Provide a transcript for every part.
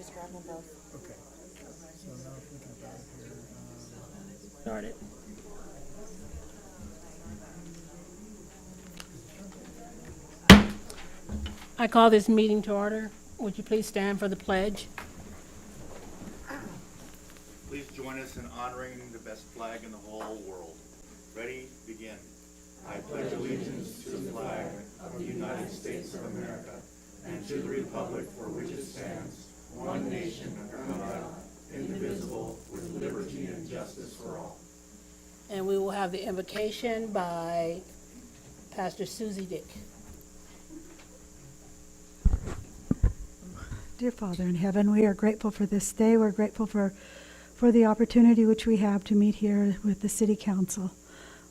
just grab them both. Okay. So now thinking about it here. Started. I call this meeting to order. Would you please stand for the pledge? Please join us in honoring the best flag in the whole world. Ready, begin. I pledge allegiance to the flag of the United States of America and to the republic for which it stands, one nation under God, indivisible, with liberty and justice for all. And we will have the invocation by Pastor Susie Dick. Dear Father in heaven, we are grateful for this day. We're grateful for the opportunity which we have to meet here with the City Council.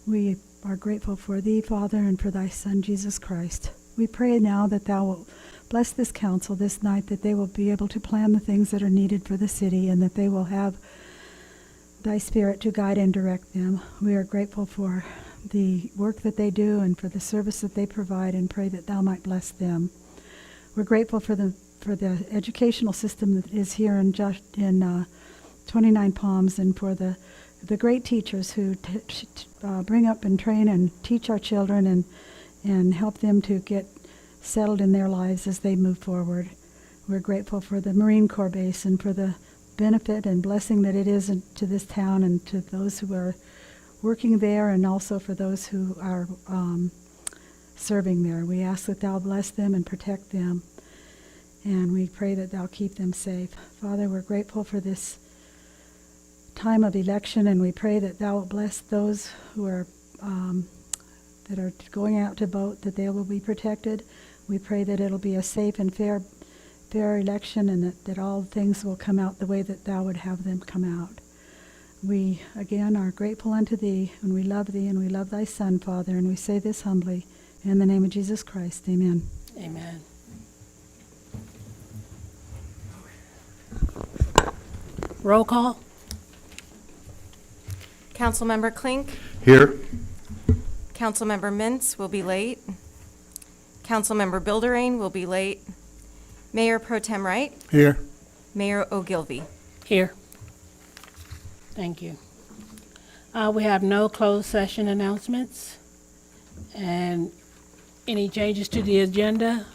We are grateful for Thee, Father, and for Thy Son, Jesus Christ. We pray now that Thou will bless this council this night, that they will be able to plan the things that are needed for the city, and that they will have Thy Spirit to guide and direct them. We are grateful for the work that they do and for the service that they provide, and pray that Thou might bless them. We're grateful for the educational system that is here in Twentynine Palms, and for the great teachers who bring up and train and teach our children and help them to get settled in their lives as they move forward. We're grateful for the Marine Corps base and for the benefit and blessing that it is to this town and to those who are working there, and also for those who are serving there. We ask that Thou bless them and protect them, and we pray that Thou keep them safe. Father, we're grateful for this time of election, and we pray that Thou will bless those who are that are going out to vote, that they will be protected. We pray that it'll be a safe and fair election, and that all things will come out the way that Thou would have them come out. We again are grateful unto Thee, and we love Thee, and we love Thy Son, Father, and we say this humbly in the name of Jesus Christ. Amen. Amen. Roll call. Councilmember Klink, Here. Councilmember Mintz will be late. Councilmember Bilderain will be late. Mayor Pro Tem Wright, Here. Mayor Ogilvy. Here. Thank you. We have no closed session announcements. And any changes to the agenda?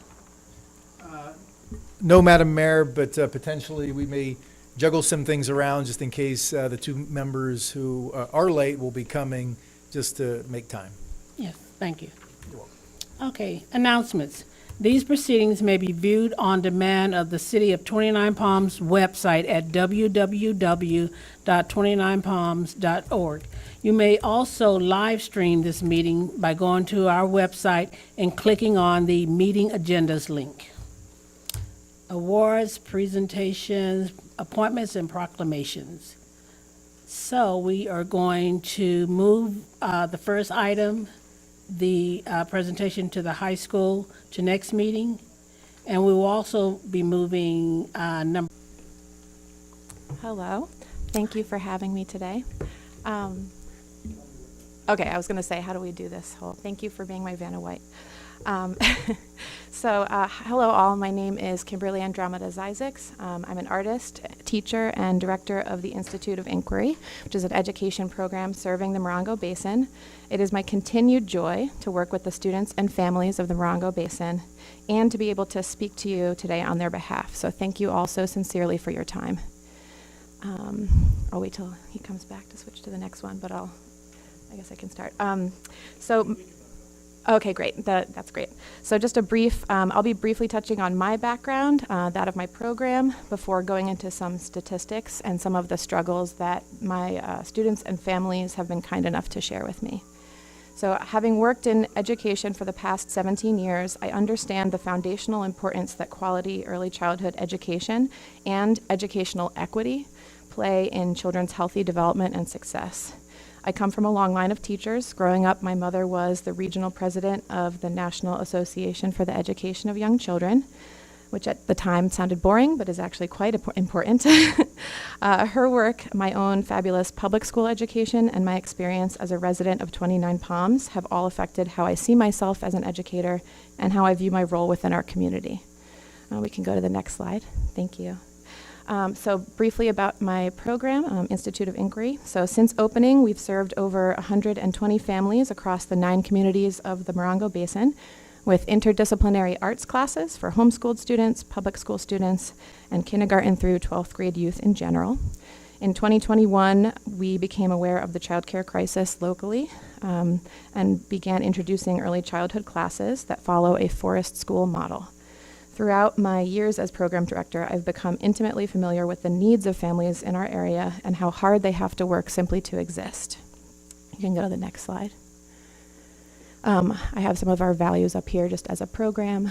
No, Madam Mayor, but potentially we may juggle some things around just in case the two members who are late will be coming, just to make time. Yes, thank you. You're welcome. Okay, announcements. These proceedings may be viewed on demand of the City of Twentynine Palms website at www.twentynine palms.org. You may also live stream this meeting by going to our website and clicking on the meeting agendas link. Awards, presentations, appointments, and proclamations. So we are going to move the first item, the presentation to the high school, to next meeting. And we will also be moving number. Hello. Thank you for having me today. Okay, I was going to say, how do we do this whole? Thank you for being my Vanna White. Hello all. My name is Kimberly Andromeda Isaacs. I'm an artist, teacher, and director of the Institute of Inquiry, which is an education program serving the Morongo Basin. It is my continued joy to work with the students and families of the Morongo Basin and to be able to speak to you today on their behalf. So thank you all so sincerely for your time. I'll wait till he comes back to switch to the next one, but I guess I can start. Okay, great. That's great. So just a brief, I'll be briefly touching on my background, that of my program, before going into some statistics and some of the struggles that my students and families have been kind enough to share with me. So having worked in education for the past 17 years, I understand the foundational importance that quality early childhood education and educational equity play in children's healthy development and success. I come from a long line of teachers. Growing up, my mother was the regional president of the National Association for the Education of Young Children, which at the time sounded boring, but is actually quite important. Her work, my own fabulous public school education, and my experience as a resident of Twentynine Palms have all affected how I see myself as an educator and how I view my role within our community. We can go to the next slide. Thank you. So briefly about my program, Institute of Inquiry. So since opening, we've served over 120 families across the 9 communities of the Morongo Basin with interdisciplinary arts classes for homeschooled students, public school students, and kindergarten through 12th grade youth in general. In 2021, we became aware of the childcare crisis locally and began introducing early childhood classes that follow a forest school model. Throughout my years as program director, I've become intimately familiar with the needs of families in our area and how hard they have to work simply to exist. You can go to the next slide. I have some of our values up here just as a program.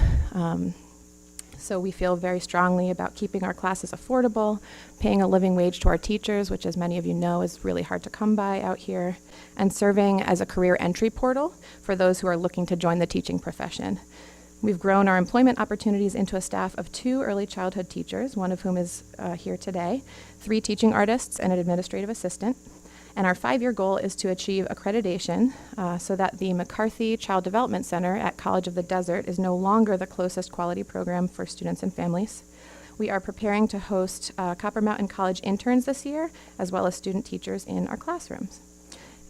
So we feel very strongly about keeping our classes affordable, paying a living wage to our teachers, which as many of you know is really hard to come by out here, and serving as a career entry portal for those who are looking to join the teaching profession. We've grown our employment opportunities into a staff of 2 early childhood teachers, one of whom is here today, 3 teaching artists, and an administrative assistant. And our 5-year goal is to achieve accreditation so that the McCarthy Child Development Center at College of the Desert is no longer the closest quality program for students and families. We are preparing to host Copper Mountain College interns this year, as well as student teachers in our classrooms.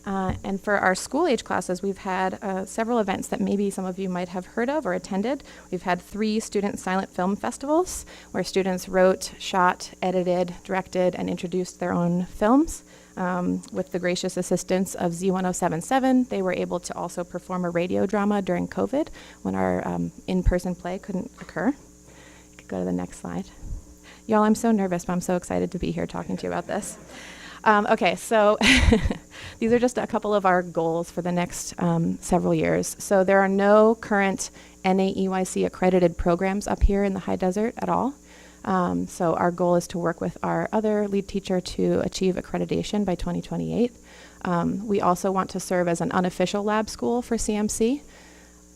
And for our school age classes, we've had several events that maybe some of you might have heard of or attended. We've had 3 student silent film festivals where students wrote, shot, edited, directed, and introduced their own films. With the gracious assistance of Z1077, they were able to also perform a radio drama during COVID when our in-person play couldn't occur. You could go to the next slide. Y'all, I'm so nervous, but I'm so excited to be here talking to you about this. Okay, so these are just a couple of our goals for the next several years. So there are no current NAEYC accredited programs up here in the high desert at all. So our goal is to work with our other lead teacher to achieve accreditation by 2028. We also want to serve as an unofficial lab school for CMC.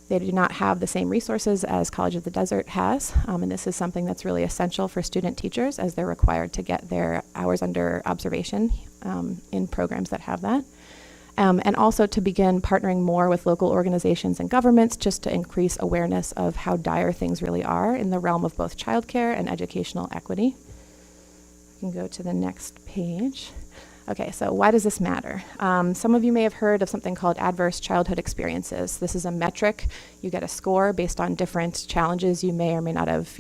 They do not have the same resources as College of the Desert has, and this is something that's really essential for student teachers as they're required to get their hours under observation in programs that have that. And also to begin partnering more with local organizations and governments just to increase awareness of how dire things really are in the realm of both childcare and educational equity. You can go to the next page. Okay, so why does this matter? Some of you may have heard of something called adverse childhood experiences. This is a metric. You get a score based on different challenges you may or may not have,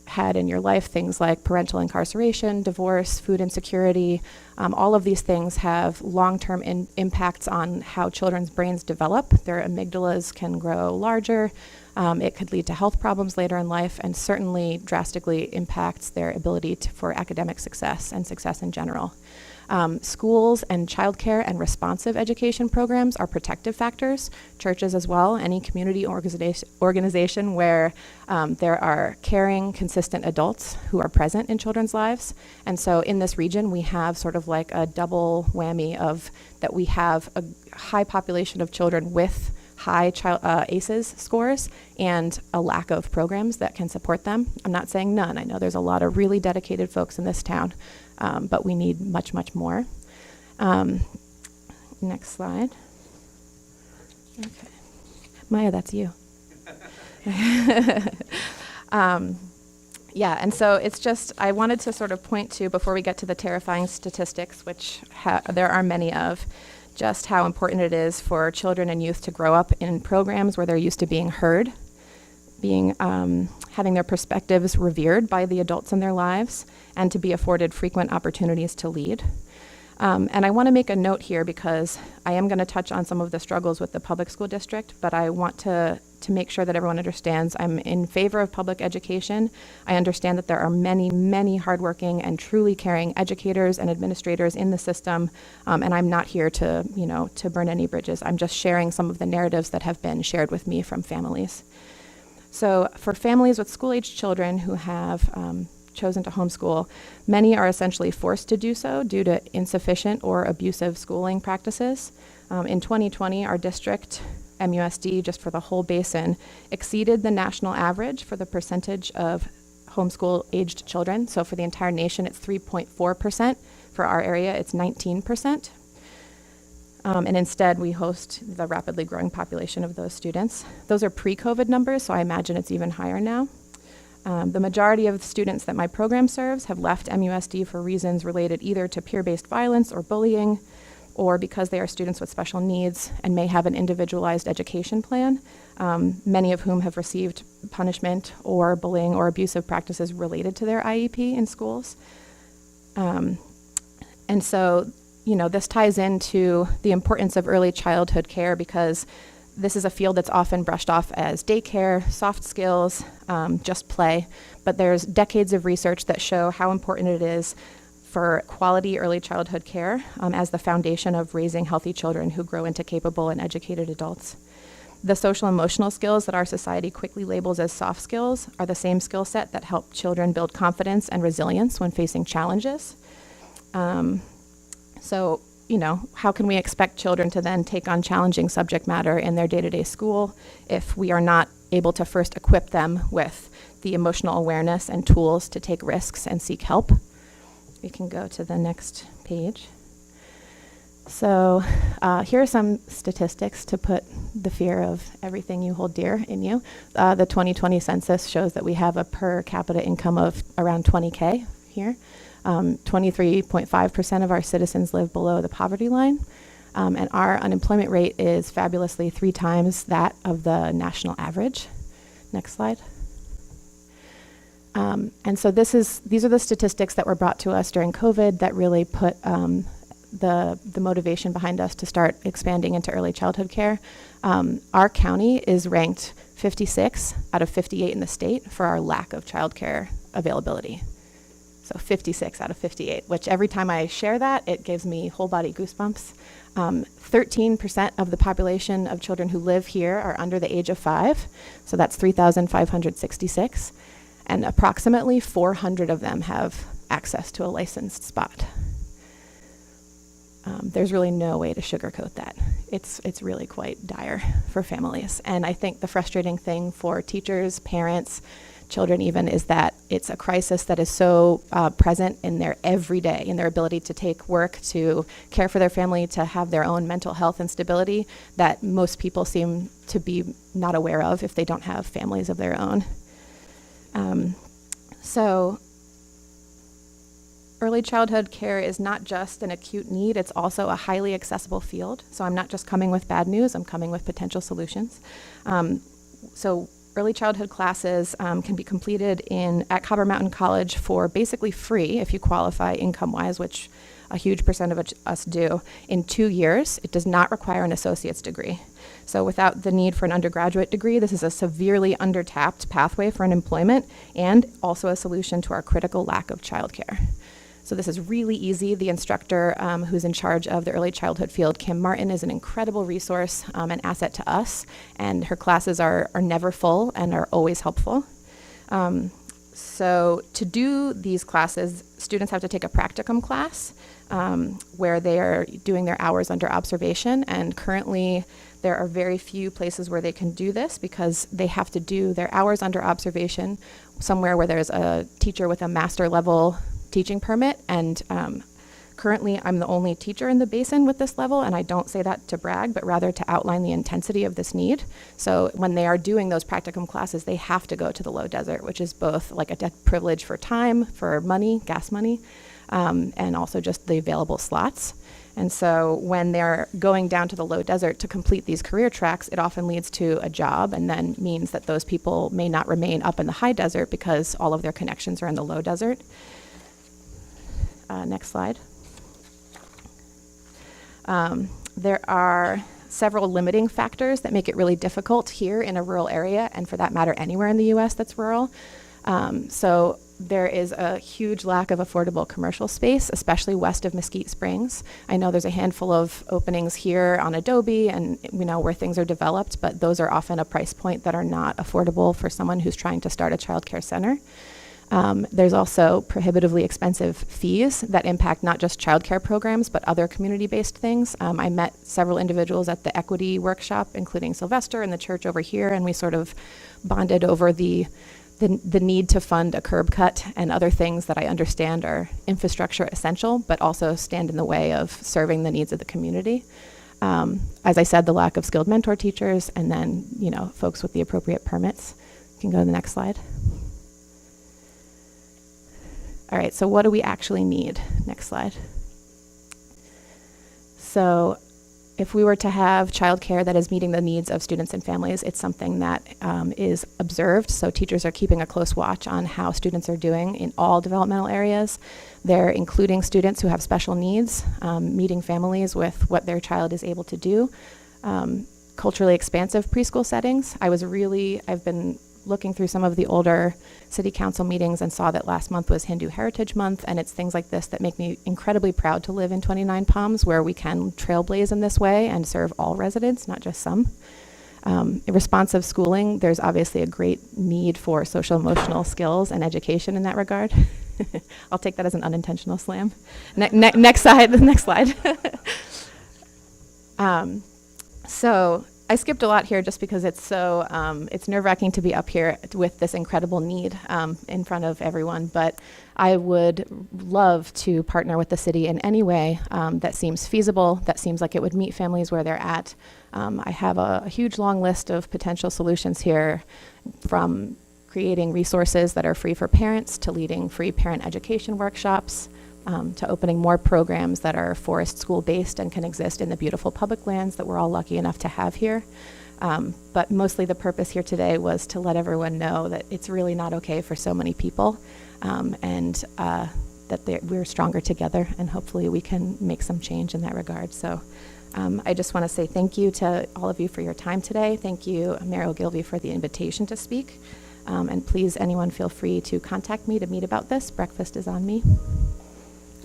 had in your life, things like parental incarceration, divorce, food insecurity. All of these things have long-term impacts on how children's brains develop. Their amygdalas can grow larger. It could lead to health problems later in life and certainly drastically impacts their ability for academic success and success in general. Schools and childcare and responsive education programs are protective factors. Churches as well, any community organization where there are caring, consistent adults who are present in children's lives. And so in this region, we have sort of like a double whammy of that we have a high population of children with high ACEs scores and a lack of programs that can support them. I'm not saying none. I know there's a lot of really dedicated folks in this town, but we need much, much more. Next slide. Okay. Maya, that's you. Yeah, and so it's just, I wanted to sort of point to, before we get to the terrifying statistics, which there are many of, just how important it is for children and youth to grow up in programs where they're used to being heard, having their perspectives revered by the adults in their lives, and to be afforded frequent opportunities to lead. And I want to make a note here because I am going to touch on some of the struggles with the public school district, but I want to make sure that everyone understands I'm in favor of public education. I understand that there are many, many hardworking and truly caring educators and administrators in the system, and I'm not here to burn any bridges. I'm just sharing some of the narratives that have been shared with me from families. So for families with school-aged children who have chosen to homeschool, many are essentially forced to do so due to insufficient or abusive schooling practices. In 2020, our district, MUSD, just for the whole basin, exceeded the national average for the percentage of homeschool-aged children. So for the entire nation, it's 3.4%. For our area, it's 19%. And instead, we host the rapidly growing population of those students. Those are pre-COVID numbers, so I imagine it's even higher now. The majority of the students that my program serves have left MUSD for reasons related either to peer-based violence or bullying, or because they are students with special needs and may have an individualized education plan, many of whom have received punishment or bullying or abusive practices related to their IEP in schools. And so, this ties into the importance of early childhood care, because this is a field that's often brushed off as daycare, soft skills, just play, but there's decades of research that show how important it is for quality early childhood care as the foundation of raising healthy children who grow into capable and educated adults. The social emotional skills that our society quickly labels as soft skills are the same skill set that help children build confidence and resilience when facing challenges. So, how can we expect children to then take on challenging subject matter in their day-to-day school if we are not able to first equip them with the emotional awareness and tools to take risks and seek help? We can go to the next page. So here are some statistics to put the fear of everything you hold dear in you. The 2020 census shows that we have a per capita income of around 20K here. 23.5% of our citizens live below the poverty line. And our unemployment rate is fabulously 3 times that of the national average. Next slide. And so these are the statistics that were brought to us during COVID that really put the motivation behind us to start expanding into early childhood care. Our county is ranked 56 out of 58 in the state for our lack of childcare availability. So 56 out of 58, which every time I share that, it gives me whole body goosebumps. 13% of the population of children who live here are under the age of 5, so that's 3,566, and approximately 400 of them have access to a licensed spot. There's really no way to sugarcoat that. It's really quite dire for families. And I think the frustrating thing for teachers, parents, children even, is that it's a crisis that is so present in their everyday, in their ability to take work, to care for their family, to have their own mental health and stability, that most people seem to be not aware of if they don't have families of their own. So early childhood care is not just an acute need, it's also a highly accessible field. So I'm not just coming with bad news, I'm coming with potential solutions. So early childhood classes can be completed at Copper Mountain College for basically free if you qualify income-wise, which a huge percent of us do, in 2 years. It does not require an associate's degree. So without the need for an undergraduate degree, this is a severely undertapped pathway for employment and also a solution to our critical lack of childcare. So this is really easy. The instructor who's in charge of the early childhood field, Kim Martin, is an incredible resource, an asset to us, and her classes are never full and are always helpful. So to do these classes, students have to take a practicum class where they are doing their hours under observation, and currently there are very few places where they can do this because they have to do their hours under observation somewhere where there's a teacher with a master level teaching permit, and currently I'm the only teacher in the basin with this level, and I don't say that to brag, but rather to outline the intensity of this need. So when they are doing those practicum classes, they have to go to the low desert, which is both like a privilege for time, for money, gas money, and also just the available slots. And so when they're going down to the low desert to complete these career tracks, it often leads to a job, and then means that those people may not remain up in the high desert because all of their connections are in the low desert. Next slide. There are several limiting factors that make it really difficult here in a rural area, and for that matter anywhere in the US that's rural. So there is a huge lack of affordable commercial space, especially west of Mesquite Springs. I know there's a handful of openings here on Adobe and where things are developed, but those are often a price point that are not affordable for someone who's trying to start a childcare center. There's also prohibitively expensive fees that impact not just childcare programs, but other community-based things. I met several individuals at the equity workshop, including Sylvester and the church over here, and we sort of bonded over the need to fund a curb cut and other things that I understand are infrastructure essential, but also stand in the way of serving the needs of the community. As I said, the lack of skilled mentor teachers, and then folks with the appropriate permits. You can go to the next slide. All right, so what do we actually need? Next slide. So if we were to have childcare that is meeting the needs of students and families, it's something that is observed. So teachers are keeping a close watch on how students are doing in all developmental areas. They're including students who have special needs, meeting families with what their child is able to do. Culturally expansive preschool settings. I've been looking through some of the older city council meetings and saw that last month was Hindu Heritage Month, and it's things like this that make me incredibly proud to live in 29 Palms, where we can trailblaze in this way and serve all residents, not just some. Responsive schooling, there's obviously a great need for social emotional skills and education in that regard. I'll take that as an unintentional slam. Next slide. So I skipped a lot here just because it's so, it's nerve-wracking to be up here with this incredible need in front of everyone, but I would love to partner with the city in any way that seems feasible, that seems like it would meet families where they're at. I have a huge long list of potential solutions here, from creating resources that are free for parents, to leading free parent education workshops, to opening more programs that are forest school-based and can exist in the beautiful public lands that we're all lucky enough to have here. But mostly the purpose here today was to let everyone know that it's really not okay for so many people, and that we're stronger together, and hopefully we can make some change in that regard. So I just want to say thank you to all of you for your time today. Thank you, Mayor Ogilvie, for the invitation to speak. And please, anyone feel free to contact me to meet about this. Breakfast is on me.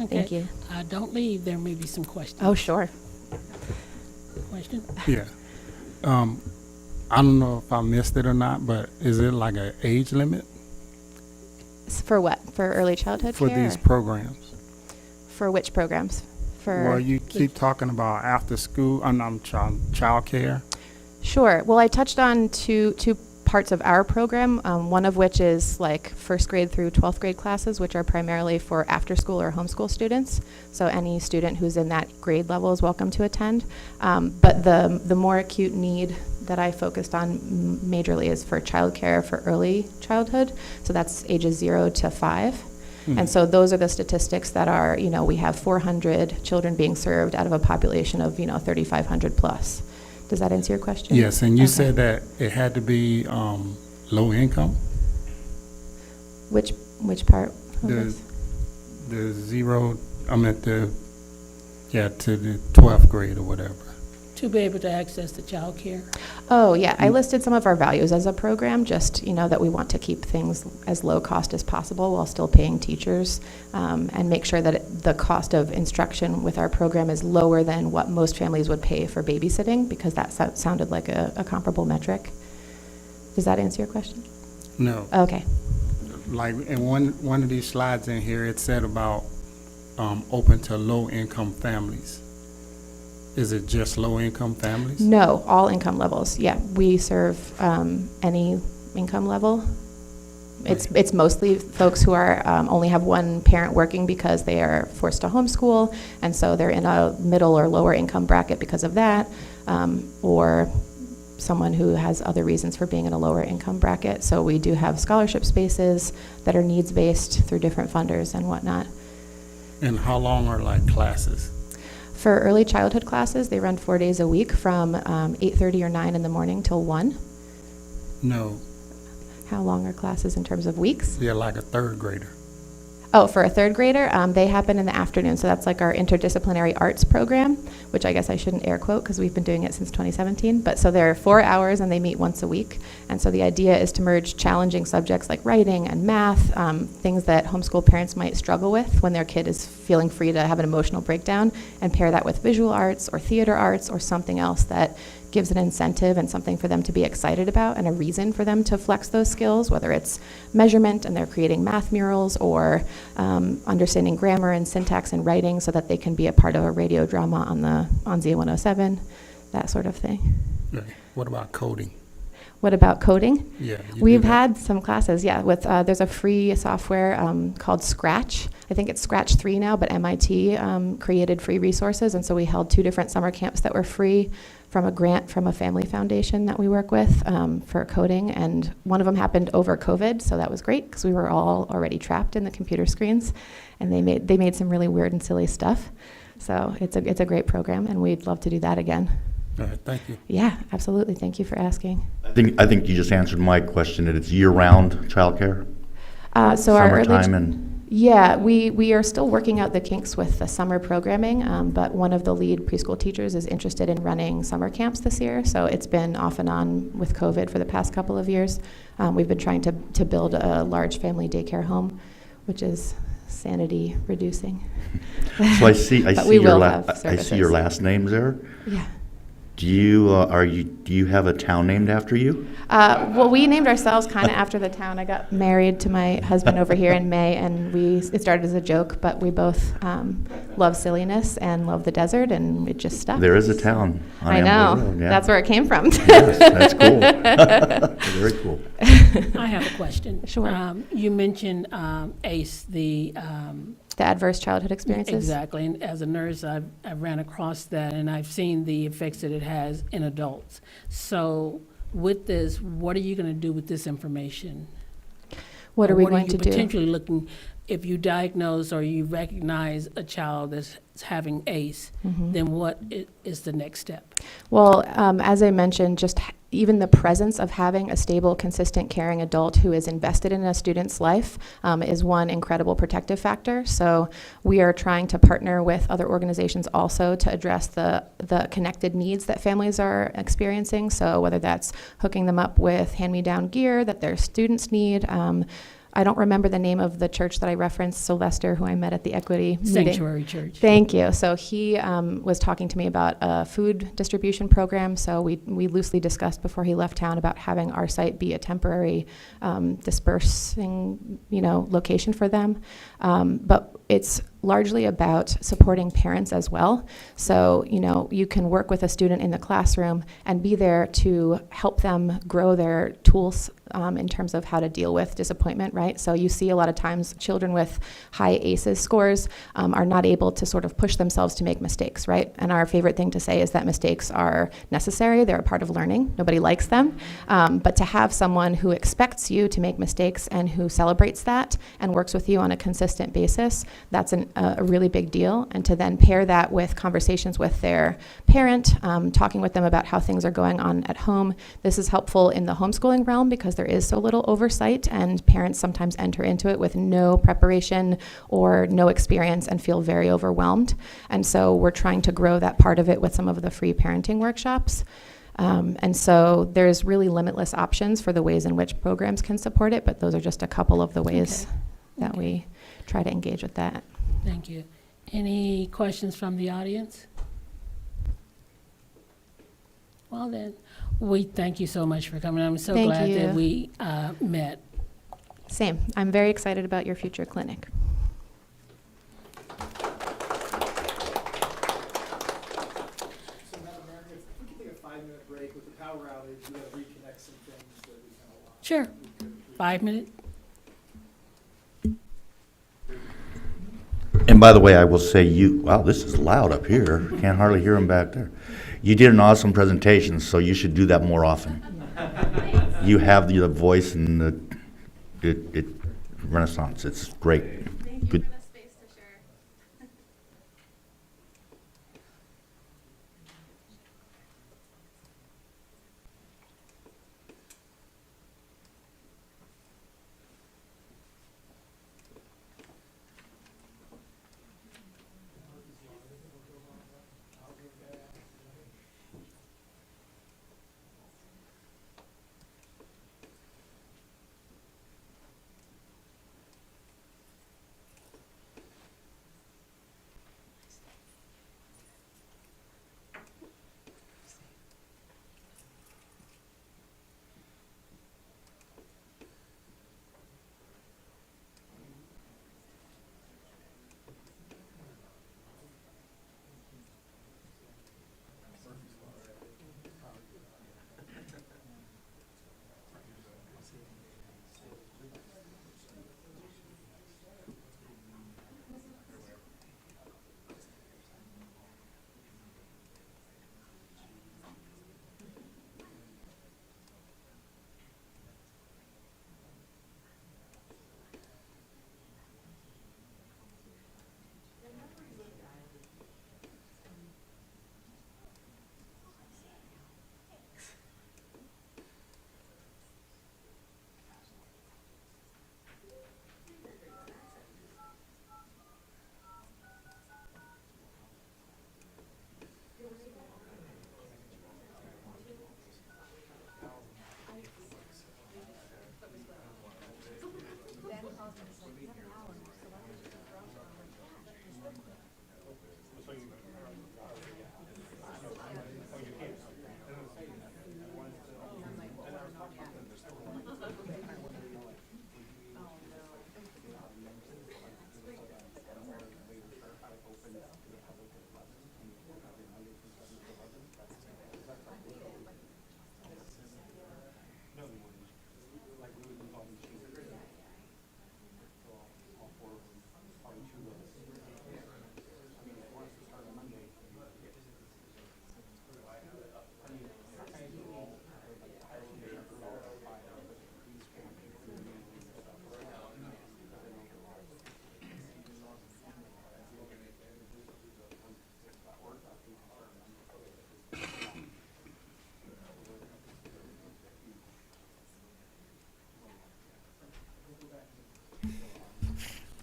Okay. Thank you. Don't leave, there may be some questions. Oh, sure. Question? Yeah. I don't know if I missed it or not, but is it like an age limit For what? For early childhood for care? these programs? For which programs? Well, you keep talking about after school, child care. Sure. Well, I touched on two parts of our program, one of which is like first grade through 12th grade classes, which are primarily for after school or homeschool students. So any student who's in that grade level is welcome to attend. But the more acute need that I focused on majorly is for childcare for early childhood. So that's ages 0 to 5. And so those are the statistics that are, we have 400 children being served out of a population of, 3,500 plus. Does that answer your question? Yes, and you Okay. said that it had to be low income. Which part of The this? the zero, to the 12th grade or whatever. To be able to access the child care. Oh, yeah. I listed some of our values as a program, just, that we want to keep things as low cost as possible while still paying teachers, and make sure that the cost of instruction with our program is lower than what most families would pay for babysitting, because that sounded like a comparable metric. Does that answer your question? No. Okay. Like in one of these slides in here, it said about open to low income families. Is it just low income families? No, all income levels. Yeah, we serve any income level. It's mostly folks who are only have one parent working because they are forced to homeschool, and so they're in a middle or lower income bracket because of that, or someone who has other reasons for being in a lower income bracket. So we do have scholarship spaces that are needs-based through different funders and whatnot. And how long are like classes? For early childhood classes, they run 4 days a week from 8:30 or 9 in the morning till 1. No, How long are classes in terms of weeks? they're like a third grader. Oh, for a third grader, they happen in the afternoon. So that's like our interdisciplinary arts program, which I guess I shouldn't air quote because we've been doing it since 2017. But so they're 4 hours and they meet once a week. And so the idea is to merge challenging subjects like writing and math, things that homeschool parents might struggle with when their kid is feeling free to have an emotional breakdown, and pair that with visual arts or theater arts or something else that gives an incentive and something for them to be excited about, and a reason for them to flex those skills, whether it's measurement and they're creating math murals, or understanding grammar and syntax and writing so that they can be a part of a radio drama on Z107, that sort of thing. Right. What about coding? What about coding? Yeah. you We've do that. had some classes, yeah. With there's a free software called Scratch. I think it's Scratch 3 now, but MIT created free resources, and so we held 2 different summer camps that were free from a grant from a family foundation that we work with for coding, and one of them happened over COVID, so that was great because we were all already trapped in the computer screens, and they made some really weird and silly stuff. So it's a great program, and we'd love to do that again. All right, thank you. Yeah, absolutely. Thank you for asking. I think you just answered my question, that it's year-round childcare? So our early Summertime and... Yeah, we are still working out the kinks with the summer programming, but one of the lead preschool teachers is interested in running summer camps this year, so it's been off and on with COVID for the past couple of years. We've been trying to build a large family daycare home, which is sanity reducing. So I see But we will have I see your services. last names there. Yeah. Do you have a town named after you? Well, we named ourselves kind of after the town. I got married to my husband over here in May, and it started as a joke, but we both love silliness and love the desert, and it just stuck. There is a town on I Amboy know. Road, yeah. That's where it came from. Yes, that's cool. Very cool. I have a question. Sure. You mentioned ACE, the The adverse childhood experiences. exactly. And as a nurse, I've ran across that, and I've seen the effects that it has in adults. So with this, what are you going to do with this information? What are we going to What are you do? potentially looking, if you diagnose or you recognize a child that's having ACE, Mm-hmm. then what is the next step? Well, as I mentioned, just even the presence of having a stable, consistent, caring adult who is invested in a student's life is one incredible protective factor. So we are trying to partner with other organizations also to address the connected needs that families are experiencing. So whether that's hooking them up with hand-me-down gear that their students need. I don't remember the name of the church that I referenced, Sylvester, who I met at the equity meeting. Sanctuary Church. Thank you. So he was talking to me about a food distribution program. So we loosely discussed before he left town about having our site be a temporary dispersing, location for them. But it's largely about supporting parents as well. So, you can work with a student in the classroom and be there to help them grow their tools in terms of how to deal with disappointment, right? So you see a lot of times children with high ACEs scores are not able to sort of push themselves to make mistakes, right? And our favorite thing to say is that mistakes are necessary. They're a part of learning. Nobody likes them. But to have someone who expects you to make mistakes and who celebrates that and works with you on a consistent basis, that's a really big deal. And to then pair that with conversations with their parent, talking with them about how things are going on at home. This is helpful in the homeschooling realm because there is so little oversight, and parents sometimes enter into it with no preparation or no experience and feel very overwhelmed. And so we're trying to grow that part of it with some of the free parenting workshops. And so there's really limitless options for the ways in which programs can support it, but those are just a couple of the ways that we try to engage with that. Thank you. Any questions from the audience? Well then, we thank you so much for coming. I'm so Thank glad you. that we met. Same. I'm very excited about your future clinic. So, Madam Mayor, if we could take a 5-minute break with the power outage, we gotta reconnect some things that we kind of lost. Sure. 5 minutes? And by the way, I will say wow, this is loud up here. Can't hardly hear them back there. You did an awesome presentation, so you should do that more often. You have the voice and the renaissance. It's great. Good.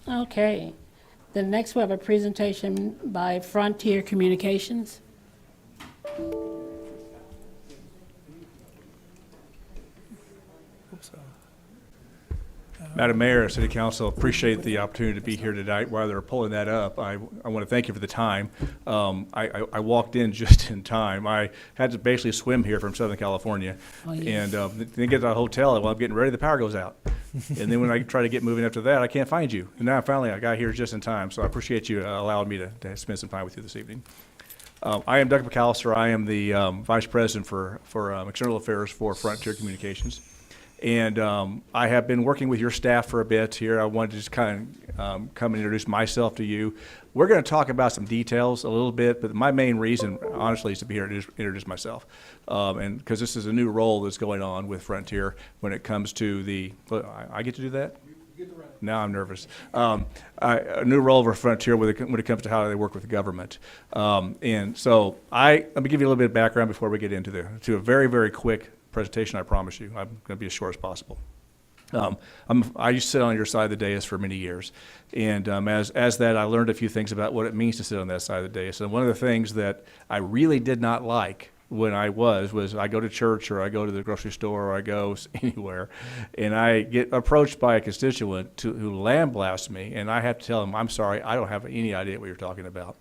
Okay. The next we have a presentation by Frontier Communications. Madam Mayor, City Council, appreciate the opportunity to be here tonight. While they're pulling that up, I want to thank you for the time. I walked in just in time. I had to basically swim here from Southern California. Oh, yes. And then get to the hotel, while I'm getting ready, the power goes out. And then when I try to get moving after that, I can't find you. And now finally I got here just in time, so I appreciate you allowing me to spend some time with you this evening. I am Doug McAllister. I am the Vice President for External Affairs for Frontier Communications. And I have been working with your staff for a bit here. I wanted to just kind of come and introduce myself to you. We're going to talk about some details a little bit, but my main reason, honestly, is to be here to introduce myself. And because this is a new role that's going on with Frontier when it comes to the, I get to do that? Now I'm nervous. A new role for Frontier when it comes to how they work with the government. And so let me give you a little bit of background before we get into a very, very quick presentation, I promise you. I'm going to be as short as possible. I used to sit on your side of the dais for many years, and as that, I learned a few things about what it means to sit on that side of the dais. And one of the things that I really did not like when I was I go to church or I go to the grocery store or I go anywhere, and I get approached by a constituent who lamblasts me, and I have to tell him, I'm sorry, I don't have any idea what you're talking about.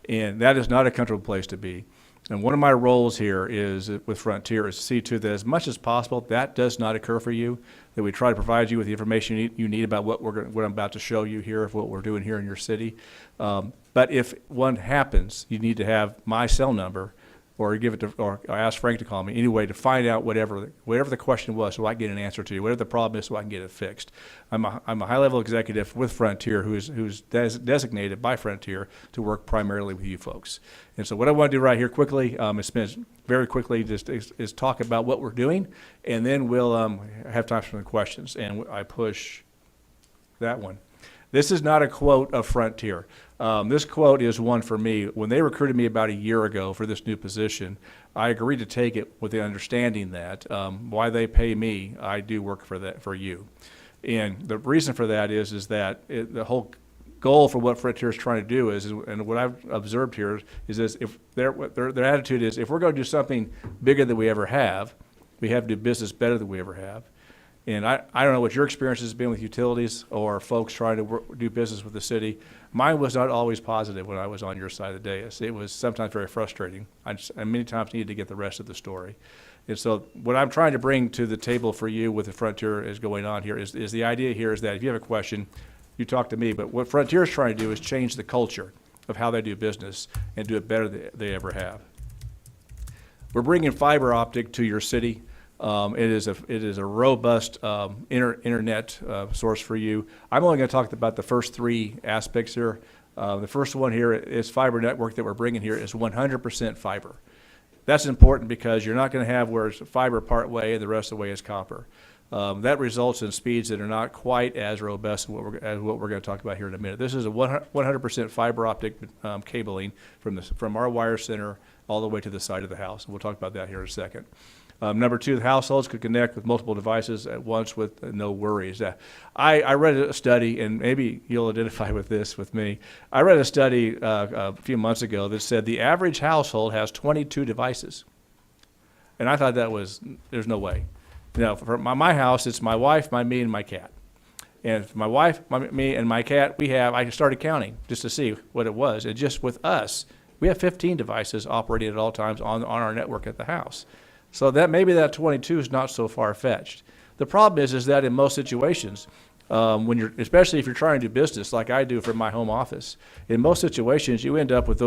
And that is not a comfortable place to be. And one of my roles here is with Frontier is to see to that as much as possible that does not occur for you, that we try to provide you with the information you need about what I'm about to show you here, of what we're doing here in your city. But if one happens, you need to have my cell number, or give it to, or ask Frank to call me anyway to find out whatever the question was, so I can get an answer to you. Whatever the problem is, so I can get it fixed. I'm a high-level executive with Frontier who's designated by Frontier to work primarily with you folks. And so what I want to do right here quickly is spend very quickly just is talk about what we're doing, and then we'll have time for some questions. And I push that one. This is not a quote of Frontier. This quote is one for me. When they recruited me about a year ago for this new position, I agreed to take it with the understanding that why they pay me, I do work for you. And the reason for that is that the whole goal for what Frontier is trying to do is, and what I've observed here is this: if their attitude is, if we're going to do something bigger than we ever have, we have to do business better than we ever have. And I don't know what your experience has been with utilities or folks trying to do business with the city. Mine was not always positive when I was on your side of the dais. It was sometimes very frustrating. I many times needed to get the rest of the story. And so what I'm trying to bring to the table for you with the Frontier is going on here is the idea here is that if you have a question, you talk to me. But what Frontier is trying to do is change the culture of how they do business and do it better than they ever have. We're bringing fiber optic to your city. It is a robust internet source for you. I'm only going to talk about the first three aspects here. The first one here is fiber network that we're bringing here is 100% fiber. That's important because you're not going to have where it's fiber part way and the rest of the way is copper. That results in speeds that are not quite as robust as what we're going to talk about here in a minute. This is a 100% fiber optic cabling from our wire center all the way to the side of the house. We'll talk about that here in a second. Number two, the households could connect with multiple devices at once with no worries. I read a study, and maybe you'll identify with this with me. I read a study a few months ago that said the average household has 22 devices. And I thought there's no way. You know, for my house, it's my wife, me, and my cat. And my wife, me, and my cat, I started counting just to see what it was. And just with us, we have 15 devices operating at all times on our network at the house. So that maybe that 22 is not so far-fetched. The problem is that in most situations, especially if you're trying to do business like I do from my home office, in most situations you end up with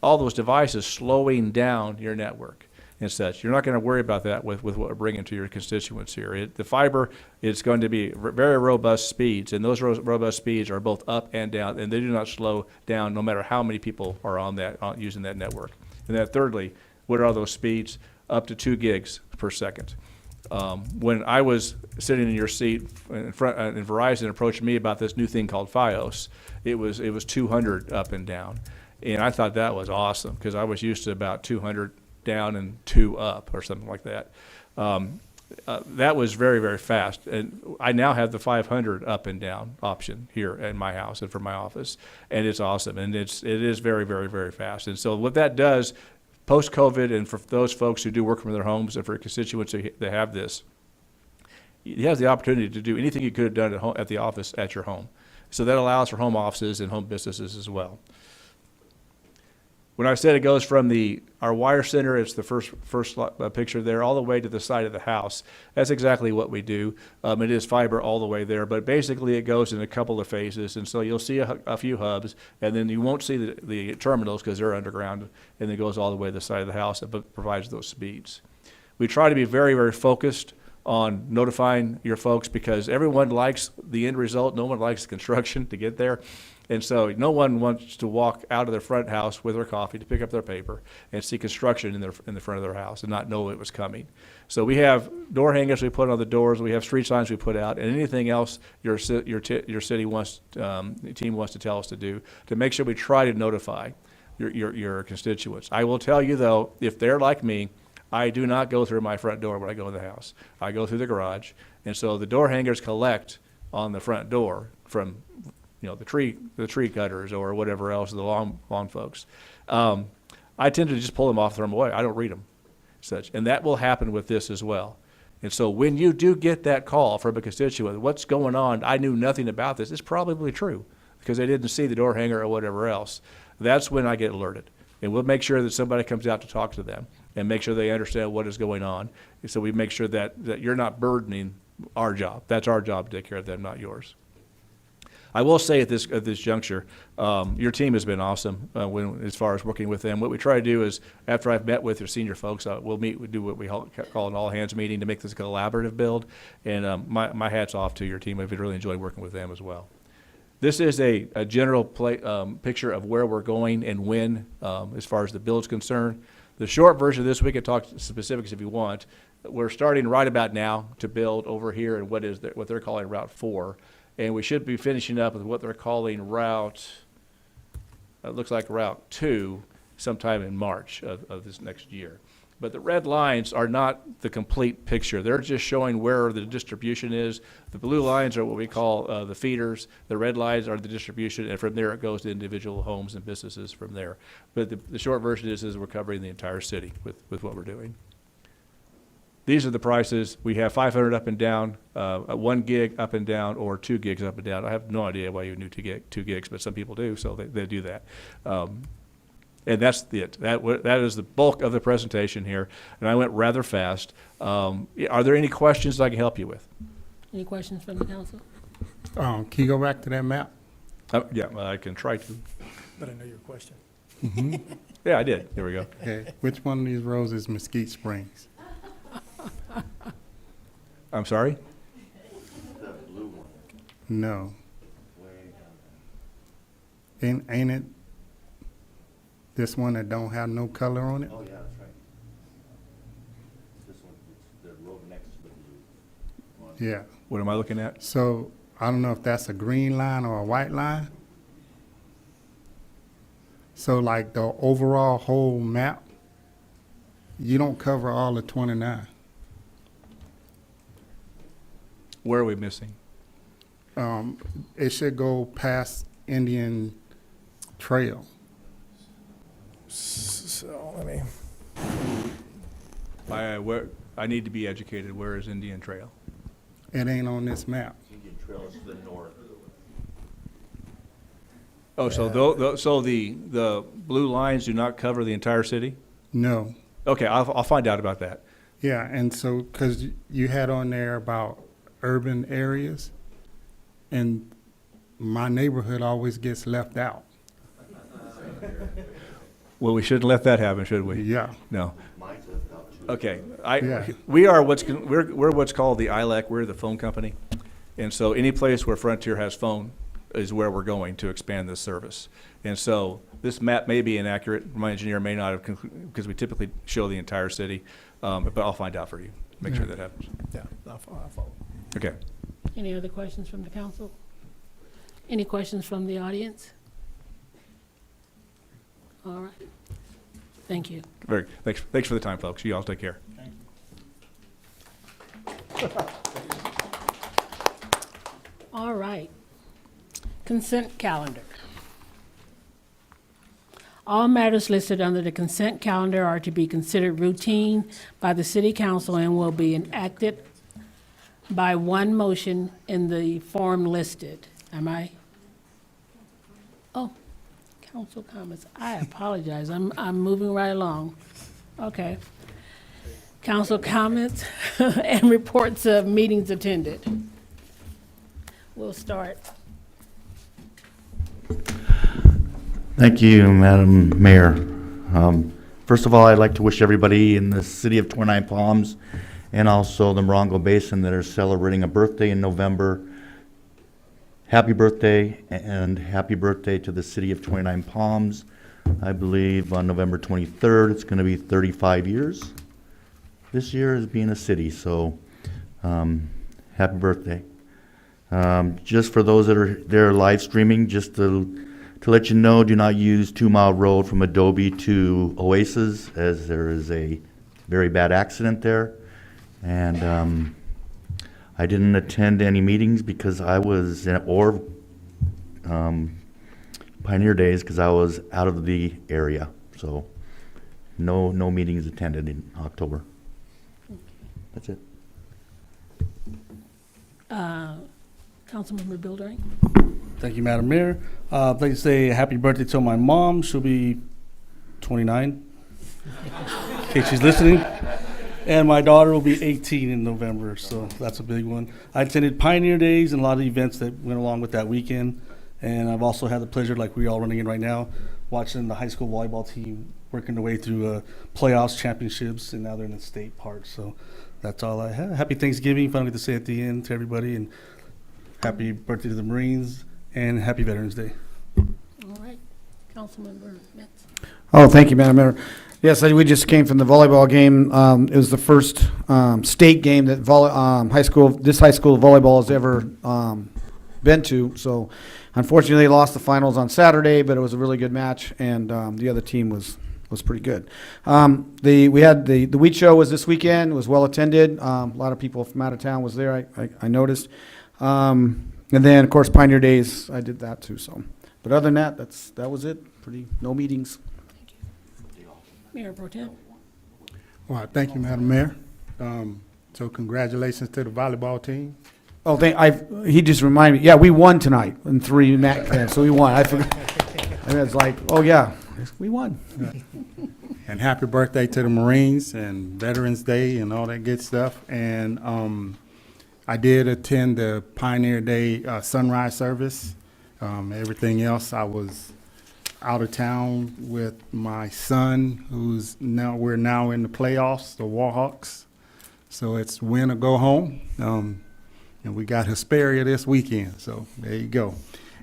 all those devices slowing down your network and such. You're not going to worry about that with what we're bringing to your constituents here. The fiber is going to be very robust speeds, and those robust speeds are both up and down, and they do not slow down no matter how many people are using that network. And then thirdly, what are those speeds? Up to 2 gigs per second. When I was sitting in your seat in front, and Verizon approached me about this new thing called Fios, it was 200 up and down, and I thought that was awesome because I was used to about 200 down and 2 up or something like that. That was very, very fast, and I now have the 500 up and down option here at my house and for my office, and it's awesome, and it is very, very, very fast. And so what that does, post-COVID, and for those folks who do work from their homes and for constituents that have this, he has the opportunity to do anything you could have done at the office at your home. So that allows for home offices and home businesses as well. When I said it goes from our wire center, it's the first picture there, all the way to the side of the house. That's exactly what we do. It is fiber all the way there, but basically it goes in a couple of phases, and so you'll see a few hubs, and then you won't see the terminals because they're underground, and it goes all the way to the side of the house and provides those speeds. We try to be very, very focused on notifying your folks because everyone likes the end result. No one likes the construction to get there. And so no one wants to walk out of their front house with their coffee to pick up their paper and see construction in the front of their house and not know it was coming. So we have door hangers we put on the doors, we have street signs we put out, and anything else your city team wants to tell us to do to make sure we try to notify your constituents. I will tell you though, if they're like me, I do not go through my front door when I go in the house. I go through the garage, and so the door hangers collect on the front door from the tree cutters or whatever else, the lawn folks. I tend to just pull them off, throw them away. I don't read them, such, and that will happen with this as well. And so when you do get that call from a constituent, what's going on? I knew nothing about this. It's probably true because they didn't see the door hanger or whatever else. That's when I get alerted, and we'll make sure that somebody comes out to talk to them and make sure they understand what is going on. And so we make sure that you're not burdening our job. That's our job to take care of them, not yours. I will say at this juncture, your team has been awesome as far as working with them. What we try to do is, after I've met with your senior folks, we do what we call an all-hands meeting to make this a collaborative build. And my hat's off to your team. I've really enjoyed working with them as well. This is a general picture of where we're going and when, as far as the build's concerned. The short version of this, we can talk specifics if you want. We're starting right about now to build over here in what they're calling Route 4. And we should be finishing up with what they're calling it looks like Route 2 sometime in March of this next year. But the red lines are not the complete picture. They're just showing where the distribution is. The blue lines are what we call the feeders. The red lines are the distribution, and from there it goes to individual homes and businesses from there. But the short version is we're covering the entire city with what we're doing. These are the prices. We have 500 up and down, 1 gig up and down, or 2 gigs up and down. I have no idea why you knew 2 gigs, but some people do, so they do that. And that's it. That is the bulk of the presentation here, and I went rather fast. Are there any questions I can help you with? Any questions from the council? Can you go back to that map? Yeah, well, I can try to. But I know your question. Yeah, I did. Here we go. Okay. Which one of these roads is Mesquite Springs? I'm sorry? The blue one, No. way down Ain't it this one that don't have no color on it? there. Oh, yeah, that's right. This one, it's the road next to the blue one. Yeah. What am I looking at? So I don't know if that's a green line or a white line. So like the overall whole map, you don't cover all of 29. Where are we missing? It should go past Indian Trail. So let me. I need to be educated. Where is Indian Trail? It ain't on this map. Indian trail is to the north. Oh, so the blue lines do not cover the entire city? No. Okay, I'll find out about that. Yeah, and so, because you had on there about urban areas, and my neighborhood always gets left out. Well, we shouldn't let that happen, should we? Yeah. No. Mine's left out too. Okay, Yeah. we're what's called the ILEC, we're the phone company. And so any place where Frontier has phone is where we're going to expand this service. And so this map may be inaccurate, my engineer may not have, because we typically show the entire city, but I'll find out for you, make sure that happens. Yeah, I'll follow. Okay. Any other questions from the council? Any questions from the audience? All right. Thank you. Thanks for the time, folks. You all take care. All right. Consent calendar. All matters listed under the consent calendar are to be considered routine by the city council and will be enacted by one motion in the form listed. Am I? Oh, council comments. I apologize. I'm moving right along. Okay. Council comments and reports of meetings attended. We'll start. Thank you, Madam Mayor. First of all, I'd like to wish everybody in the city of Twentynine Palms and also the Morongo Basin that are celebrating a birthday in November, happy birthday, and happy birthday to the city of Twentynine Palms. I believe on November 23rd, it's going to be 35 years this year as being a city, so happy birthday. Just for those that are there live streaming, just to let you know, do not use 2 Mile Road from Adobe to Oasis, as there is a very bad accident there. And I didn't attend any meetings because I was Pioneer Days because I was out of the area. So no meetings attended in October. That's it. Councilmember Bildering. Thank you, Madam Mayor. I'd like to say happy birthday to my mom. She'll be 29, in case she's listening. And my daughter will be 18 in November, so that's a big one. I attended Pioneer Days and a lot of events that went along with that weekend. And I've also had the pleasure, like we're all running in right now, watching the high school volleyball team working their way through playoffs, championships, and now they're in the state part. So that's all I have. Happy Thanksgiving, finally get to say at the end to everybody. And happy birthday to the Marines, and happy Veterans Day. All right. Councilmember Metz. Oh, thank you, Madam Mayor. Yes, we just came from the volleyball game. It was the first state game that high school volleyball has ever been to. So, unfortunately, they lost the finals on Saturday, but it was a really good match, and the other team was pretty good. We had the Wheat Show was this weekend. It was well attended. A lot of people from out of town was there. I noticed. And then, of course, Pioneer Days, I did that too. So, but other than that, that was it. No meetings. Thank you. Mayor Pro Tem. Well, thank you, Madam Mayor. So congratulations to the volleyball team. Oh, he just reminded me. Yeah, we won tonight in 3 MAC camps, so we won. I forgot. And it's like, oh yeah, we won. And happy birthday to the Marines and Veterans Day and all that good stuff. And I did attend the Pioneer Day sunrise service. Everything else, I was out of town with my son, we're now in the playoffs, the Warhawks. So it's win or go home. And we got Hesperia this weekend, so there you go.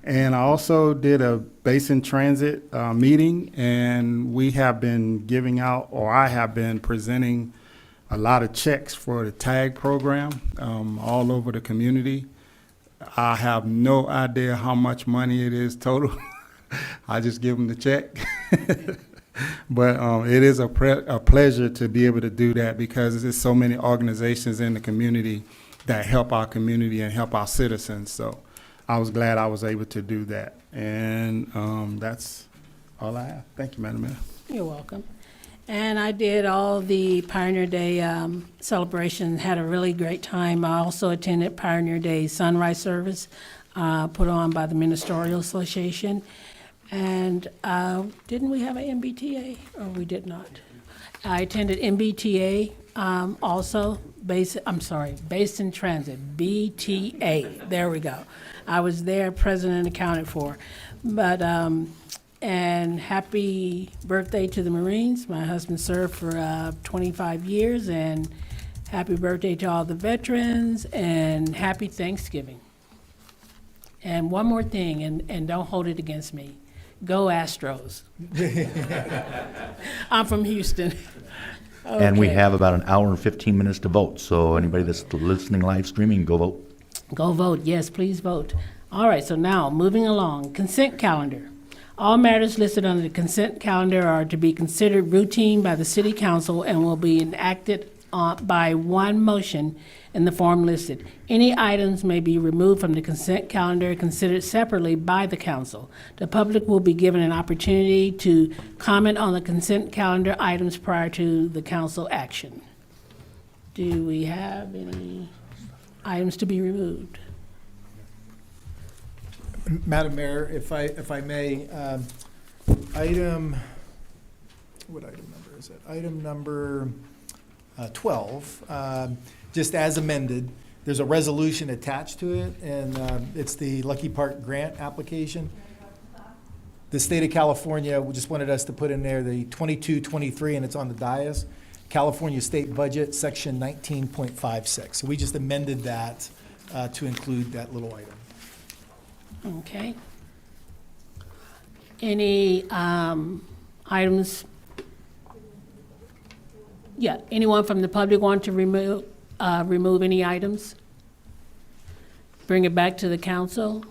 And I also did a Basin Transit meeting, and we have been giving out, or I have been presenting a lot of checks for the TAG program all over the community. I have no idea how much money it is total. I just give them the check. But it is a pleasure to be able to do that because there's so many organizations in the community that help our community and help our citizens. So I was glad I was able to do that. And that's all I have. Thank you, Madam Mayor. You're welcome. And I did all the Pioneer Day celebration, had a really great time. I also attended Pioneer Day sunrise service put on by the Ministerial Association. And didn't we have an MBTA, or we did not? I attended MBTA also, based in transit, BTA, there we go. I was there, present and accounted for. But, and happy birthday to the Marines. My husband served for 25 years, and happy birthday to all the veterans, and happy Thanksgiving. And one more thing, and don't hold it against me. Go Astros. I'm from Houston. And we Okay. have about an hour and 15 minutes to vote, so anybody that's listening live streaming, go vote. Go vote, yes, please vote. All right, so now, moving along, consent calendar. All matters listed on the consent calendar are to be considered routine by the city council and will be enacted by one motion in the form listed. Any items may be removed from the consent calendar, considered separately by the council. The public will be given an opportunity to comment on the consent calendar items prior to the council action. Do we have any items to be removed? Madam Mayor, if I may, what item number is it? Item number 12, just as amended. There's a resolution attached to it, and it's the Lucky Park grant application. The state of California just wanted us to put in there the 22-23, and it's on the dais, California State Budget, Section 19.56. So we just amended that to include that little item. Okay. Any items? Yeah, anyone from the public want to remove any items? Bring it back to the council?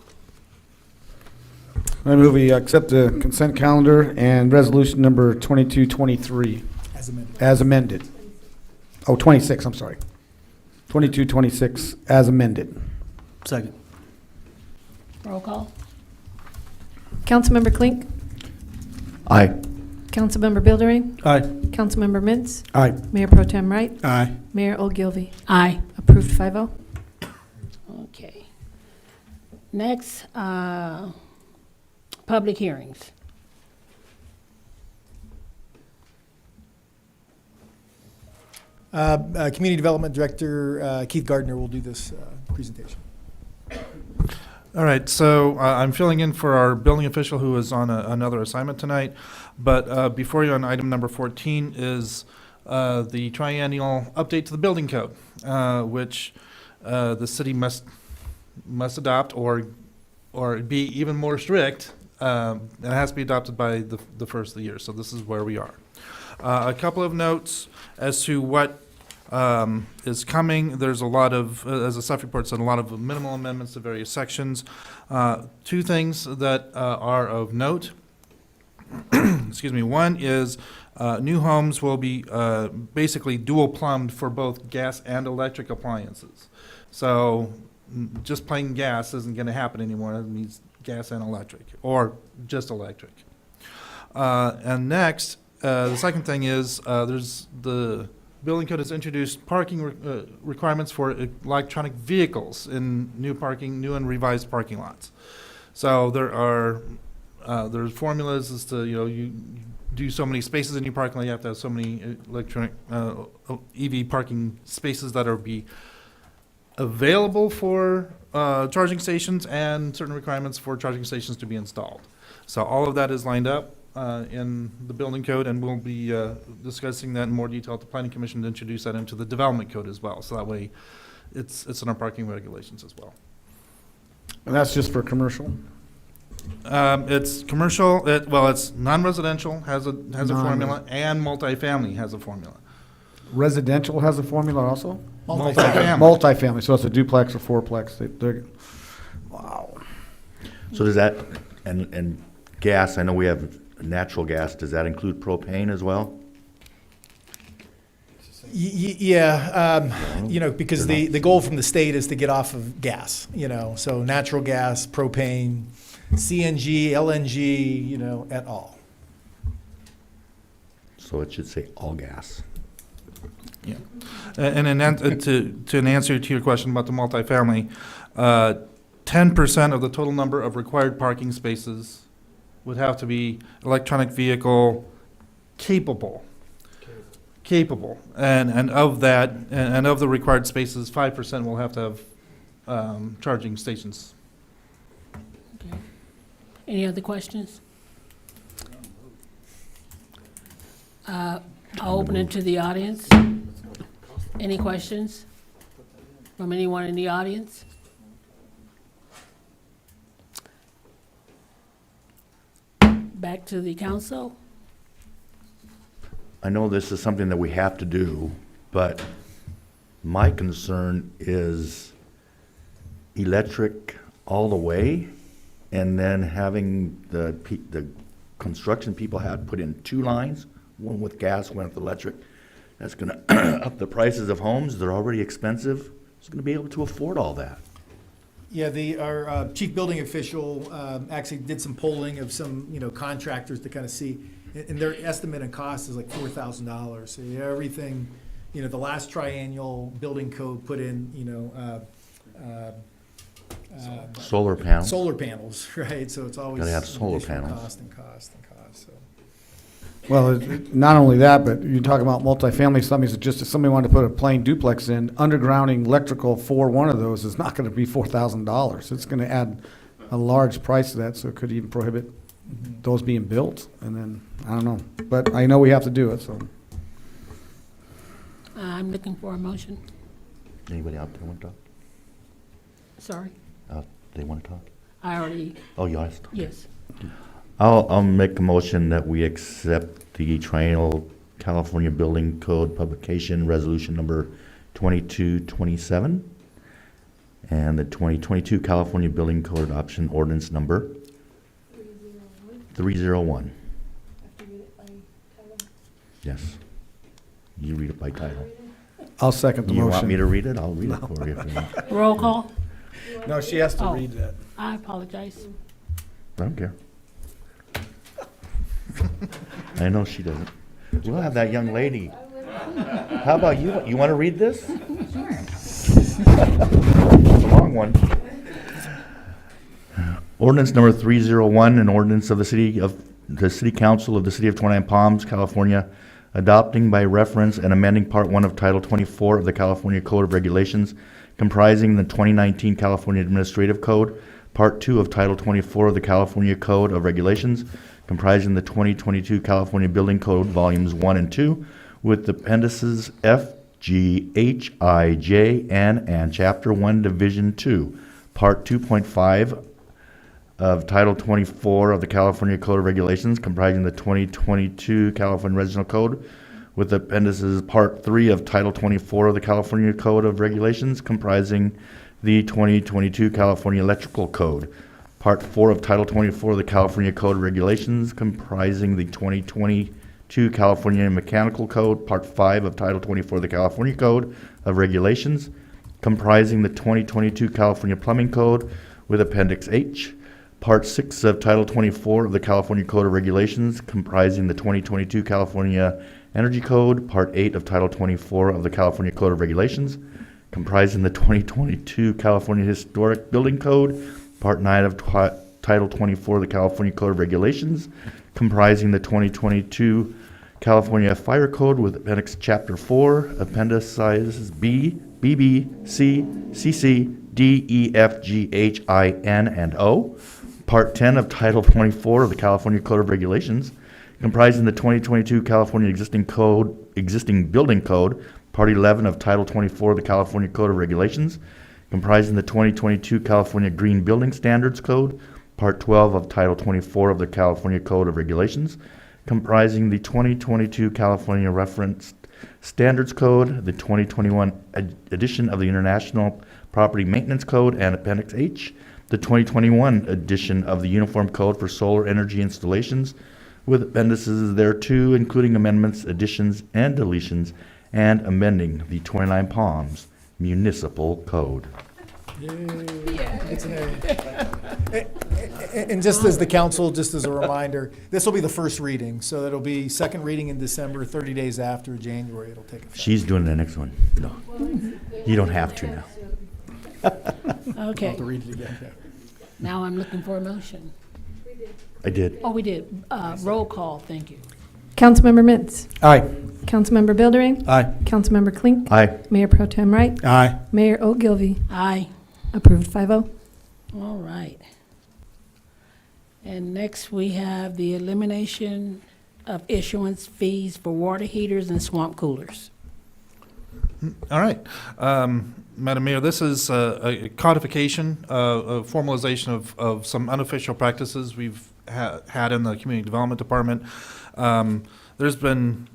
I move we accept the consent calendar and resolution number 2223 As amended. as amended. Oh, 26, I'm sorry. 2226 as amended. Second. Roll call? Councilmember Klink, Aye. Councilmember Bildering, Aye. Councilmember Mintz, Aye. Mayor Pro Tem Wright, Aye. Mayor Ogilvy. Aye. Approved 5-0. Okay. Next, public hearings. Community Development Director Keith Gardner will do this presentation. All right, so I'm filling in for our building official who is on another assignment tonight. But before you on item number 14 is the triennial update to the building code, which the city must adopt or be even more strict. It has to be adopted by the first of the year, so this is where we are. A couple of notes as to what is coming. There's a lot of, as the staff report said, a lot of minimal amendments to various sections. Two things that are of note. Excuse me. One is new homes will be basically dual plumbed for both gas and electric appliances. So just plain gas isn't going to happen anymore. It means gas and electric, or just electric. And next, the second thing is there's the building code has introduced parking requirements for electronic vehicles in new and revised parking lots. So there are there's formulas as to you do so many spaces in your parking lot, you have to have so many electronic EV parking spaces that are be available for charging stations, and certain requirements for charging stations to be installed. So all of that is lined up in the building code, and we'll be discussing that in more detail at the Planning Commission to introduce that into the development code as well. So that way it's in our parking regulations as well. And that's just for commercial? It's commercial, it's non-residential, has a formula, and multifamily has a formula. Residential has a formula also? Multifamily. Multifamily, so it's a duplex or fourplex. Wow. So does that, and gas, I know we have natural gas, does that include propane as well? Yeah, because the goal from the state is to get off of gas, so natural gas, propane, CNG, LNG, et al. so it should say all gas. Yeah. And to an answer to your question about the multifamily, 10% of the total number of required parking spaces would have to be electronic vehicle capable. And of that, and of the required spaces, 5% will have to have charging stations. Okay. Any other questions? I'll open it to the audience. Any questions from anyone in the audience? Back to the council. I know this is something that we have to do, but my concern is electric all the way, and then having the construction people have put in two lines, one with gas, one with electric. That's gonna up the prices of homes. They're already expensive. Who's gonna be able to afford all that? Yeah, our chief building official actually did some polling of some, contractors to kind of see, and their estimate and cost is like $4,000. So everything, the last triennial building code put in, Solar panels. solar panels, right? So it's always Gotta have solar additional panels. cost and cost and cost. So Well, not only that, but you talk about multifamily, if somebody wanted to put a plain duplex in, undergrounding electrical for one of those is not gonna be $4,000. It's gonna add a large price to that, so it could even prohibit those being built, and then, I don't know. But I know we have to do it, so. I'm looking for a motion. Anybody out there want to talk? Sorry, They want to talk? I already, Oh, you asked? yes. I'll make a motion that we accept the Triennial California Building Code Publication Resolution Number 2227 and the 2022 California Building Code Adoption Ordinance Number 301. Yes. You read it by title. I'll second the You motion. want me to read it? I'll read it for you. If you want. Roll call? No, she has to Oh. read that. I apologize. I don't care. I know she doesn't. We'll have that young lady. How about you? You want to read this? It's a long one. Ordinance number 301, an ordinance of the City Council of the City of Twentynine Palms, California, adopting by reference and amending Part 1 of Title 24 of the California Code of Regulations, comprising the 2019 California Administrative Code, Part 2 of Title 24 of the California Code of Regulations, comprising the 2022 California Building Code, Volumes 1 and 2, with appendices F, G, H, I, J, N, and Chapter 1, Division 2, Part 2.5 of Title 24 of the California Code of Regulations, comprising the 2022 California Residential Code, with appendices Part 3 of Title 24 of the California Code of Regulations, comprising the 2022 California Electrical Code, Part 4 of Title 24 of the California Code of Regulations, comprising the 2022 California Mechanical Code, Part 5 of Title 24 of the California Code of Regulations, comprising the 2022 California Plumbing Code, with Appendix H, Part 6 of Title 24 of the California Code of Regulations, comprising the 2022 California Energy Code, Part 8 of Title 24 of the California Code of Regulations, comprising the 2022 California Historic Building Code, Part 9 of Title 24 of the California Code of Regulations, comprising the 2022 California Fire Code, with Appendix Chapter 4, Appendices B, BB, C, CC, D, E, F, G, H, I, N, and O, Part 10 of Title 24 of the California Code of Regulations, comprising the 2022 California Existing Building Code, Part 11 of Title 24 of the California Code of Regulations, comprising the 2022 California Green Building Standards Code, Part 12 of Title 24 of the California Code of Regulations, comprising the 2022 California Referenced Standards Code, the 2021 edition of the International Property Maintenance Code and Appendix H, the 2021 edition of the Uniform Code for Solar Energy Installations, with appendices thereto, including amendments, additions, and deletions, and amending the 29 Palms Municipal Code. It's an A. And just as the council, just as a reminder, this will be the first reading, so it'll be second reading in December, 30 days after January it'll take effect. She's doing the next one. No, you don't have to now. I'll Okay, have to read it again, yeah. now I'm looking for a motion. I did. Oh, we did. Roll call, thank you. Councilmember Mintz, Aye. Councilmember Buildering, Aye. Councilmember Klink, Aye. Mayor Pro Tem Wright, Aye. Mayor Ogilvy. Aye. Approved 5-0. All right. And next, we have the elimination of issuance fees for water heaters and swamp coolers. All right. Madam Mayor, this is a codification, a formalization of some unofficial practices we've had in the Community Development Department. There's been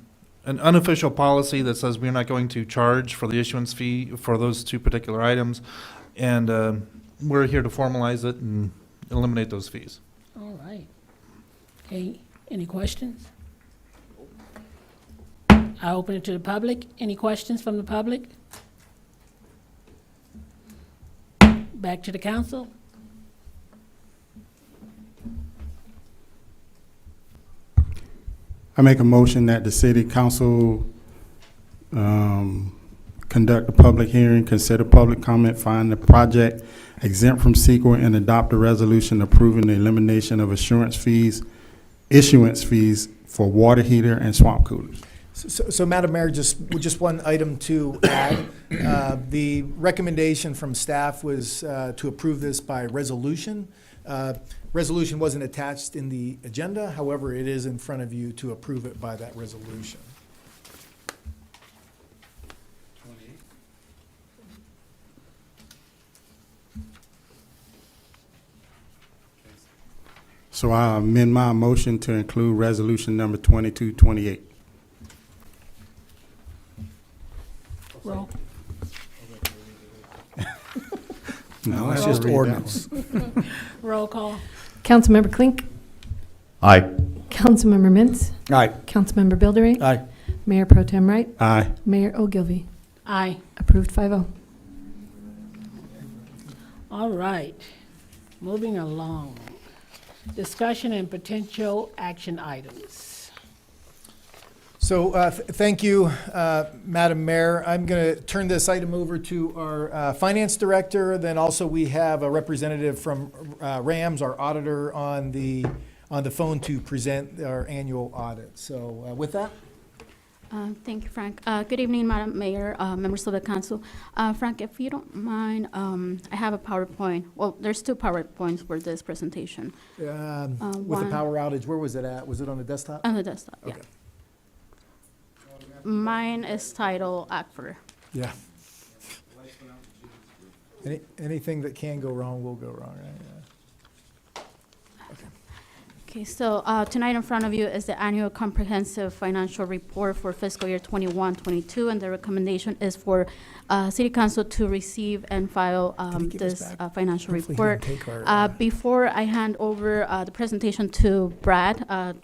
an unofficial policy that says we're not going to charge for the issuance fee for those two particular items, and we're here to formalize it and eliminate those fees. All right. Okay, any questions? I open it to the public. Any questions from the public? Back to the council. I make a motion that the city council conduct a public hearing, consider public comment, find the project exempt from CEQA, and adopt a resolution approving the elimination of issuance fees for water heater and swamp coolers. So, Madam Mayor, just one item to add. The recommendation from staff was to approve this by resolution. Resolution wasn't attached in the agenda, however, it is in front of you to approve it by that resolution. So I amend my motion to include resolution number 2228. Roll. No, That's I just should read that ordinance. Roll call. Councilmember Klink, Aye. Councilmember Mintz, Aye. Councilmember Buildering, Aye. Mayor Pro Tem Wright, one. Aye. Mayor Ogilvy. Aye. Approved 5-0. All right. Moving along. Discussion and potential action items. So thank you, Madam Mayor. I'm going to turn this item over to our Finance Director. Then also we have a representative from RAMS, our auditor, on the phone to present our annual audit. So with that. Thank you, Frank. Good evening, Madam Mayor, members of the council. Frank, if you don't mind, I have a PowerPoint. Well, there's two PowerPoints for this presentation. With the One- power outage, where was it at? Was it on the desktop? On the desktop, yeah. Okay. Mine is titled ACFR. Yeah. Anything that can go wrong will go wrong, right? Yeah. Okay, so tonight in front of you is the annual comprehensive financial report for fiscal year 21-22, and the recommendation is for City Council to receive and file Can you give us this back? financial Hopefully he can report. take our, Before I hand over the presentation to Brad,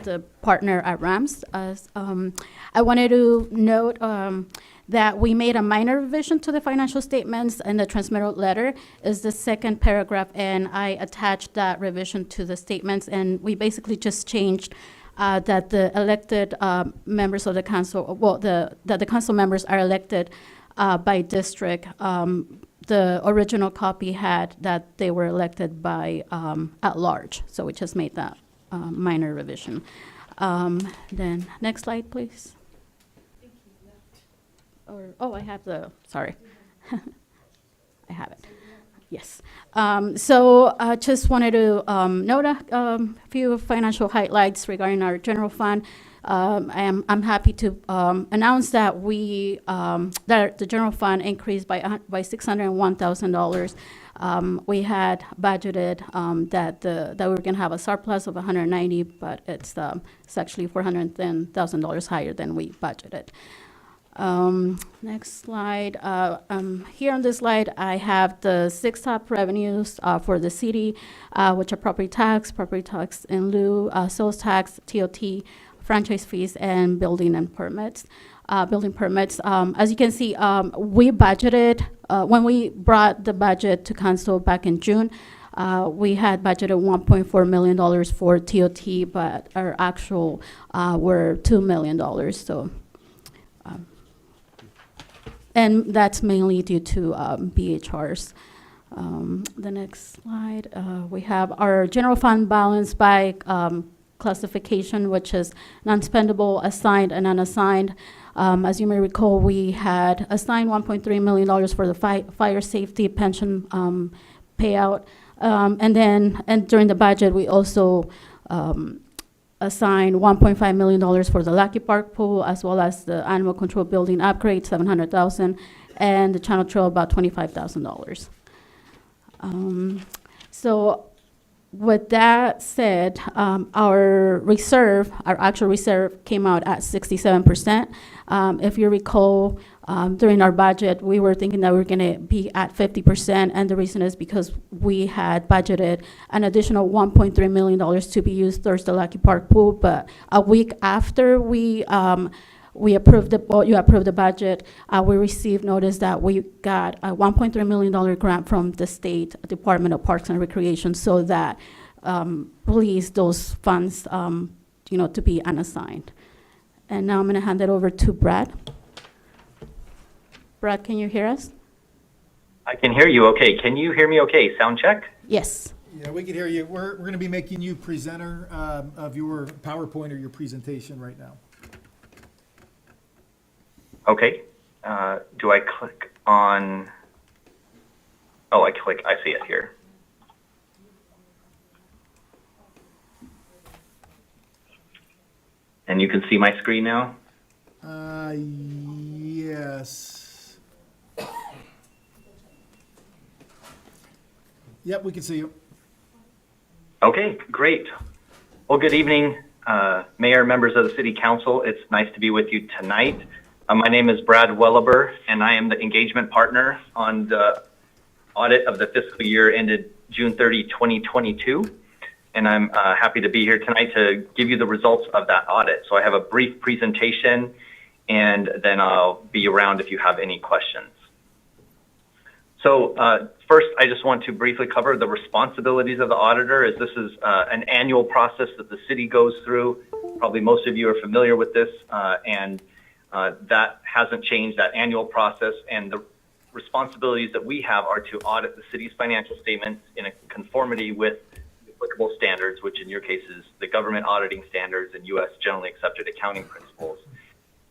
the partner at RAMS, I wanted to note that we made a minor revision to the financial statements, and the transmittal letter is the second paragraph, and I attached that revision to the statements, and we basically just changed that the elected members of the council, that the council members are elected by district. The original copy had that they were elected by at large, so we just made that minor revision. Then next slide, please. I have sorry. I have it. Yes. So I just wanted to note a few financial highlights regarding our general fund. I'm happy to announce that that the general fund increased by $601,000. We had budgeted that we were going to have a surplus of $190, but it's actually $410,000 higher than we budgeted. Next slide. Here on this slide, I have the 6 top revenues for the city, which are property tax in lieu, sales tax, TOT, franchise fees, and building and permits. building permits. As you can see, we budgeted, when we brought the budget to council back in June, we had budgeted $1.4 million for TOT, but our actual were $2 million. So, and that's mainly due to BHRs. The next slide, we have our general fund balance by classification, which is non-spendable, assigned, and unassigned. As you may recall, we had assigned $1.3 million for the fire safety pension payout. And during the budget, we also assigned $1.5 million for the Luckie Park pool, as well as the animal control building upgrade, $700,000, and the channel trail about $25,000. So with that said, our actual reserve came out at 67%. If you recall, during our budget, we were thinking that we were going to be at 50%, and the reason is because we had budgeted an additional $1.3 million to be used towards the Luckie Park pool, but a week after we approved you approved the budget, we received notice that we got a $1.3 million grant from the State Department of Parks and Recreation, so that released those funds, to be unassigned. And now I'm going to hand it over to Brad. Brad, can you hear us? I can hear you okay. Can you hear me okay? Sound check? Yes. Yeah, we can hear you. We're going to be making you presenter of your PowerPoint or your presentation right now. Okay. Do I click on? Oh, I see it here. And you can see my screen now? Yes. Yep, we can see you. Okay, great. Well, good evening, Mayor, members of the City Council. It's nice to be with you tonight. My name is Brad Welleber, and I am the engagement partner on the audit of the fiscal year ended June 30, 2022. And I'm happy to be here tonight to give you the results of that audit. So I have a brief presentation, and then I'll be around if you have any questions. So first, I just want to briefly cover the responsibilities of the auditor, as this is an annual process that the city goes through. Probably most of you are familiar with this, and that hasn't changed, that annual process. And the responsibilities that we have are to audit the city's financial statements in a conformity with applicable standards, which in your case is the government auditing standards and U.S. generally accepted accounting principles.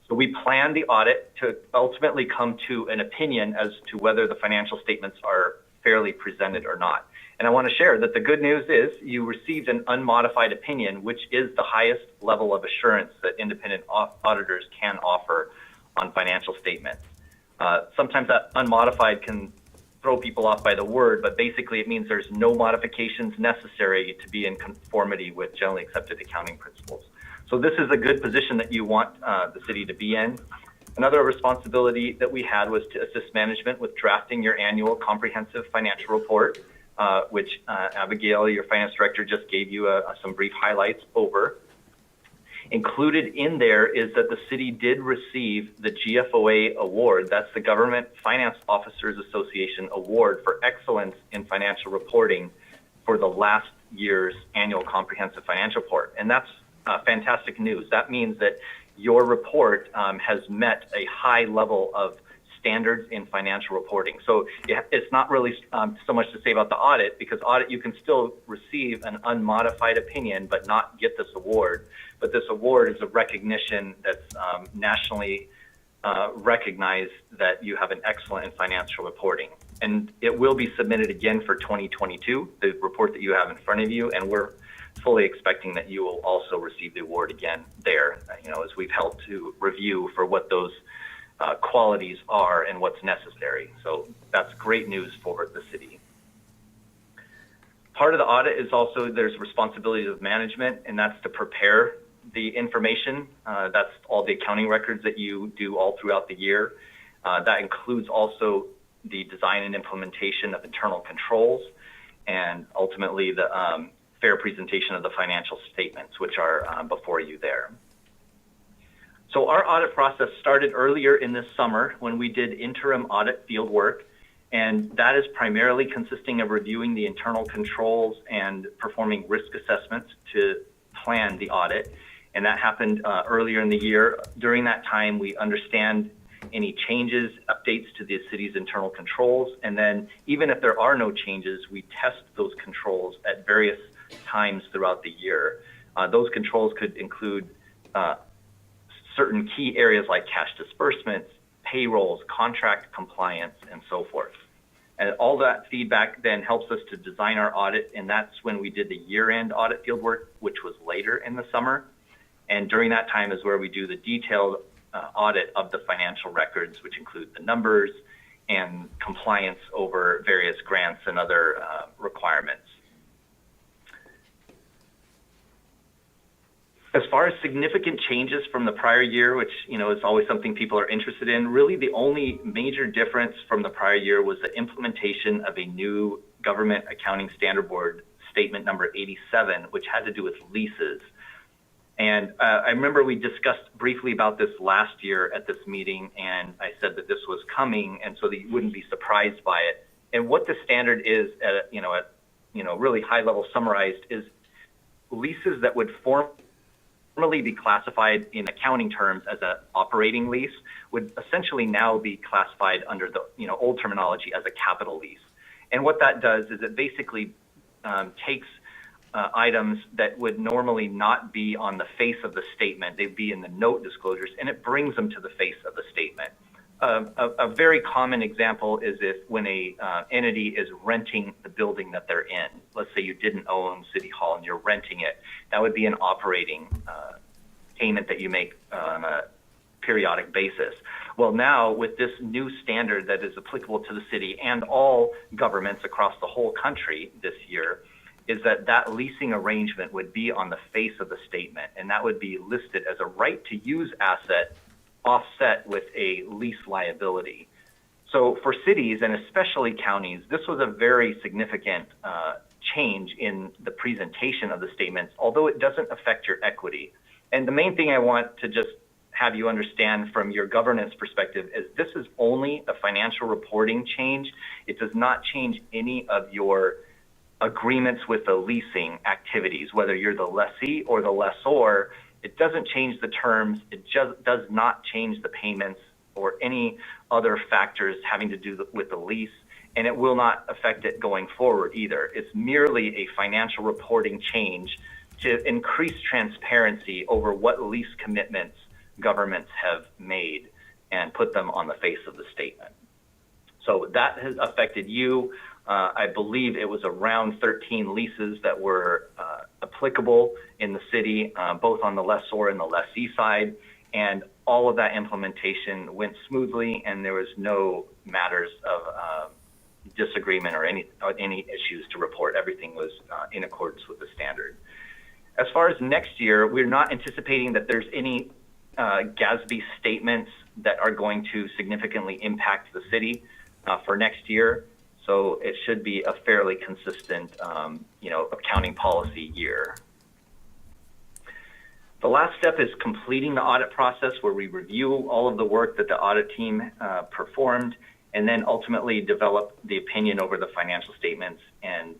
So we plan the audit to ultimately come to an opinion as to whether the financial statements are fairly presented or not. And I want to share that the good news is you received an unmodified opinion, which is the highest level of assurance that independent auditors can offer on financial statements. Sometimes that unmodified can throw people off by the word, but basically it means there's no modifications necessary to be in conformity with generally accepted accounting principles. So this is a good position that you want the city to be in. Another responsibility that we had was to assist management with drafting your annual comprehensive financial report, which Abigail, your finance director, just gave you some brief highlights over. Included in there is that the city did receive the GFOA award. That's the Government Finance Officers Association Award for Excellence in Financial Reporting for the last year's annual comprehensive financial report. And that's fantastic news. That means that your report has met a high level of standards in financial reporting. So it's not really so much to say about the audit, because audit, you can still receive an unmodified opinion but not get this award. But this award is a recognition that's nationally recognized that you have an excellent in financial reporting. And it will be submitted again for 2022, the report that you have in front of you, and we're fully expecting that you will also receive the award again there, as we've helped to review for what those qualities are and what's necessary. So that's great news for the city. Part of the audit is also there's responsibilities of management, and that's to prepare the information. That's all the accounting records that you do all throughout the year. That includes also the design and implementation of internal controls, and ultimately the fair presentation of the financial statements, which are before you there. So our audit process started earlier in this summer when we did interim audit field work, and that is primarily consisting of reviewing the internal controls and performing risk assessments to plan the audit. And that happened earlier in the year. During that time, we understand any changes, updates to the city's internal controls, and then even if there are no changes, we test those controls at various times throughout the year. Those controls could include certain key areas like cash disbursements, payrolls, contract compliance, and so forth. And all that feedback then helps us to design our audit, and that's when we did the year-end audit fieldwork, which was later in the summer. And during that time is where we do the detailed audit of the financial records, which include the numbers and compliance over various grants and other requirements. As far as significant changes from the prior year, which is always something people are interested in, really the only major difference from the prior year was the implementation of a new Government Accounting Standard Board Statement number 87, which had to do with leases. And I remember we discussed briefly about this last year at this meeting, and I said that this was coming, and so that you wouldn't be surprised by it. And what the standard is, at really high level summarized, is leases that would formally be classified in accounting terms as an operating lease would essentially now be classified under the old terminology as a capital lease. And what that does is it basically takes items that would normally not be on the face of the statement, they'd be in the note disclosures, and it brings them to the face of the statement. A very common example is when a entity is renting the building that they're in. Let's say you didn't own City Hall and you're renting it. That would be an operating payment that you make on a periodic basis. Well, now with this new standard that is applicable to the city and all governments across the whole country this year, is that leasing arrangement would be on the face of the statement, and that would be listed as a right to use asset offset with a lease liability. So for cities and especially counties, this was a very significant change in the presentation of the statements, although it doesn't affect your equity. And the main thing I want to just have you understand from your governance perspective is this is only a financial reporting change. It does not change any of your agreements with the leasing activities, whether you're the lessee or the lessor. It doesn't change the terms. It just does not change the payments or any other factors having to do with the lease, and it will not affect it going forward either. It's merely a financial reporting change to increase transparency over what lease commitments governments have made and put them on the face of the statement. So that has affected you. I believe it was around 13 leases that were applicable in the city, both on the lessor and the lessee side, and all of that implementation went smoothly, and there was no matters of disagreement or any issues to report. Everything was in accordance with the standard. As far as next year, we're not anticipating that there's any GASB statements that are going to significantly impact the city for next year. So it should be a fairly consistent, accounting policy year. The last step is completing the audit process, where we review all of the work that the audit team performed, and then ultimately develop the opinion over the financial statements and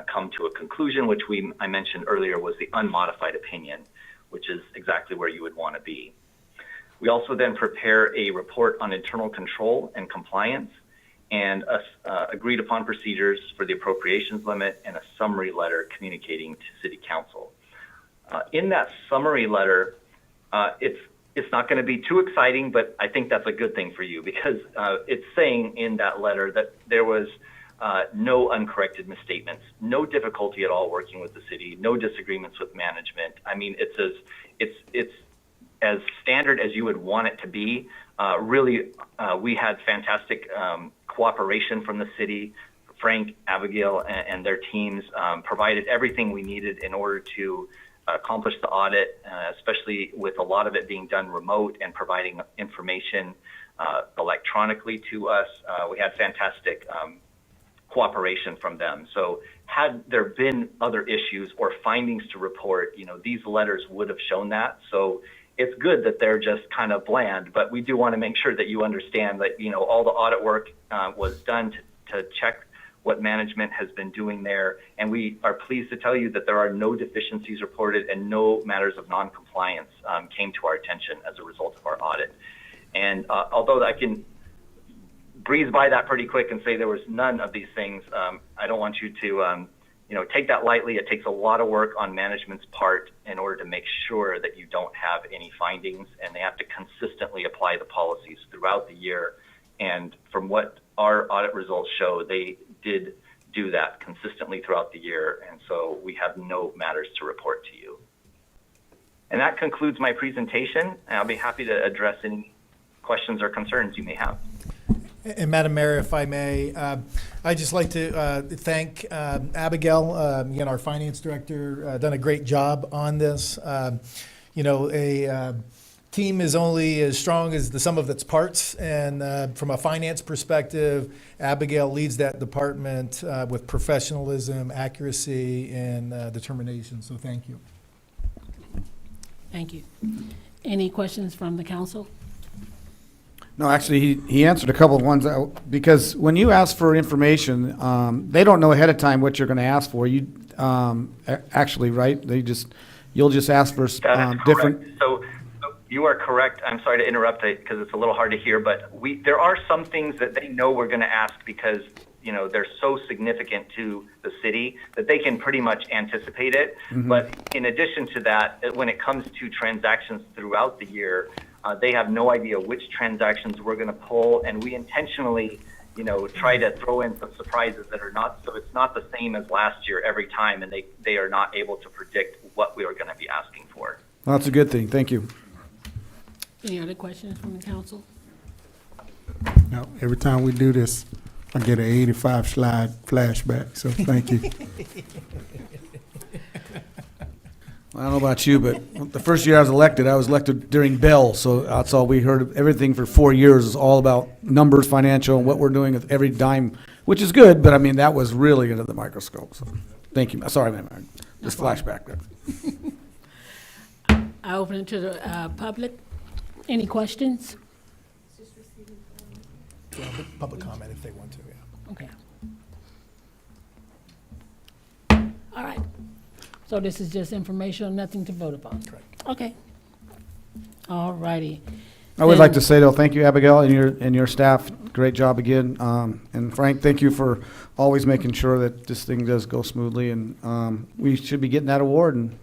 come to a conclusion, which I mentioned earlier was the unmodified opinion, which is exactly where you would want to be. We also then prepare a report on internal control and compliance, and agreed upon procedures for the appropriations limit, and a summary letter communicating to City Council. In that summary letter, it's not going to be too exciting, but I think that's a good thing for you, because it's saying in that letter that there was no uncorrected misstatements, no difficulty at all working with the city, no disagreements with management. I mean, it's as standard as you would want it to be. Really, we had fantastic cooperation from the city. Frank, Abigail, and their teams provided everything we needed in order to accomplish the audit, especially with a lot of it being done remote and providing information electronically to us. We had fantastic cooperation from them. So had there been other issues or findings to report, these letters would have shown that. So it's good that they're just kind of bland, but we do want to make sure that you understand that, all the audit work was done to check what management has been doing there. And we are pleased to tell you that there are no deficiencies reported and no matters of non-compliance came to our attention as a result of our audit. And although I can breeze by that pretty quick and say there was none of these things, I don't want you to take that lightly. It takes a lot of work on management's part in order to make sure that you don't have any findings, and they have to consistently apply the policies throughout the year. And from what our audit results show, they did do that consistently throughout the year, and so we have no matters to report to you. And that concludes my presentation, and I'll be happy to address any questions or concerns you may have. And Madam Mayor, if I may, I'd just like to thank Abigail, our finance director, done a great job on this. A team is only as strong as the sum of its parts, and from a finance perspective, Abigail leads that department with professionalism, accuracy, and determination. So thank you. Thank you. Any questions from the council? No, actually, he answered a couple of ones, because when you ask for information, they don't know ahead of time what you're going to ask for. You, actually, right? You'll just ask for different. So you are correct. I'm sorry to interrupt because it's a little hard to hear, but there are some things that they know we're going to ask because they're so significant to the city that they can pretty much anticipate it. Mm-hmm. But in addition to that, when it comes to transactions throughout the year, they have no idea which transactions we're going to pull, and we intentionally, try to throw in some surprises that are not, so it's not the same as last year every time, and they are not able to predict what we are going to be asking for. Well, that's a good thing. Thank you. Any other questions from the council? Now, every time we do this, I get an 85 slide flashback, so thank you. I don't know about you, but the first year I was elected during Bell, so that's all we heard. Everything for 4 years is all about numbers, financial, and what we're doing with every dime, which is good, but I mean, that was really under the microscope, so thank you. Sorry, man, just flashback there. I open it to the public. Any questions? Public comment if they want to, yeah. Okay. All right. So this is just informational, nothing to vote upon? Correct. Okay. All righty. I would like to say, though, thank you, Abigail, and your staff. Great job again. And Frank, thank you for always making sure that this thing does go smoothly. And we should be getting that award, and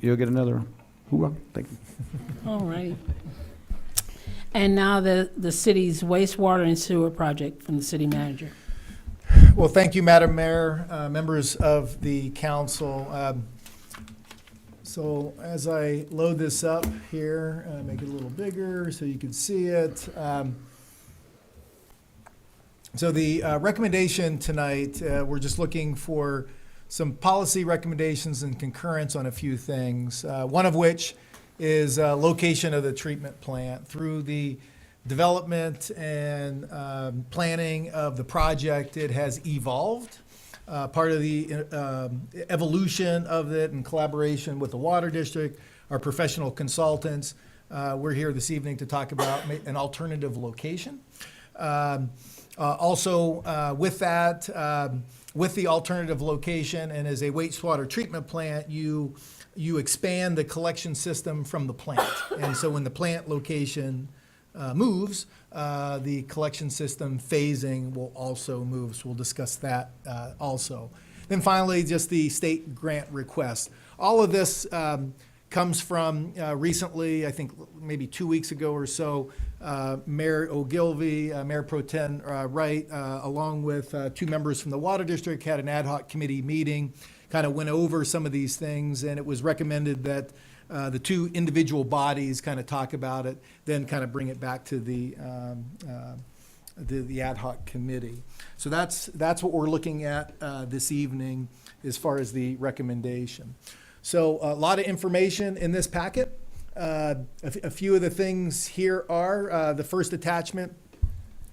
you'll get another hoorah. Thank you. All righty. And now the city's wastewater and sewer project from the city manager. Well, thank you, Madam Mayor, members of the council. So as I load this up here, make it a little bigger so you can see it. So the recommendation tonight, we're just looking for some policy recommendations and concurrence on a few things, one of which is location of the treatment plant. Through the development and planning of the project, it has evolved. Part of the evolution of it in collaboration with the Water District, our professional consultants, we're here this evening to talk about an alternative location. Also, with that, with the alternative location and as a wastewater treatment plant, you expand the collection system from the plant. And so when the plant location moves, the collection system phasing will also move. So we'll discuss that also. Then finally, just the state grant request. All of this comes from recently, I think maybe 2 weeks ago or so, Mayor Ogilvy, Mayor Pro Tem Wright, along with two members from the Water District, had an ad hoc committee meeting, kind of went over some of these things, and it was recommended that the two individual bodies kind of talk about it, then kind of bring it back to the ad hoc committee. So that's what we're looking at this evening as far as the recommendation. So a lot of information in this packet. A few of the things here are, the first attachment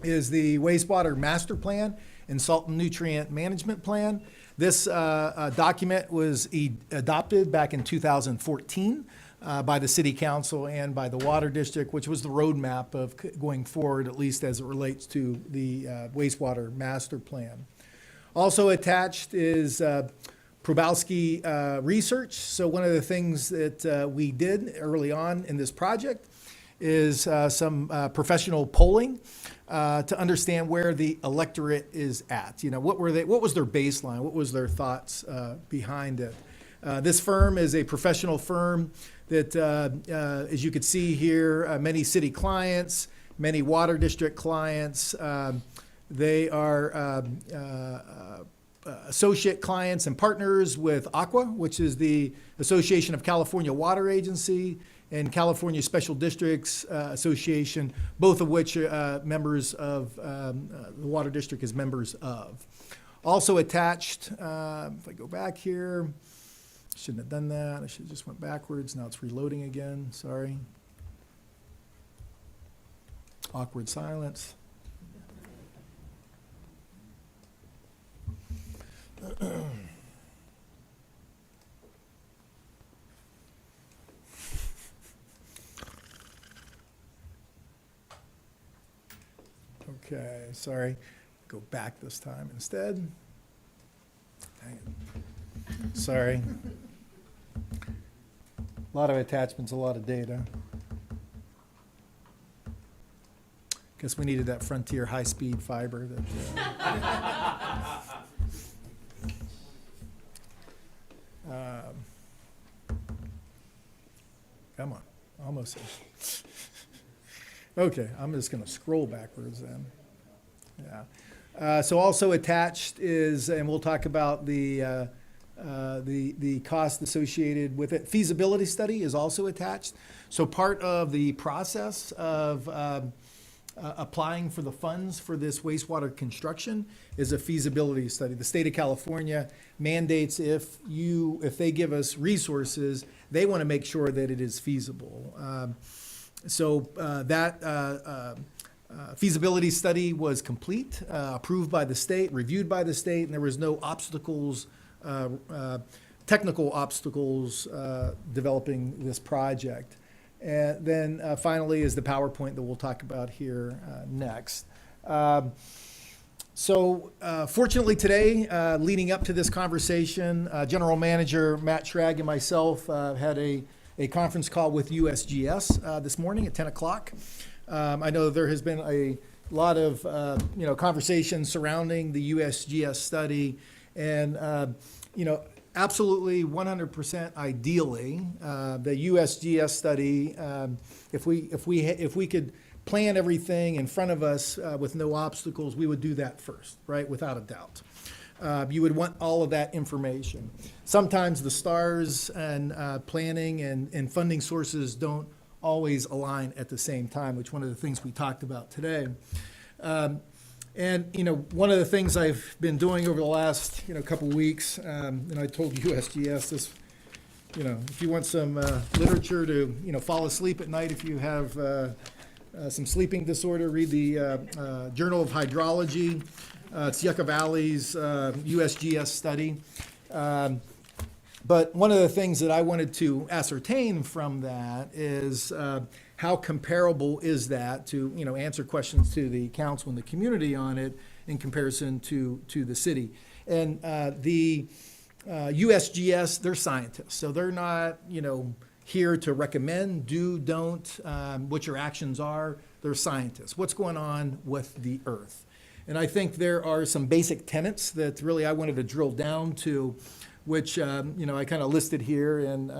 is the wastewater master plan and salt and nutrient management plan. This document was adopted back in 2014 by the city council and by the water district, which was the roadmap of going forward, at least as it relates to the wastewater master plan. Also attached is Probowski research. So one of the things that we did early on in this project is some professional polling to understand where the electorate is at. You know, what was their baseline? What was their thoughts behind it? This firm is a professional firm that, as you can see here, many city clients, many water district clients. They are associate clients and partners with ACWA, which is the Association of California Water Agency, and California Special Districts Association, both of which members of the Water District is members of. Also attached, if I go back here, shouldn't have done that. I should have just went backwards. Now it's reloading again. Sorry. Awkward silence. Okay, sorry. Go back this time instead. Dang it. Sorry. A lot of attachments, a lot of data. Guess we needed that Frontier high-speed fiber that. Come on, almost there. Okay, I'm just going to scroll backwards then. Yeah. So also attached is, and we'll talk about the cost associated with it. Feasibility study is also attached. So part of the process of applying for the funds for this wastewater construction is a feasibility study. The state of California mandates if they give us resources, they want to make sure that it is feasible. So that feasibility study was complete, approved by the state, reviewed by the state, and there was no obstacles, technical obstacles developing this project. And then finally is the PowerPoint that we'll talk about here next. So fortunately today, leading up to this conversation, General Manager Matt Schrag and myself had a conference call with USGS this morning at 10 o'clock. I know there has been a lot of conversation surrounding the USGS study, and absolutely 100% ideally, the USGS study, if we could plan everything in front of us with no obstacles, we would do that first, right? Without a doubt. You would want all of that information. Sometimes the stars and planning and funding sources don't always align at the same time, which one of the things we talked about today. And one of the things I've been doing over the last couple weeks, and I told USGS this, if you want some literature to fall asleep at night, if you have some sleeping disorder, read the Journal of Hydrology. It's Yucca Valley's USGS study. But one of the things that I wanted to ascertain from that is how comparable is that to, answer questions to the council and the community on it in comparison to the city. And the USGS, they're scientists, so they're not, here to recommend, don't, what your actions are. They're scientists. What's going on with the earth? And I think there are some basic tenets that really I wanted to drill down to, which I kind of listed here and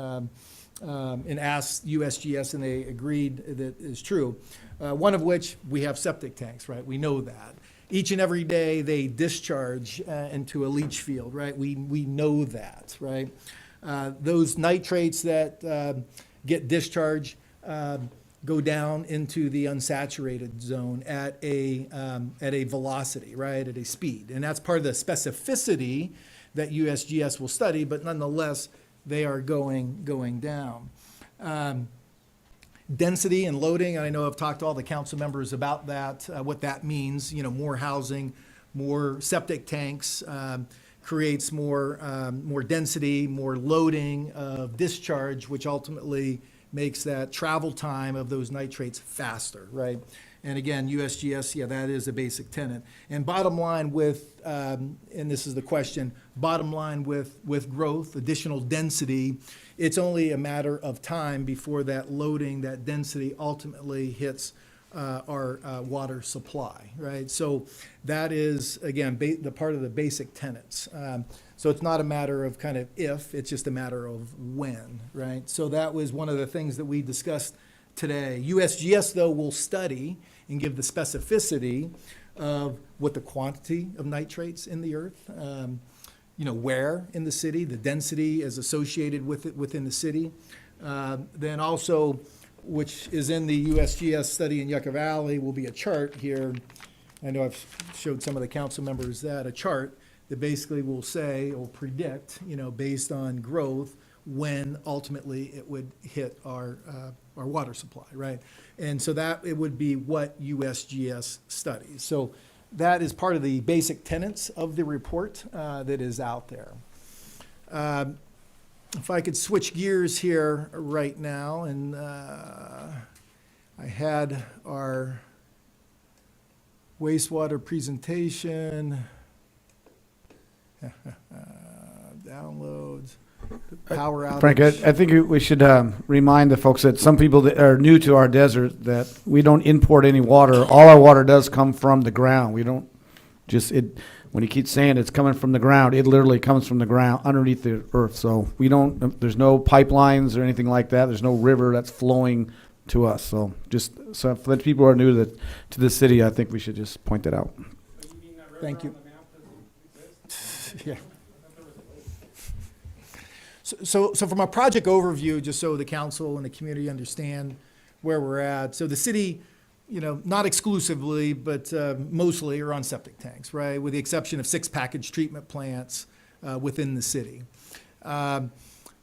asked USGS, and they agreed that is true. One of which, we have septic tanks, right? We know that. Each and every day they discharge into a leach field, right? We know that, right? Those nitrates that get discharged go down into the unsaturated zone at a velocity, right? At a speed. And that's part of the specificity that USGS will study, but nonetheless, they are going down. Density and loading, I know I've talked to all the council members about that, what that means. More housing, more septic tanks, creates more density, more loading of discharge, which ultimately makes that travel time of those nitrates faster, right? And again, USGS, yeah, that is a basic tenet. And bottom line with, and this is the question, bottom line with growth, additional density, it's only a matter of time before that loading, that density ultimately hits our water supply, right? So that is, again, the part of the basic tenets. So it's not a matter of kind of if, it's just a matter of when, right? So that was one of the things that we discussed today. USGS, though, will study and give the specificity of what the quantity of nitrates in the earth, where in the city, the density is associated with it within the city. Then also, which is in the USGS study in Yucca Valley, will be a chart here. I know I've showed some of the council members that, a chart that basically will say or predict, based on growth, when ultimately it would hit our water supply, right? And so that it would be what USGS studies. So that is part of the basic tenets of the report that is out there. If I could switch gears here right now, and I had our wastewater presentation, downloads, power outage. Frank, I think we should remind the folks that some people that are new to our desert that we don't import any water. All our water does come from the ground. We don't when he keeps saying it's coming from the ground, it literally comes from the ground underneath the earth. So there's no pipelines or anything like that. There's no river that's flowing to us. So so for the people who are new to the city, I think we should just point that out. Thank you. Yeah. So from a project overview, just so the council and the community understand where we're at. So the city, not exclusively, but mostly are on septic tanks, right? With the exception of 6 package treatment plants within the city.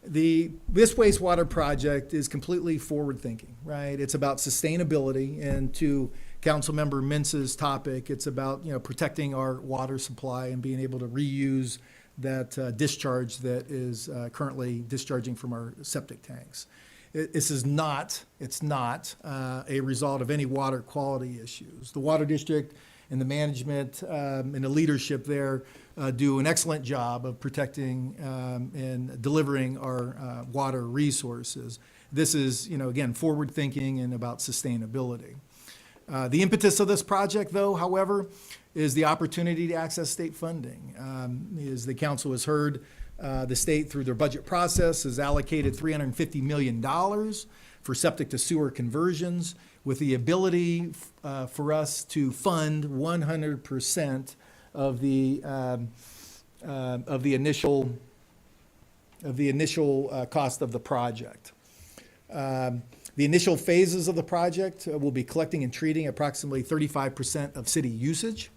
This wastewater project is completely forward-thinking, right? It's about sustainability, and to Councilmember Mintz's topic, it's about protecting our water supply and being able to reuse that discharge that is currently discharging from our septic tanks. It's not a result of any water quality issues. The water district and the management and the leadership there do an excellent job of protecting and delivering our water resources. This is, again, forward thinking and about sustainability. The impetus of this project, though, however, is the opportunity to access state funding. As the council has heard, the state, through their budget process, has allocated $350 million for septic to sewer conversions, with the ability for us to fund 100% of the initial cost of the project. The initial phases of the project will be collecting and treating approximately 35% of city usage.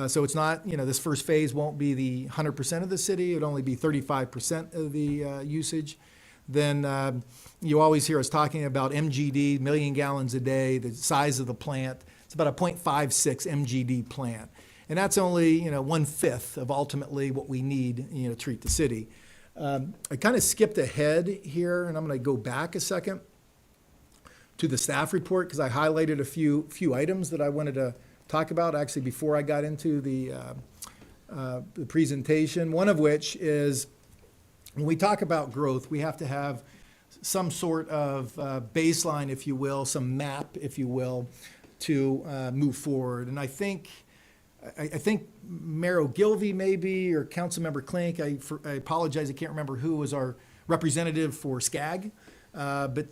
So it's not, this first phase won't be the 100% of the city. It'll only be 35% of the usage. Then you always hear us talking about MGD, million gallons a day, the size of the plant. It's about a 0.56 MGD plant. And that's only, 1/5 of ultimately what we need, to treat the city. I kind of skipped ahead here, and I'm going to go back a second to the staff report because I highlighted a few items that I wanted to talk about actually before I got into the presentation. One of which is when we talk about growth, we have to have some sort of baseline, if you will, some map, if you will, to move forward. And I think Mayor Ogilvy maybe, or Councilmember Klink, I apologize, I can't remember who was our representative for SCAG, but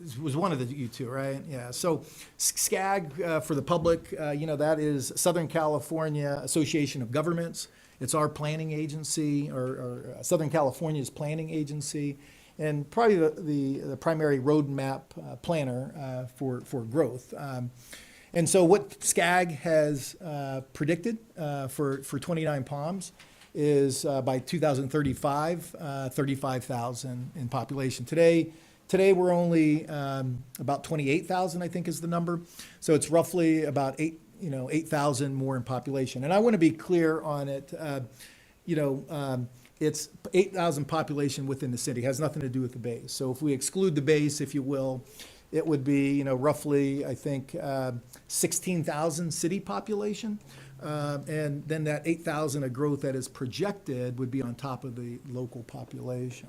it was one of you two, right? Yeah. So SCAG, for the public, that is Southern California Association of Governments. It's our planning agency, or Southern California's planning agency, and probably the primary roadmap planner for growth. And so what SCAG has predicted for Twentynine Palms is by 2035, 35,000 in population. Today we're only about 28,000, I think is the number. So it's roughly about 8,000 more in population. And I want to be clear on it. it's 8,000 population within the city, has nothing to do with the base. So if we exclude the base, if you will, it would be, roughly, I think, 16,000 city population. And then that 8,000 of growth that is projected would be on top of the local population.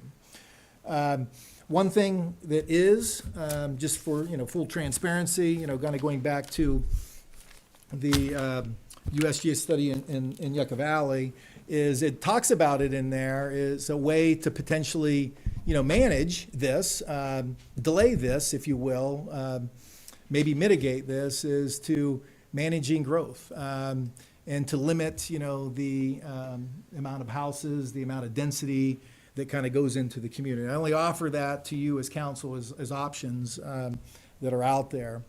One thing that is, just for, full transparency, kind of going back to the USGS study in Yucca Valley, is it talks about it in there is a way to potentially, manage this, delay this, if you will, maybe mitigate this, is to managing growth, and to limit, the amount of houses, the amount of density that kind of goes into the community. I only offer that to you as council as options that are out there.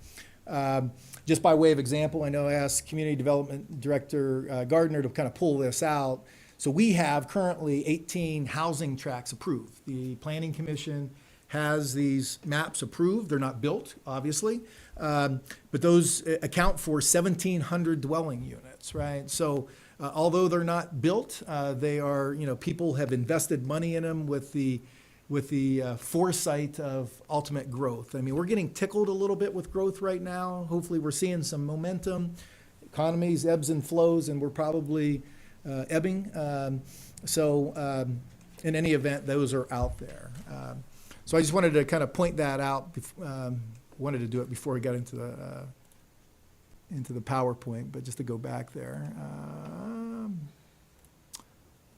Just by way of example, I know I asked Community Development Director Gardner to kind of pull this out. So we have currently 18 housing tracts approved. The Planning Commission has these maps approved. They're not built, obviously, but those account for 1,700 dwelling units, right? So although they're not built, they are, people have invested money in them with the foresight of ultimate growth. I mean, we're getting tickled a little bit with growth right now. Hopefully we're seeing some momentum. Economies ebbs and flows, and we're probably ebbing. In any event, those are out there. So I just wanted to kind of point that out. Wanted to do it before we got into the PowerPoint, but just to go back there.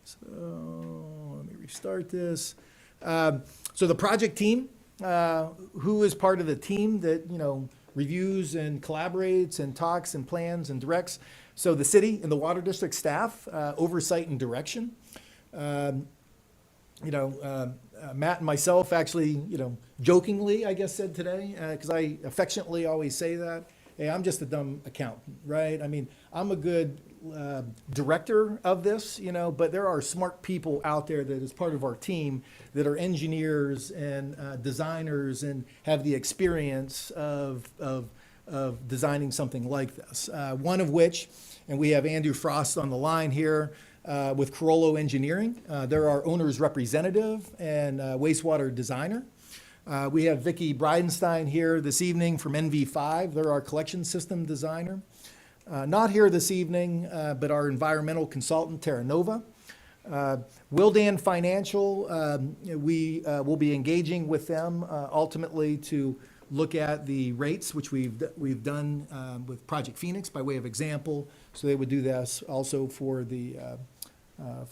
So let me restart this. So the project team, who is part of the team that, reviews and collaborates and talks and plans and directs. So the city and the water district staff, oversight and direction. Matt and myself actually, jokingly, I guess, said today, because I affectionately always say that, hey, I'm just a dumb accountant, right? I mean, I'm a good director of this, but there are smart people out there that is part of our team that are engineers and designers and have the experience of designing something like this. One of which, and we have Andrew Frost on the line here, with Carollo Engineering. They're our owner's representative and wastewater designer. We have Vicki Bridenstine here this evening from NV5. They're our collection system designer. Not here this evening, but our environmental consultant, Terra Nova. Wildan Financial, we will be engaging with them ultimately to look at the rates, which we've done with Project Phoenix by way of example. So they would do this also for the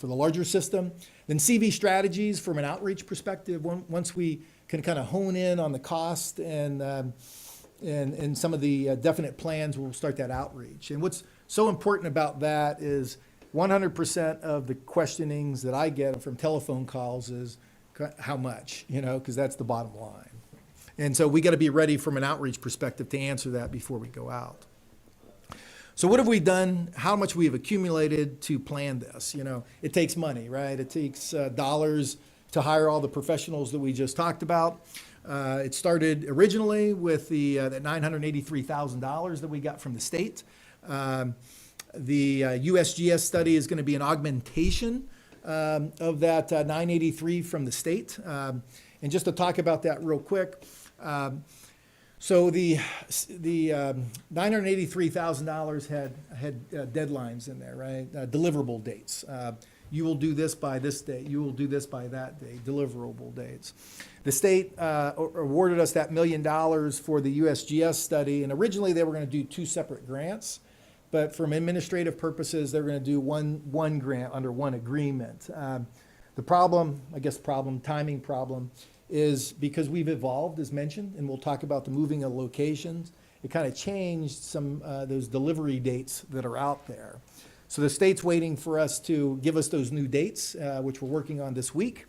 larger system. Then CV Strategies from an outreach perspective. Once we can kind of hone in on the cost and some of the definite plans, we'll start that outreach. And what's so important about that is 100% of the questionings that I get from telephone calls is how much, because that's the bottom line. And so we got to be ready from an outreach perspective to answer that before we go out. So what have we done? How much we have accumulated to plan this? It takes money, right? It takes dollars to hire all the professionals that we just talked about. It started originally with that $983,000 that we got from the state. The USGS study is going to be an augmentation of that 983 from the state. And just to talk about that real quick, so the $983,000 had deadlines in there, right? Deliverable dates. You will do this by this date. You will do this by that date. Deliverable dates. The state awarded us that $1 million for the USGS study, and originally they were going to do 2 separate grants, but from administrative purposes, they're going to do one grant under one agreement. The timing problem, is because we've evolved, as mentioned, and we'll talk about the moving of locations. It kind of changed some those delivery dates that are out there. So the state's waiting for us to give us those new dates, which we're working on this week.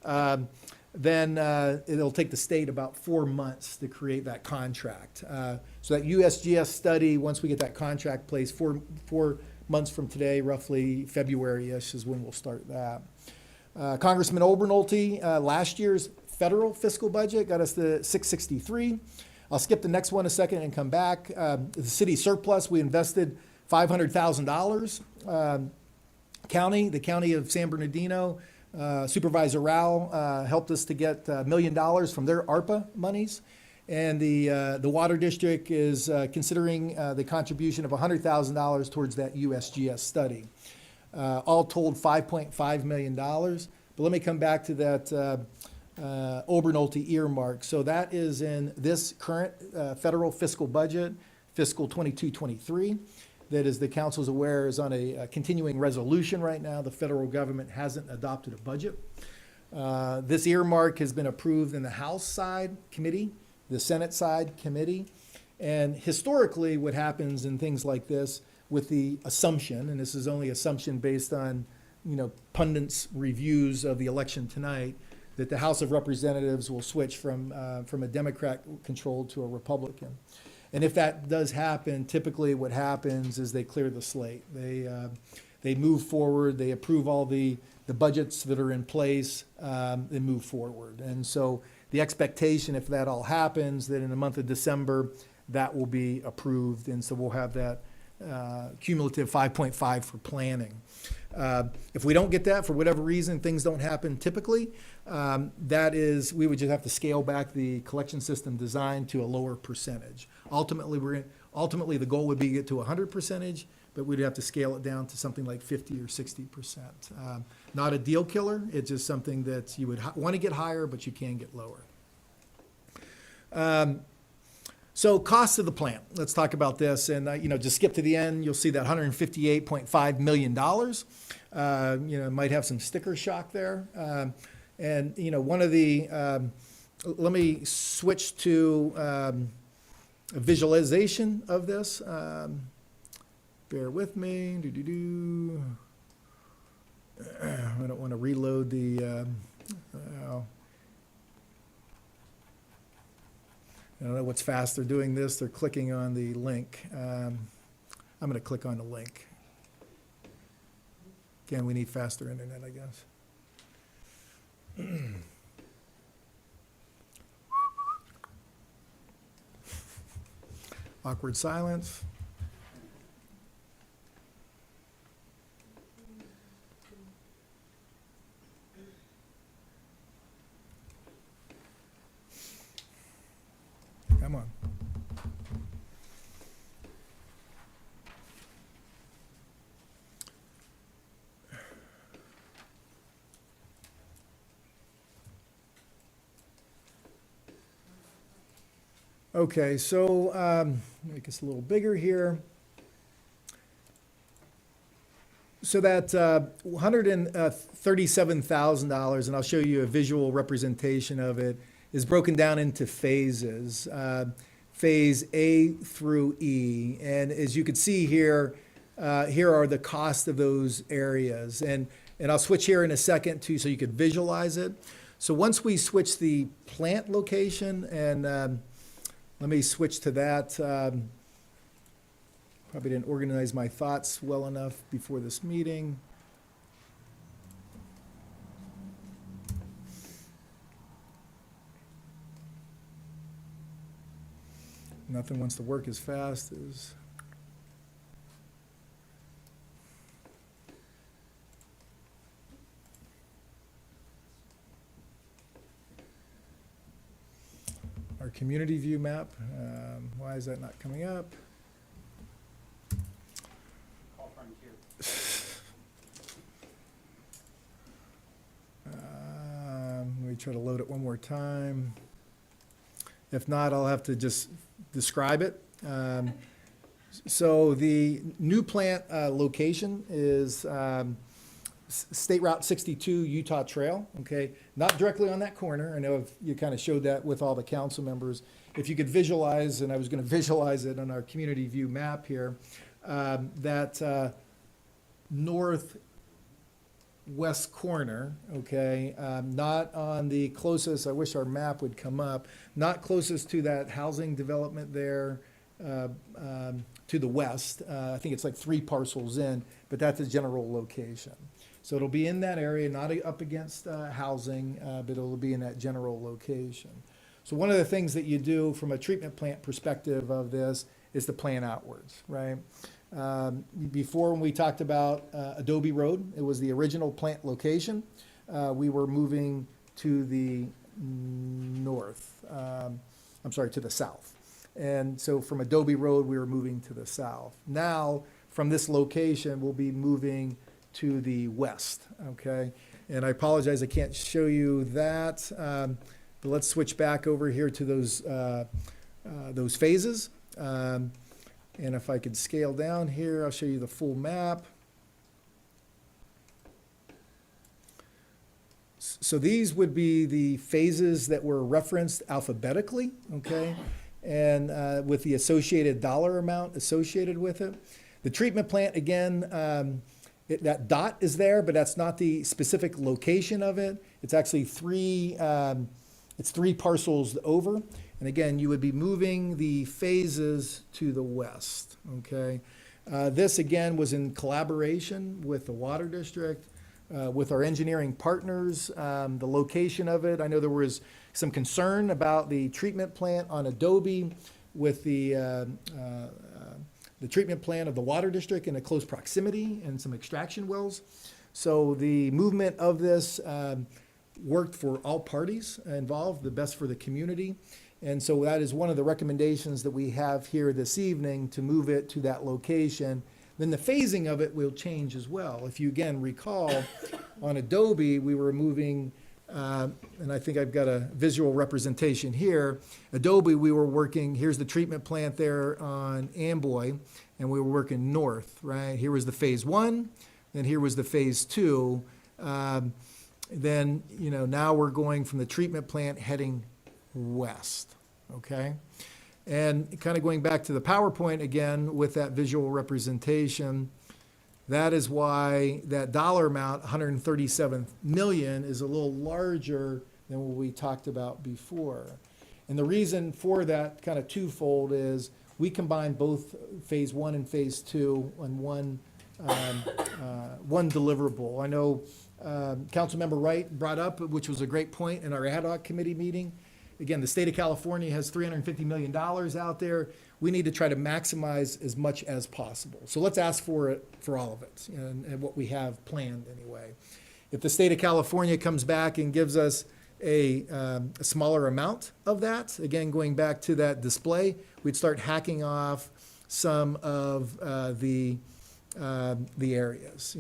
Then it'll take the state about 4 months to create that contract. So that USGS study, once we get that contract placed, 4 months from today, roughly February-ish is when we'll start that. Congressman Obernolte, last year's federal fiscal budget got us to 663. I'll skip the next one a second and come back. The city surplus, we invested $500,000. The county of San Bernardino Supervisor Rao helped us to get $1 million from their ARPA monies. And the Water District is considering the contribution of $100,000 towards that USGS study. All told, $5.5 million. But let me come back to that Obernolte earmark. So that is in this current federal fiscal budget, fiscal 22-23. That, as the council's aware, is on a continuing resolution right now. The federal government hasn't adopted a budget. This earmark has been approved in the House side committee, the Senate side committee. And historically, what happens in things like this with the assumption, and this is only assumption based on, pundits' reviews of the election tonight, that the House of Representatives will switch from a Democrat controlled to a Republican. And if that does happen, typically what happens is they clear the slate. They move forward, they approve all the budgets that are in place, they move forward. And so the expectation, if that all happens, that in the month of December, that will be approved. And so we'll have that cumulative 5.5 for planning. If we don't get that, for whatever reason, things don't happen typically, we would just have to scale back the collection system design to a lower percentage. Ultimately, the goal would be to get to 100%, but we'd have to scale it down to something like 50 or 60%. Not a deal killer. It's just something that you would want to get higher, but you can get lower. So cost of the plant. Let's talk about this. And, just skip to the end. You'll see that $158.5 million. Might have some sticker shock there. And, one of the, let me switch to a visualization of this. Bear with me. I don't want to reload the, I don't know what's faster doing this. They're clicking on the link. I'm going to click on the link. Again, we need faster internet, I guess. Awkward silence. Come on. Okay, so make this a little bigger here. So that $137,000, and I'll show you a visual representation of it, is broken down into phases, phase A through E. And as you can see here, here are the cost of those areas. And I'll switch here in a second too, so you could visualize it. So once we switch the plant location, and let me switch to that. Probably didn't organize my thoughts well enough before this meeting. Nothing wants to work as fast as. Our community view map. Why is that not coming up? Let me try to load it one more time. If not, I'll have to just describe it. So the new plant location is State Route 62 Utah Trail, okay? Not directly on that corner. I know you kind of showed that with all the council members. If you could visualize, and I was going to visualize it on our community view map here, that northwest corner, okay, not on the closest, I wish our map would come up, not closest to that housing development there to the west. I think it's like 3 parcels in, but that's a general location. So it'll be in that area, not up against housing, but it'll be in that general location. So one of the things that you do from a treatment plant perspective of this is to plan outwards, right? Before, when we talked about Adobe Road, it was the original plant location. we were moving to the north. To the south. And so from Adobe Road, we were moving to the south. Now, from this location, we'll be moving to the west, okay? And I apologize, I can't show you that, but let's switch back over here to those phases. And if I could scale down here, I'll show you the full map. So these would be the phases that were referenced alphabetically, okay? And with the associated dollar amount associated with it. The treatment plant, again, that dot is there, but that's not the specific location of it. It's actually three parcels over. And again, you would be moving the phases to the west, okay? This, again, was in collaboration with the Water District, with our engineering partners, the location of it. I know there was some concern about the treatment plant on Adobe with the treatment plant of the Water District in a close proximity and some extraction wells. So the movement of this worked for all parties involved, the best for the community. And so that is one of the recommendations that we have here this evening, to move it to that location. Then the phasing of it will change as well. If you again recall, on Adobe, we were moving, and I think I've got a visual representation here. Adobe, we were working, here's the treatment plant there on Amboy, and we were working north, right? Here was the phase 1, then here was the phase 2. Then, now we're going from the treatment plant heading west, okay? And kind of going back to the PowerPoint again with that visual representation, that is why that dollar amount, 137 million, is a little larger than what we talked about before. And the reason for that kind of twofold is we combined both phase 1 and phase 2 on one deliverable. I know Councilmember Wright brought up, which was a great point in our ad hoc committee meeting. Again, the state of California has $350 million out there. We need to try to maximize as much as possible. So let's ask for it for all of it, and what we have planned anyway. If the state of California comes back and gives us a smaller amount of that, again, going back to that display, we'd start hacking off some of the areas.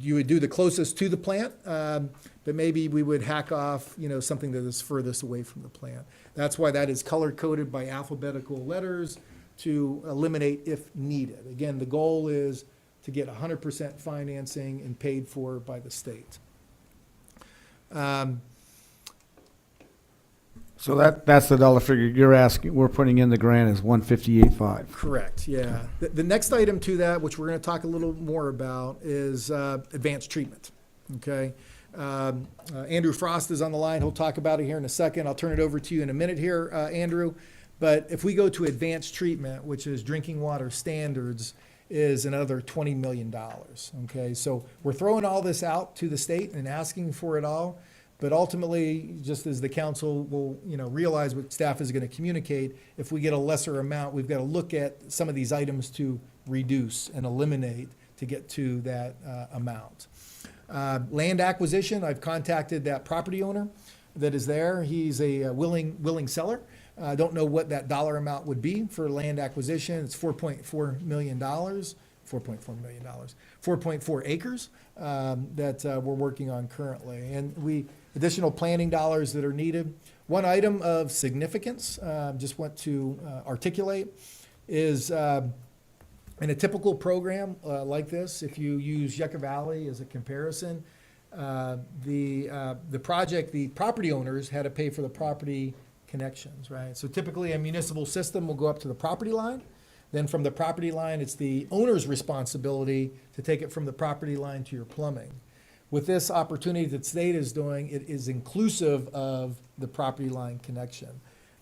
You would do the closest to the plant, but maybe we would hack off, something that is furthest away from the plant. That's why that is color-coded by alphabetical letters, to eliminate if needed. Again, the goal is to get 100% financing and paid for by the state. So that's the dollar figure you're asking, we're putting in the grant is 158.5. Correct, yeah. The next item to that, which we're going to talk a little more about, is advanced treatment, okay? Andrew Frost is on the line. He'll talk about it here in a second. I'll turn it over to you in a minute here, Andrew. But if we go to advanced treatment, which is drinking water standards, is another $20 million, okay? So we're throwing all this out to the state and asking for it all. But ultimately, just as the council will, realize what staff is going to communicate, if we get a lesser amount, we've got to look at some of these items to reduce and eliminate to get to that amount. Land acquisition, I've contacted that property owner that is there. He's a willing seller. I don't know what that dollar amount would be for land acquisition. It's $4.4 million. 4.4 acres that we're working on currently. And additional planning dollars that are needed. One item of significance, just want to articulate, is in a typical program like this, if you use Yucca Valley as a comparison, the property owners had to pay for the property connections, right? So typically a municipal system will go up to the property line. Then from the property line, it's the owner's responsibility to take it from the property line to your plumbing. With this opportunity that the state is doing, it is inclusive of the property line connection.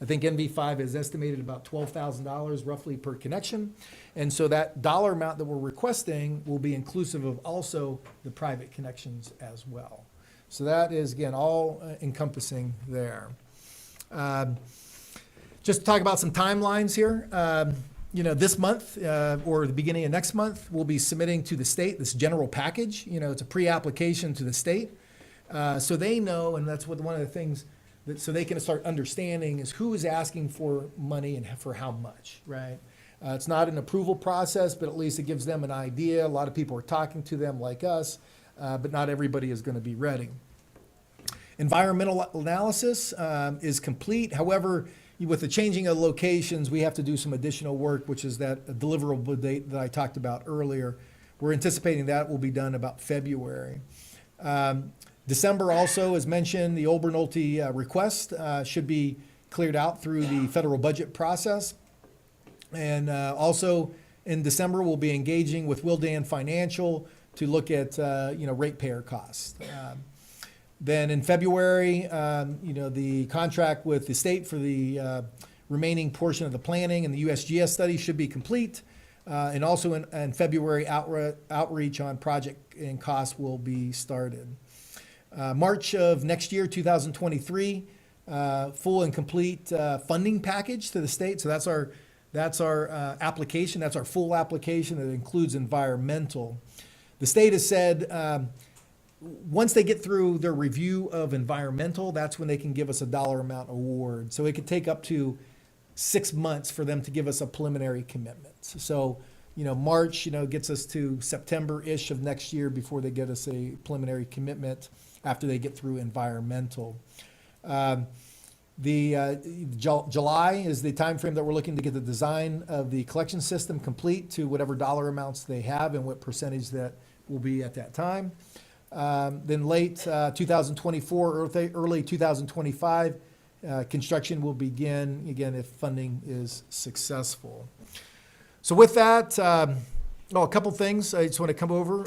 I think NV5 is estimated about $12,000 roughly per connection. And so that dollar amount that we're requesting will be inclusive of also the private connections as well. So that is, again, all encompassing there. Just to talk about some timelines here. This month or the beginning of next month, we'll be submitting to the state this general package. It's a pre-application to the state. So they know, and that's what one of the things that, so they can start understanding is who is asking for money and for how much, right? It's not an approval process, but at least it gives them an idea. A lot of people are talking to them like us, but not everybody is going to be ready. Environmental analysis is complete. However, with the changing of locations, we have to do some additional work, which is that deliverable date that I talked about earlier. We're anticipating that will be done about February. December also, as mentioned, the Old Nolte request should be cleared out through the federal budget process. And also in December, we'll be engaging with Wildan Financial to look at ratepayer costs. Then in February, the contract with the state for the remaining portion of the planning and the USGS study should be complete. And also in February, outreach on project and costs will be started. March of next year, 2023, full and complete funding package to the state. So that's our application. That's our full application that includes environmental. The state has said once they get through their review of environmental, that's when they can give us a dollar amount award. So it could take up to 6 months for them to give us a preliminary commitment. So, March, gets us to September-ish of next year before they get us a preliminary commitment after they get through environmental. July is the time frame that we're looking to get the design of the collection system complete to whatever dollar amounts they have and what percentage that will be at that time. Then late 2024, early 2025, construction will begin, again, if funding is successful. So with that, a couple things I just want to come over.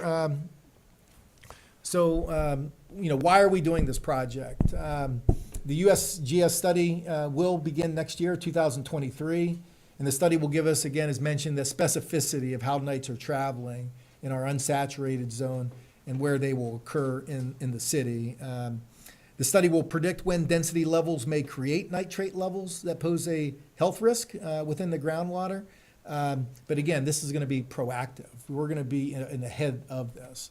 Why are we doing this project? The USGS study will begin next year, 2023, and the study will give us, again, as mentioned, the specificity of how nights are traveling in our unsaturated zone and where they will occur in the city. The study will predict when density levels may create nitrate levels that pose a health risk within the groundwater. But again, this is going to be proactive. We're going to be in the head of this.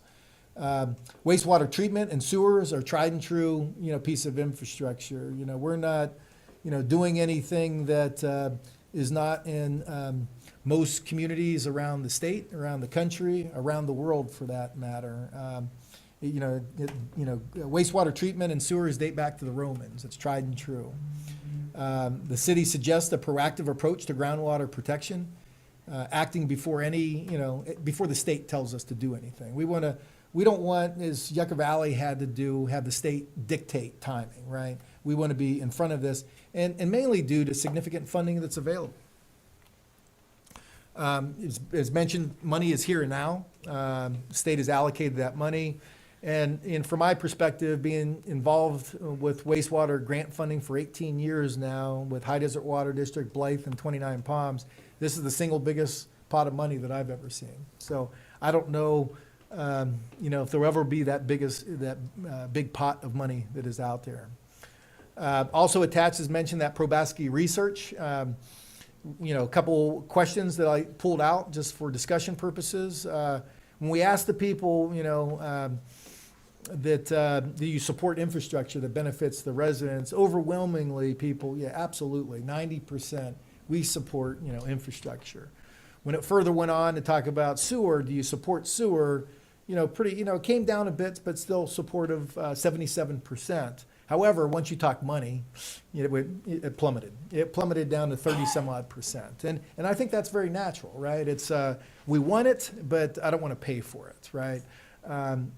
Wastewater treatment and sewers are tried and true, piece of infrastructure. We're not, doing anything that is not in most communities around the state, around the country, around the world for that matter. Wastewater treatment and sewers date back to the Romans. It's tried and true. The city suggests a proactive approach to groundwater protection, acting before before the state tells us to do anything. We don't want, as Yucca Valley had to do, have the state dictate timing, right? We want to be in front of this, and mainly due to significant funding that's available. As mentioned, money is here and now. The state has allocated that money. And from my perspective, being involved with wastewater grant funding for 18 years now with High Desert Water District, Blythe, and 29 Palms, this is the single biggest pot of money that I've ever seen. So I don't know, if there'll ever be that big pot of money that is out there. Also attached, as mentioned, that Probasky research. A couple questions that I pulled out just for discussion purposes. When we asked the people, do you support infrastructure that benefits the residents? Overwhelmingly, people, yeah, absolutely, 90%, we support, infrastructure. When it further went on to talk about sewer, do you support sewer? It came down a bit, but still supportive, 77%. However, once you talk money, it plummeted. It plummeted down to 30-some-odd%. And I think that's very natural, right? It's, we want it, but I don't want to pay for it, right?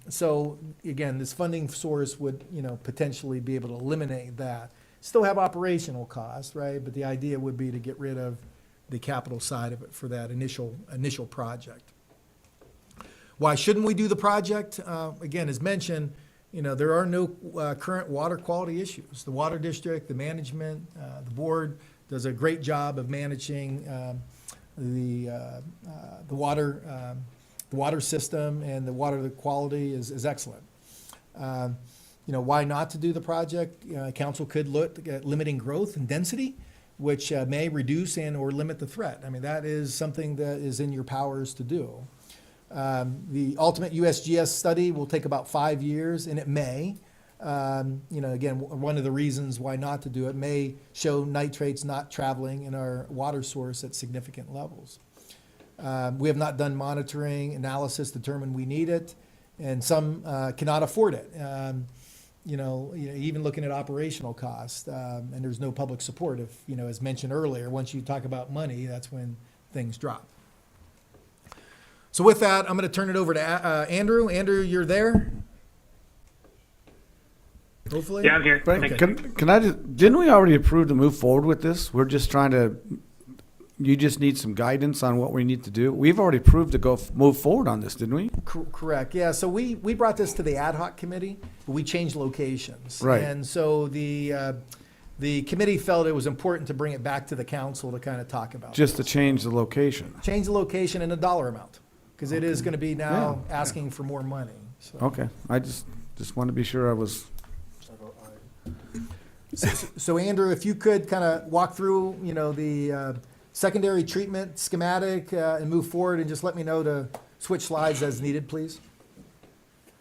So again, this funding source would, potentially be able to eliminate that. Still have operational costs, right? But the idea would be to get rid of the capital side of it for that initial project. Why shouldn't we do the project? Again, as mentioned, there are no current water quality issues. The water district, the management, the board does a great job of managing the water system, and the water quality is excellent. Why not to do the project? Council could look at limiting growth and density, which may reduce and or limit the threat. I mean, that is something that is in your powers to do. The ultimate USGS study will take about 5 years, and it may. Again, one of the reasons why not to do it may show nitrates not traveling in our water source at significant levels. We have not done monitoring analysis to determine we need it, and some cannot afford it. Even looking at operational costs, and there's no public support. If, as mentioned earlier, once you talk about money, that's when things drop. So with that, I'm going to turn it over to Andrew. Andrew, you're there? Hopefully? Yeah, I'm here. Okay. Can I just, didn't we already approve to move forward with this? We're just trying to, you just need some guidance on what we need to do? We've already approved to move forward on this, didn't we? Correct, yeah. So we brought this to the ad hoc committee, but we changed locations. Right. And so the committee felt it was important to bring it back to the council to kind of talk about. Just to change the location. Change the location and the dollar amount, because it is going to be now asking for more money. So. Okay, I just wanted to be sure I was. So Andrew, if you could kind of walk through, the secondary treatment schematic and move forward, and just let me know to switch slides as needed, please.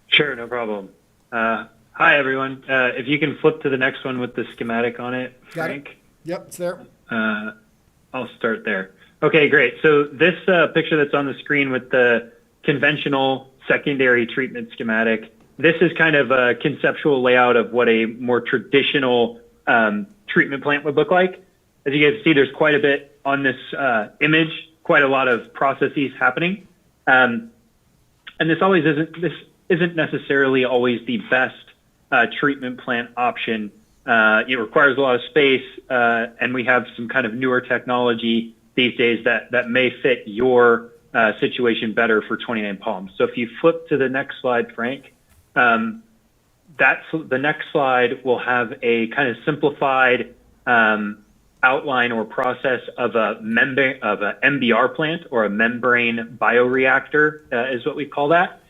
Sure, no problem. Hi, everyone. If you can flip to the next one with the schematic on it, Frank. Got it. Yep, it's there. I'll start there. Okay, great. So this picture that's on the screen with the conventional secondary treatment schematic, this is kind of a conceptual layout of what a more traditional treatment plant would look like. As you guys see, there's quite a bit on this image, quite a lot of processes happening. And this isn't necessarily always the best treatment plant option. It requires a lot of space, and we have some kind of newer technology these days that may fit your situation better for 29 Palms. So if you flip to the next slide, Frank, the next slide will have a kind of simplified outline or process of a MBR plant, or a membrane bioreactor is what we call that.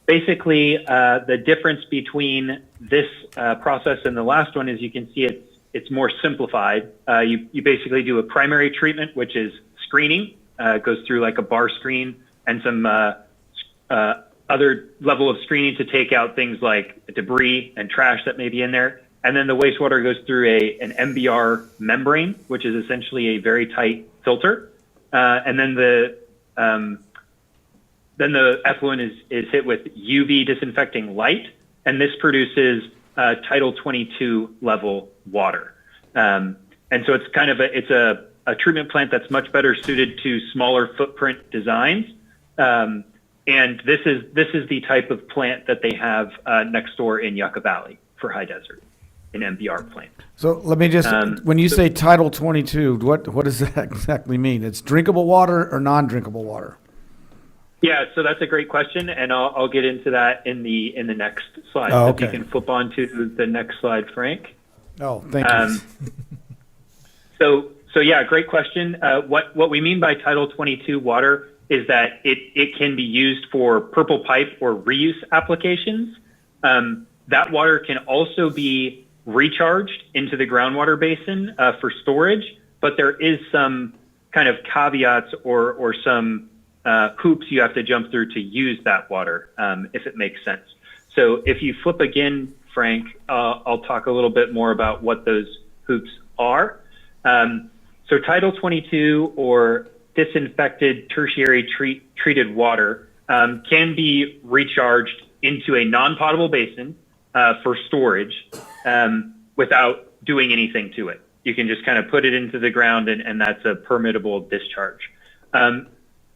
Basically, the difference between this process and the last one is you can see it's more simplified. You basically do a primary treatment, which is screening. It goes through like a bar screen and some other level of screening to take out things like debris and trash that may be in there. And then the wastewater goes through an MBR membrane, which is essentially a very tight filter. And then the effluent is hit with UV disinfecting light, and this produces Title 22 level water. And so it's kind of a treatment plant that's much better suited to smaller footprint designs. And this is the type of plant that they have next door in Yucca Valley for High Desert, an MBR plant. So let me just, when you say Title 22, what does that exactly mean? It's drinkable water or non-drinkable water? Yeah, so that's a great question, and I'll get into that in the next slide. Oh, So okay. if you can flip on to the next slide, Frank. Oh, thank you. So yeah, great question. What we mean by Title 22 water is that it can be used for purple pipe or reuse applications. That water can also be recharged into the groundwater basin for storage, but there is some kind of caveats or some hoops you have to jump through to use that water, if it makes sense. So if you flip again, Frank, I'll talk a little bit more about what those hoops are. So Title 22, or disinfected tertiary treated water, can be recharged into a non-potable basin for storage without doing anything to it. You can just kind of put it into the ground, and that's a permittable discharge.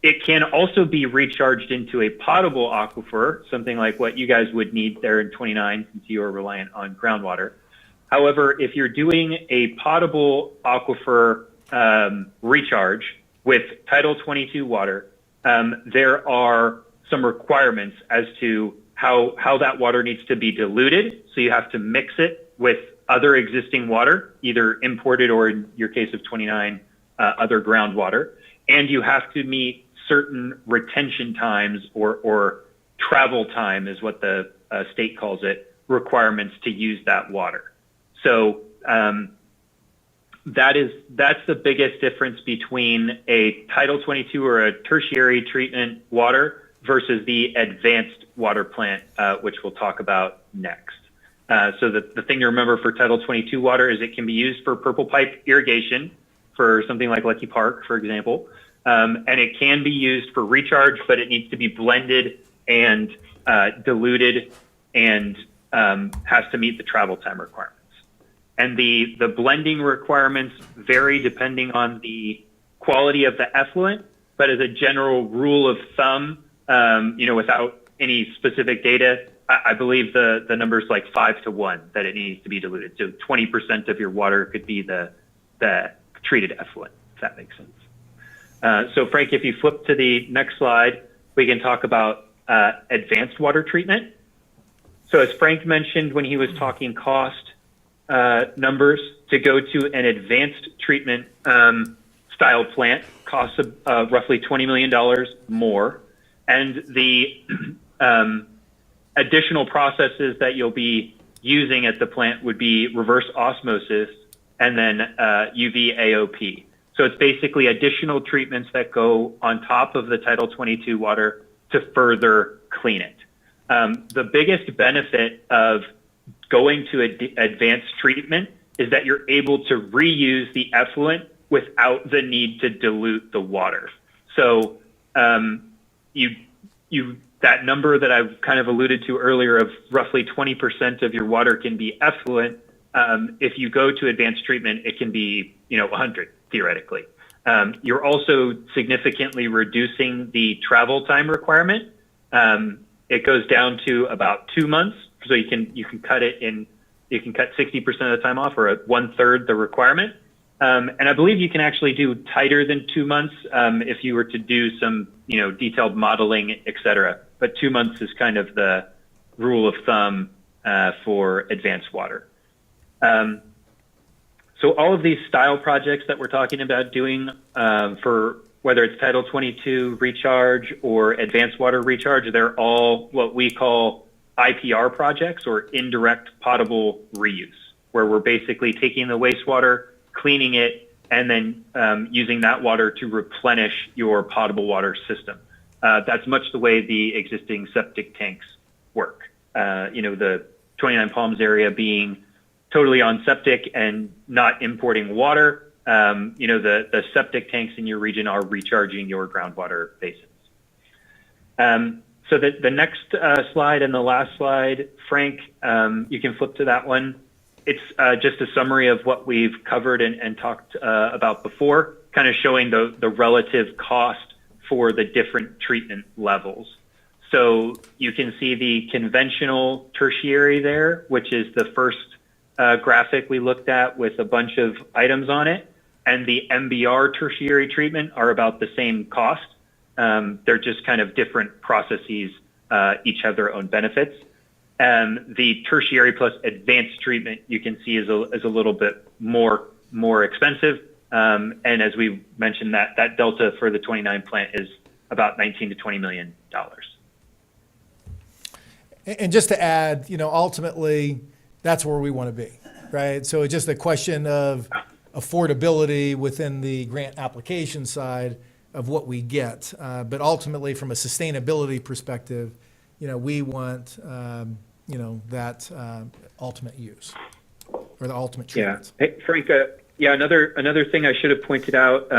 It can also be recharged into a potable aquifer, something like what you guys would need there in 29, since you are reliant on groundwater. However, if you're doing a potable aquifer recharge with Title 22 water, there are some requirements as to how that water needs to be diluted. So you have to mix it with other existing water, either imported or, in your case of 29, other groundwater. And you have to meet certain retention times or travel time is what the state calls it, requirements to use that water. So that's the biggest difference between a Title 22 or a tertiary treatment water versus the advanced water plant, which we'll talk about next. So the thing to remember for Title 22 water is it can be used for purple pipe irrigation for something like Lucky Park, for example. And it can be used for recharge, but it needs to be blended and diluted and has to meet the travel time requirements. And the blending requirements vary depending on the quality of the effluent, but as a general rule of thumb, without any specific data, I believe the number is like 5 to 1 that it needs to be diluted. So 20% of your water could be the treated effluent, if that makes sense. So Frank, if you flip to the next slide, we can talk about advanced water treatment. So as Frank mentioned when he was talking cost numbers, to go to an advanced treatment style plant costs roughly $20 million more. And the additional processes that you'll be using at the plant would be reverse osmosis and then UV AOP. So it's basically additional treatments that go on top of the Title 22 water to further clean it. The biggest benefit of going to advanced treatment is that you're able to reuse the effluent without the need to dilute the water. So that number that I've kind of alluded to earlier of roughly 20% of your water can be effluent. If you go to advanced treatment, it can be 100 theoretically. You're also significantly reducing the travel time requirement. It goes down to about 2 months. So you can cut 60% of the time off, or 1/3 the requirement. And I believe you can actually do tighter than 2 months if you were to do some detailed modeling, et cetera. But 2 months is kind of the rule of thumb for advanced water. So all of these style projects that we're talking about doing for whether it's Title 22 recharge or advanced water recharge, they're all what we call IPR projects, or indirect potable reuse, where we're basically taking the wastewater, cleaning it, and then using that water to replenish your potable water system. That's much the way the existing septic tanks work. The Twentynine Palms area being totally on septic and not importing water, the septic tanks in your region are recharging your groundwater basins. So the next slide and the last slide, Frank, you can flip to that one. It's just a summary of what we've covered and talked about before, kind of showing the relative cost for the different treatment levels. So you can see the conventional tertiary there, which is the first graphic we looked at with a bunch of items on it, and the MBR tertiary treatment are about the same cost. They're just kind of different processes, each have their own benefits. The tertiary plus advanced treatment you can see is a little bit more expensive. And as we mentioned, that delta for the 29 plant is about $19 to $20 million. And just to add, ultimately, that's where we want to be, right? So it's just a question of affordability within the grant application side of what we get. But ultimately, from a sustainability perspective, we want, that ultimate use or the ultimate treatment. Yeah. Hey, Frank, another thing I should have pointed out,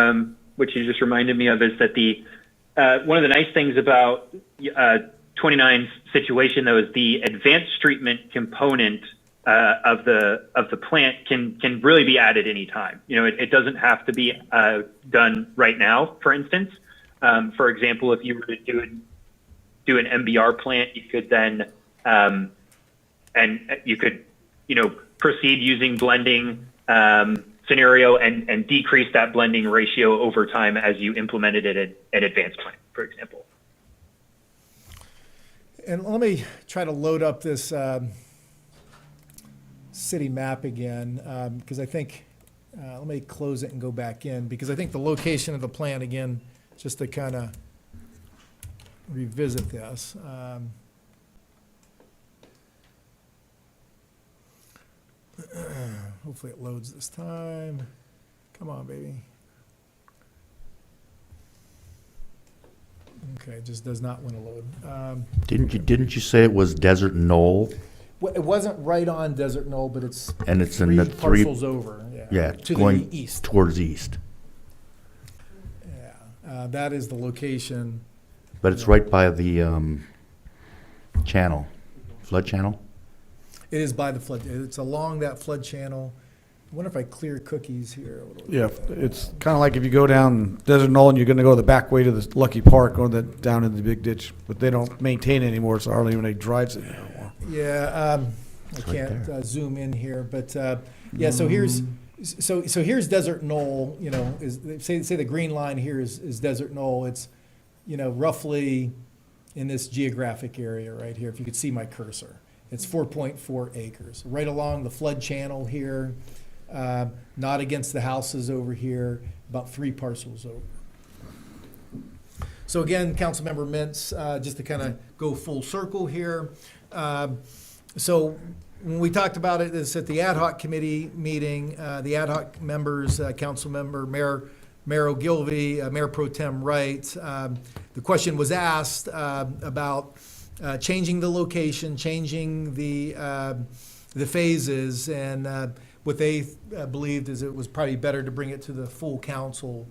which you just reminded me of, is that one of the nice things about 29's situation, though, is the advanced treatment component of the plant can really be added anytime. It doesn't have to be done right now. For instance, for example, if you were to do an MBR plant, you could then proceed using blending scenario and decrease that blending ratio over time as you implemented it at an advanced plant, for example. And let me try to load up this city map again, because I think, let me close it and go back in, because I think the location of the plant, again, just to kind of revisit this. Hopefully it loads this time. Come on, baby. Okay, it just does not want to load. Didn't you say it was Desert Knoll? It wasn't right on Desert Knoll, but it's And it's in three the three. parcels over, Yeah, to going the east. towards east. Yeah, that is the location. But it's right by the channel, flood channel. It is by the flood, it's along that flood channel. I wonder if I clear cookies here a little Yeah, bit. it's kind of like if you go down Desert Knoll and you're going to go the back way to the Lucky Park or down in the big ditch, but they don't maintain it anymore, so hardly anybody drives it anymore. Yeah, I right can't there. zoom in here, but yeah. So here's here's Desert Knoll. You know, say the green line here is Desert Knoll. It's roughly in this geographic area right here. If you could see my cursor, it's 4.4 acres right along the flood channel here. Not against the houses over here. About 3 parcels over. So again, Councilmember Mintz, just to kind of go full circle here. So when we talked about it, it's at the ad hoc committee meeting. The ad hoc members, Councilmember Mayor Ogilvy, Mayor Pro Tem Wright. The question was asked about changing the location, changing the phases, and what they believed is it was probably better to bring it to the full council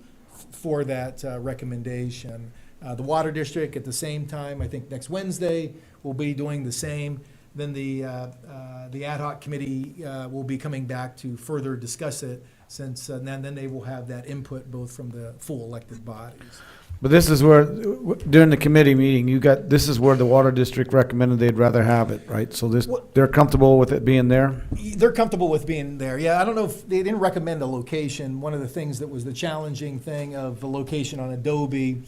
for that recommendation. The Water District at the same time, I think next Wednesday, will be doing the same. Then the ad hoc committee will be coming back to further discuss it, since then they will have that input both from the full elected bodies. But this is where, during the committee meeting, this is where the Water District recommended they'd rather have it, right? So they're comfortable with it being there? They're comfortable with being there. Yeah, I don't know if they didn't recommend a location. One of the things that was the challenging thing of the location on Adobe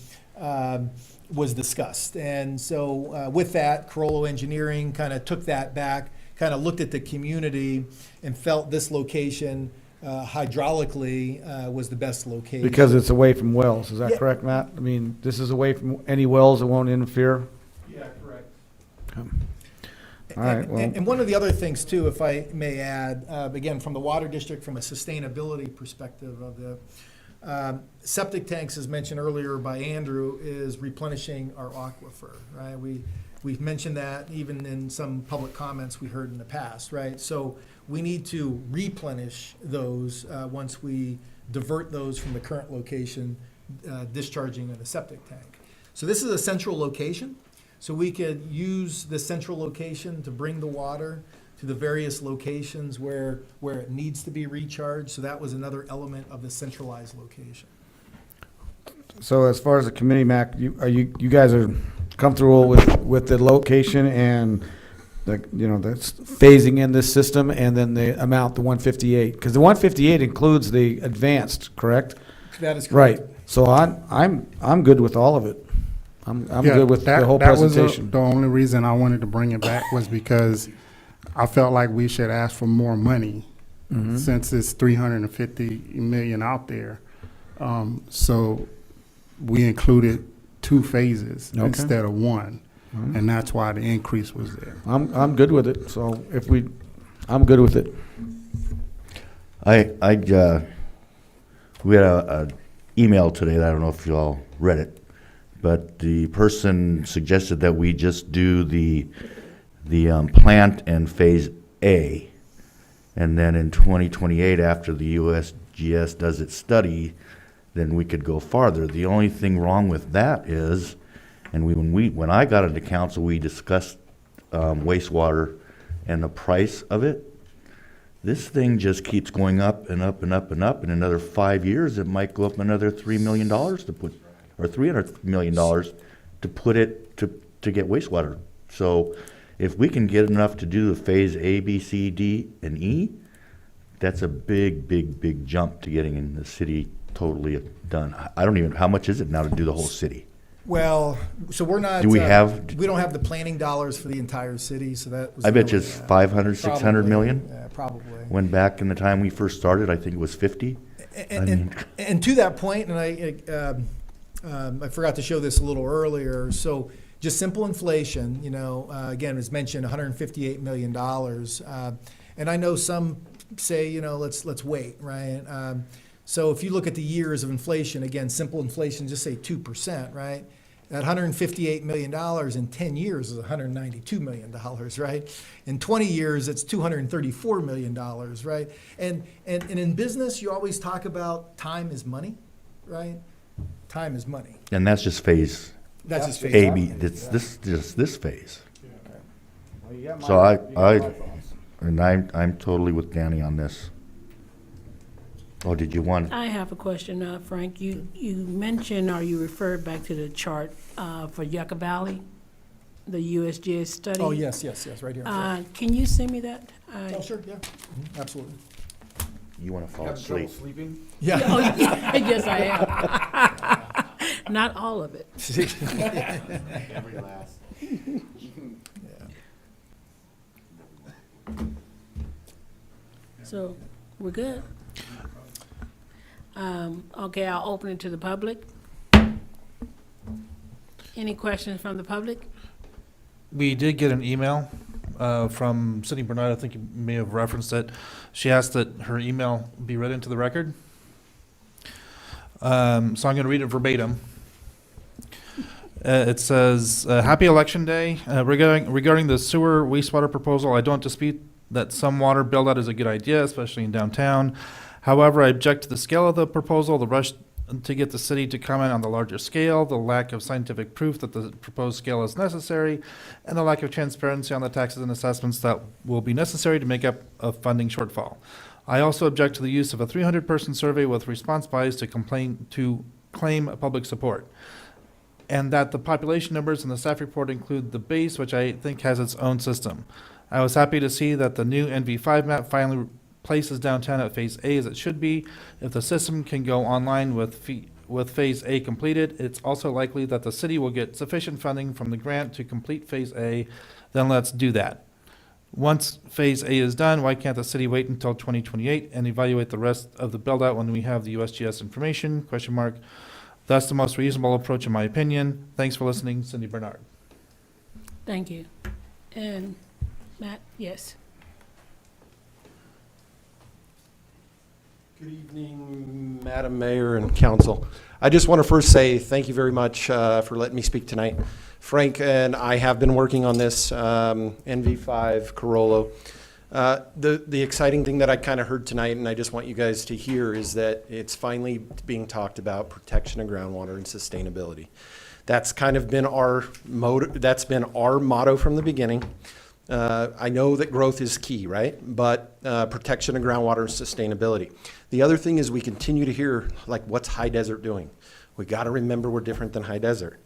was discussed. And so with that, Carollo Engineering kind of took that back, kind of looked at the community and felt this location hydraulically was the best location. Because it's away from wells, is that Yeah. correct, Matt? I mean, this is away from any wells that won't interfere? Yeah, correct. All right, well. And one of the other things too, if I may add, again, from the Water District, from a sustainability perspective of the septic tanks, as mentioned earlier by Andrew, is replenishing our aquifer, right? We've mentioned that even in some public comments we heard in the past, right? So we need to replenish those once we divert those from the current location, discharging in the septic tank. So this is a central location. So we could use the central location to bring the water to the various locations where it needs to be recharged. So that was another element of the centralized location. So as far as the committee, Mac, you guys are comfortable with the location and the that's phasing in this system, and then the amount, the 158, because the 158 includes the advanced, correct? That is correct. Right. So I'm good with all of it. I'm good with the whole presentation. The only reason I wanted to bring it back was because I felt like we should ask for more money since it's 350 million out there. So we included 2 phases instead of 1. And that's why the increase was there. I'm good with it. So I'm good with it. We had a email today that I don't know if you all read it, but the person suggested that we just do the plant and phase A, and then in 2028, after the USGS does its study, then we could go farther. The only thing wrong with that is, and when I got into council, we discussed wastewater and the price of it. This thing just keeps going up and up and up and up. In another 5 years, it might go up another $3 million to put, or $300 million to put it to get wastewater. So if we can get enough to do the phase A, B, C, D, and E, that's a big, big, big jump to getting in the city totally done. I don't even, how much is it now to do the whole city? Well, so we're not. Do we we don't have the planning dollars for the entire city, so that was. I bet you it's 500, 600 million. Yeah, probably. When back in the time we first started, I think it was 50. And to that point, and I forgot to show this a little earlier. So just simple inflation, again, as mentioned, $158 million. And I know some say, let's wait, right? So if you look at the years of inflation, again, simple inflation, just say 2%, right? That $158 million in 10 years is $192 million, right? In 20 years, it's $234 million, right? And in business, you always talk about time is money, right? Time is money. And that's just phase That's just phase A, one. B, just this phase. Well, you got So my- you got my thoughts. and I'm totally with Danny on this. Oh, did you want? I have a question, Frank. You mentioned, or you referred back to the chart for Yucca Valley, the USGS study. Oh, yes, right here. Can you send me that? Oh, sure, yeah, absolutely. You want to fall Having trouble asleep? sleeping? Yeah. Oh, yeah, yes, I am. Not all of it. Every last. So, we're good. Okay, I'll open it to the public. Any questions from the public? We did get an email from Cindy Bernard. I think you may have referenced it. She asked that her email be read into the record. So I'm going to read it verbatim. It says, "Happy Election Day. Regarding the sewer wastewater proposal, I don't dispute that some water build-out is a good idea, especially in downtown. However, I object to the scale of the proposal, the rush to get the city to comment on the larger scale, the lack of scientific proof that the proposed scale is necessary, and the lack of transparency on the taxes and assessments that will be necessary to make up a funding shortfall. I also object to the use of a 300-person survey with response bias to claim public support, and that the population numbers in the staff report include the base, which I think has its own system. I was happy to see that the new NV5 map finally places downtown at Phase A as it should be. If the system can go online with Phase A completed, it's also likely that the city will get sufficient funding from the grant to complete Phase A. Then let's do that. Once Phase A is done, why can't the city wait until 2028 and evaluate the rest of the build-out when we have the USGS information? ? That's the most reasonable approach in my opinion. Thanks for listening, Cindy Bernard." Thank you. And Matt, yes. Good evening, Madam Mayor and Council. I just want to first say thank you very much for letting me speak tonight. Frank and I have been working on this NV5 Corollo. The exciting thing that I kind of heard tonight, and I just want you guys to hear, is that it's finally being talked about protection of groundwater and sustainability. That's kind of been our motto from the beginning. I know that growth is key, right? But protection of groundwater and sustainability. The other thing is we continue to hear, like, what's high desert doing? We got to remember we're different than high desert.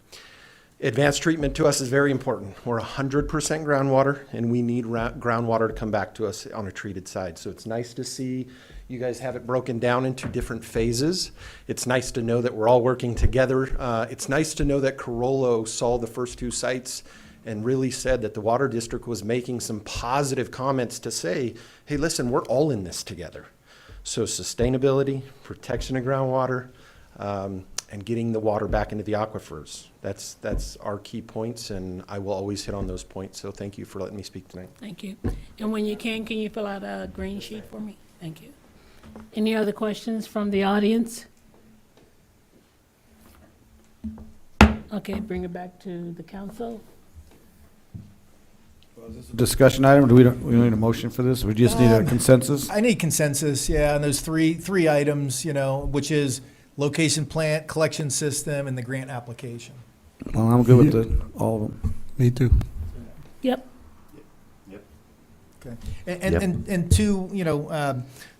Advanced treatment to us is very important. We're 100% groundwater, and we need groundwater to come back to us on a treated side. So it's nice to see you guys have it broken down into different phases. It's nice to know that we're all working together. It's nice to know that Corollo saw the first two sites and really said that the Water District was making some positive comments to say, hey, listen, we're all in this together. So sustainability, protection of groundwater, and getting the water back into the aquifers. That's our key points, and I will always hit on those points. So thank you for letting me speak tonight. Thank you. And when you can you fill out a green sheet for me? Thank you. Any other questions from the audience? Okay, bring it back to the council. Discussion item, we don't need a motion for this? We just need a consensus? I need consensus, yeah, on those three items, which is location plant, collection system, and the grant application. Well, I'm good with all of them. Me too. Yep. Okay. And to,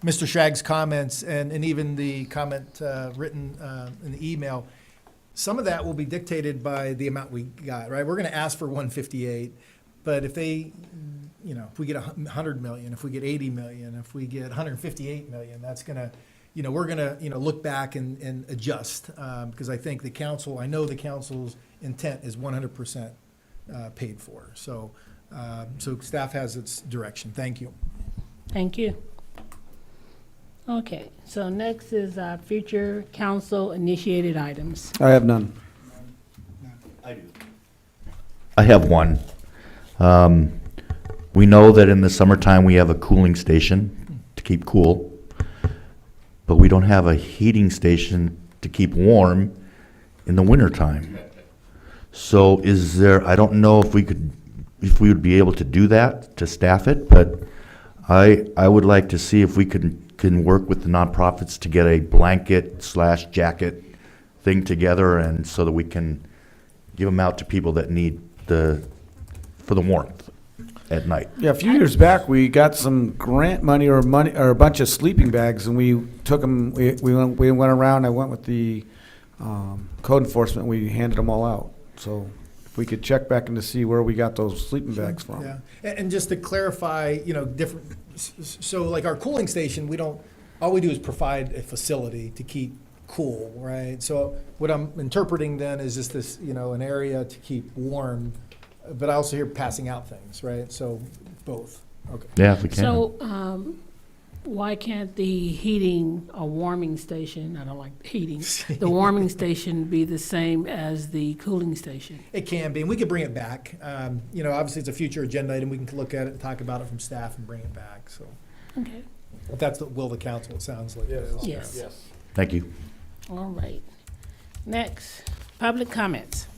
Mr. Shagg's comments and even the comment written in the email, some of that will be dictated by the amount we got, right? We're going to ask for 158, but if they, if we get 100 million, if we get 80 million, if we get 158 million, that's going to, we're going to, look back and adjust because I think I know the council's intent is 100% paid for. So staff has its direction. Thank you. Thank you. Okay, so next is future council-initiated items. I have none. I have one. We know that in the summertime we have a cooling station to keep cool, but we don't have a heating station to keep warm in the wintertime. So is there, I don't know if we would be able to do that, to staff it, but I would like to see if we can work with the nonprofits to get a blanket/jacket thing together, and so that we can give them out to people that need for the warmth at night. Yeah, a few years back, we got some grant money or a bunch of sleeping bags, and we took them. We went around. I went with the code enforcement. We handed them all out. So if we could check back and to see where we got those sleeping bags from. Yeah, and just to clarify, different. So like our cooling station, all we do is provide a facility to keep cool, right? So what I'm interpreting then is just this, an area to keep warm, but I also hear passing out things, right? So both. Okay. Yeah, if we can. So, why can't the heating or warming station, I don't like heating, the warming station be the same as the cooling station? It can be, and we could bring it back. Obviously it's a future agenda item. We can look at it and talk about it from staff and bring it back, so. Okay. If that's the will of the council, it sounds like it is. Yes. Thank you. All right. Next, public comments.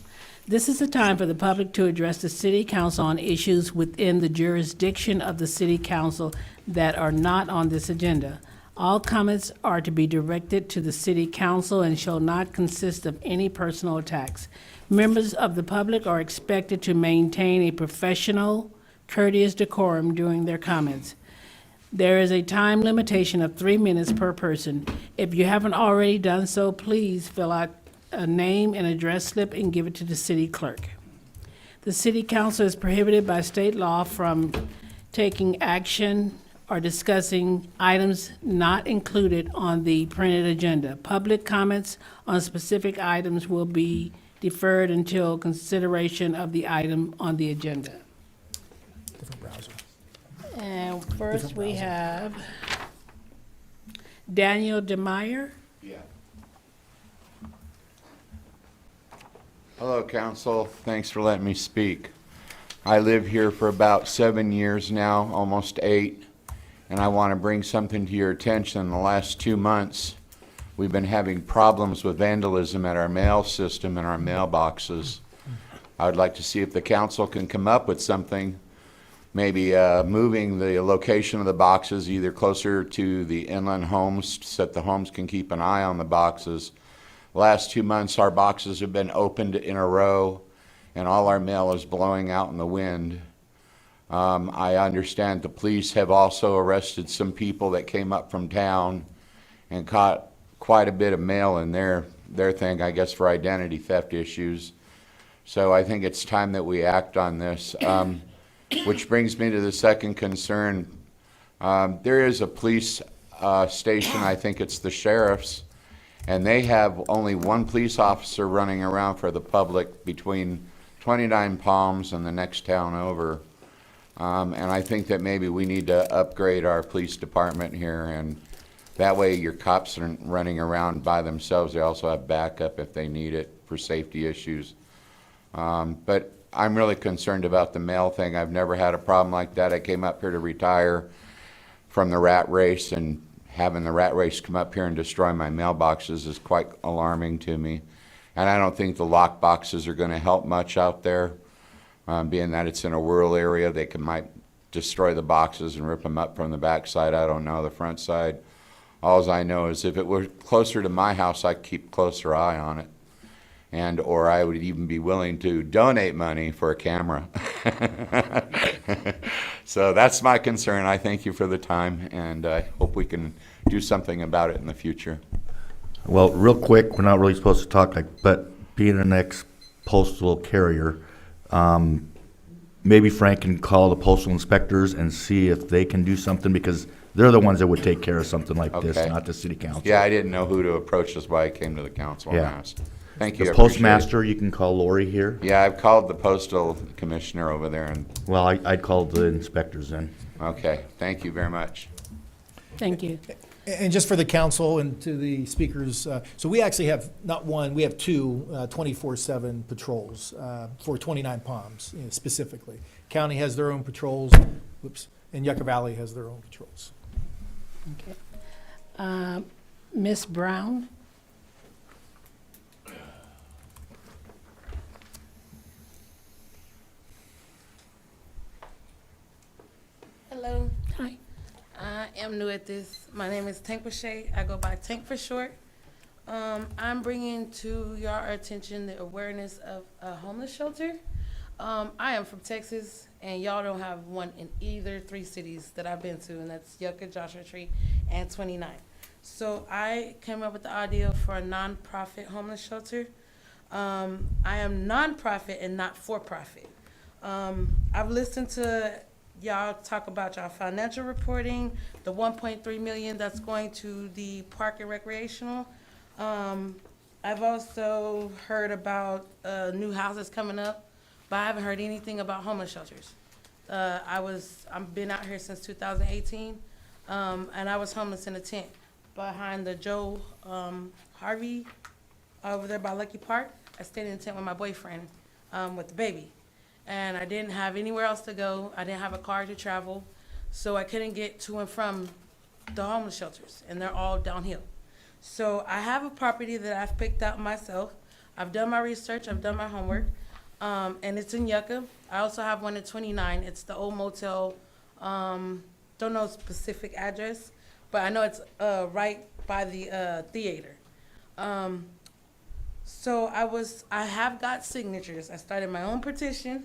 This is the time for the public to address the city council on issues within the jurisdiction of the city council that are not on this agenda. All comments are to be directed to the city council and shall not consist of any personal attacks. Members of the public are expected to maintain a professional, courteous decorum during their comments. There is a time limitation of 3 minutes per person. If you haven't already done so, please fill out a name and address slip and give it to the city clerk. The city council is prohibited by state law from taking action or discussing items not included on the printed agenda. Public comments on specific items will be deferred until consideration of the item on the agenda. Different browser. And first we have Daniel DeMeyer. Yeah. Hello, council. Thanks for letting me speak. I live here for about 7 years now, almost 8, and I want to bring something to your attention. In the last 2 months, we've been having problems with vandalism at our mail system and our mailboxes. I would like to see if the council can come up with something, maybe moving the location of the boxes either closer to the inland homes so that the homes can keep an eye on the boxes. Last 2 months, our boxes have been opened in a row, and all our mail is blowing out in the wind. I understand the police have also arrested some people that came up from town and caught quite a bit of mail in their thing, I guess, for identity theft issues. So I think it's time that we act on this. Which brings me to the second concern. There is a police station, I think it's the sheriff's, and they have only one police officer running around for the public between Twentynine Palms and the next town over. And I think that maybe we need to upgrade our police department here, and that way your cops aren't running around by themselves. They also have backup if they need it for safety issues. But I'm really concerned about the mail thing. I've never had a problem like that. I came up here to retire from the rat race, and having the rat race come up here and destroy my mailboxes is quite alarming to me. And I don't think the lock boxes are going to help much out there, being that it's in a rural area. They might destroy the boxes and rip them up from the backside. I don't know, the front side. All I know is if it were closer to my house, I'd keep closer eye on it. And or I would even be willing to donate money for a camera. So that's my concern. I thank you for the time, and I hope we can do something about it in the future. Well, real quick, we're not really supposed to talk, but being an ex-postal carrier, maybe Frank can call the postal inspectors and see if they can do something, because they're the ones that would take care of something like this, Okay. not the city council. Yeah, I didn't know who to approach. That's why I came to the council and Yeah. asked. Thank you. The I appreciate it. postmaster, you can call Lori here. Yeah, I've called the postal commissioner over there, and Well, I'd call the inspectors then. okay, thank you very much. Thank you. And just for the council and to the speakers, so we actually have not one, we have two 24/7 patrols for 29 Palms specifically. County has their own patrols, and Yucca Valley has their own patrols. Okay. Ms. Brown? I'm new at this. My name is Tank Boucher. I go by Tank for short. I'm bringing to your attention the awareness of a homeless shelter. I am from Texas, and y'all don't have one in either 3 cities that I've been to, and that's Yucca, Joshua Tree, and 29. So I came up with the idea for a nonprofit homeless shelter. I am nonprofit and not for profit. I've listened to y'all talk about y'all financial reporting, the 1.3 million that's going to the park and recreational. I've also heard about new houses coming up, but I haven't heard anything about homeless shelters. I've been out here since 2018, and I was homeless in a tent behind the Joe Harvey over there by Luckie Park. I stayed in a tent with my boyfriend with the baby, and I didn't have anywhere else to go. I didn't have a car to travel, so I couldn't get to and from the homeless shelters, and they're all downhill. So I have a property that I've picked out myself. I've done my research, I've done my homework, and it's in Yucca. I also have one at 29. It's the old motel, don't know specific address, but I know it's right by the theater. So I have got signatures. I started my own petition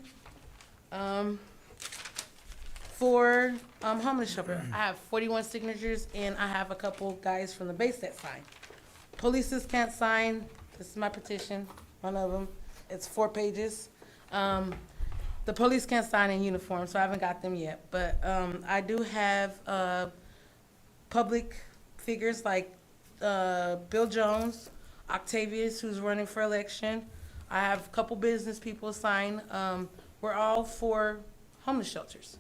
for homeless shelter. I have 41 signatures, and I have a couple guys from the base that sign. Polices can't sign. This is my petition, one of them. It's 4 pages. The police can't sign in uniform, so I haven't got them yet. But I do have public figures like Bill Jones, Octavius, who's running for election. I have a couple business people sign. We're all for homeless shelters.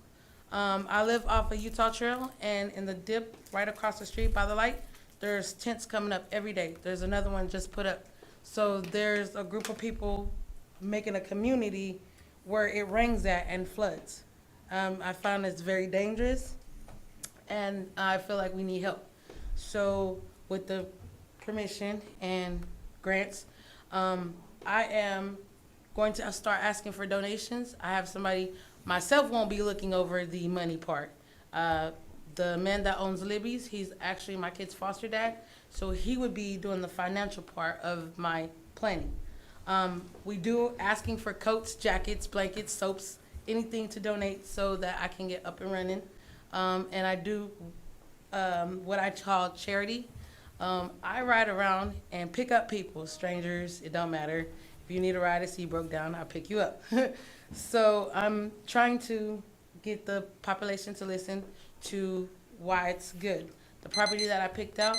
I live off of Utah Trail, and in the dip right across the street by the light, there's tents coming up every day. There's another one just put up. So there's a group of people making a community where it rains at and floods. I found it's very dangerous, and I feel like we need help. So with the permission and grants, I am going to start asking for donations. I have somebody, myself won't be looking over the money part. The man that owns Libby's, he's actually my kid's foster dad, so he would be doing the financial part of my planning. We do asking for coats, jackets, blankets, soaps, anything to donate so that I can get up and running. And I do what I call charity. I ride around and pick up people, strangers, it don't matter. If you need a ride, if you broke down, I'll pick you up. So I'm trying to get the population to listen to why it's good. The property that I picked out,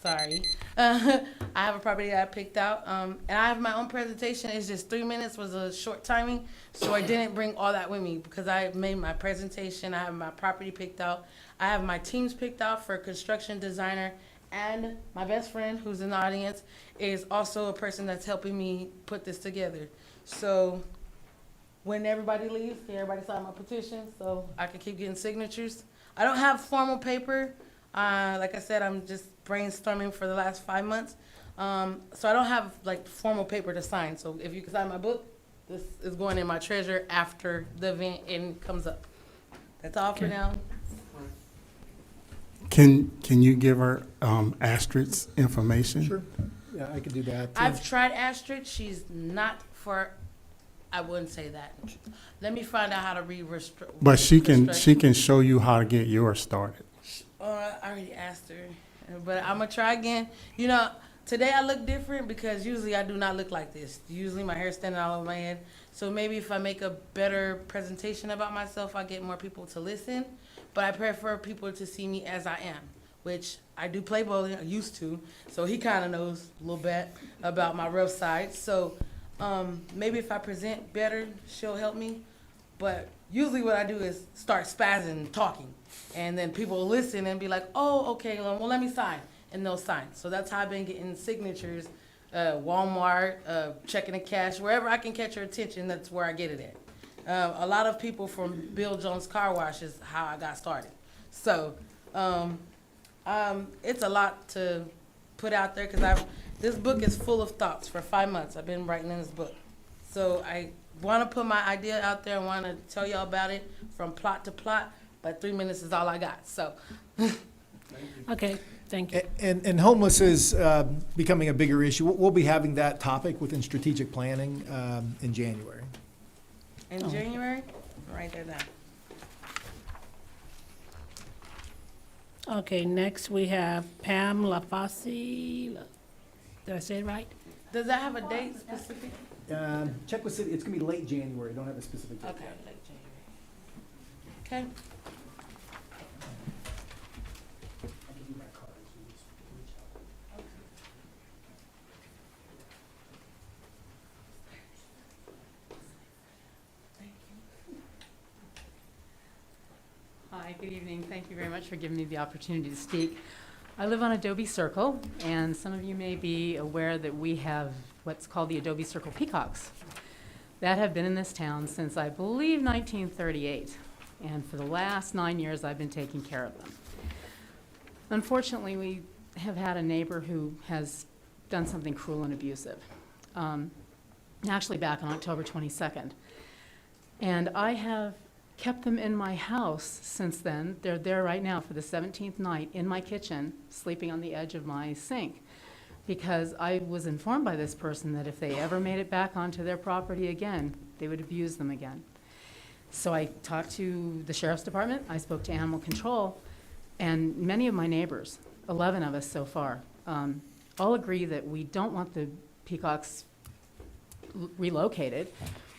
sorry. I have a property that I picked out, and I have my own presentation. It's just 3 minutes was a short timing, so I didn't bring all that with me because I made my presentation. I have my property picked out. I have my teams picked out for a construction designer, and my best friend, who's in the audience, is also a person that's helping me put this together. So when everybody leaves, can everybody sign my petition so I can keep getting signatures? I don't have formal paper. Like I said, I'm just brainstorming for the last 5 months. So I don't have like formal paper to sign. So if you can sign my book, this is going in my treasure after the event and comes up. That's all for now. Can you give her Astrid's information? Sure. Yeah, I could do that. I've tried Astrid. She's not for, I wouldn't say that. Let me find out how to But she can show you how to get yours started. I already asked her, but I'm gonna try again. You know, today I look different because usually I do not look like this. Usually my hair's standing all over my head. So maybe if I make a better presentation about myself, I'll get more people to listen. But I prefer people to see me as I am, which I do play bowling, I used to. So he kind of knows a little bit about my rough side. So maybe if I present better, she'll help me. But usually what I do is start spazzing and talking. And then people will listen and be like, oh, okay, well, let me sign. And they'll sign. So that's how I've been getting signatures, Walmart, checking the cash, wherever I can catch your attention, that's where I get it at. A lot of people from Bill Jones Car Wash is how I got started. So it's a lot to put out there because this book is full of thoughts. For 5 months I've been writing in this book. So I want to put my idea out there. I want to tell y'all about it from plot to plot. but 3 minutes is all I got, so. Okay, thank you. And homeless is becoming a bigger issue. We'll be having that topic within strategic planning in January. In January, right there now. Okay, next we have Pam LaFosse. Did I say it right? Does that have a date specific? Check with city, it's gonna be late January, don't have a specific date. Okay, late January. Okay. Hi, good evening. Thank you very much for giving me the opportunity to speak. I live on Adobe Circle, and some of you may be aware that we have what's called the Adobe Circle peacocks that have been in this town since, I believe, 1938. And for the last 9 years, I've been taking care of them. Unfortunately, we have had a neighbor who has done something cruel and abusive, actually back on October 22nd. And I have kept them in my house since then. They're there right now for the 17th night in my kitchen, sleeping on the edge of my sink, because I was informed by this person that if they ever made it back onto their property again, they would abuse them again. So I talked to the sheriff's department, I spoke to animal control, and many of my neighbors, 11 of us so far, all agree that we don't want the peacocks relocated.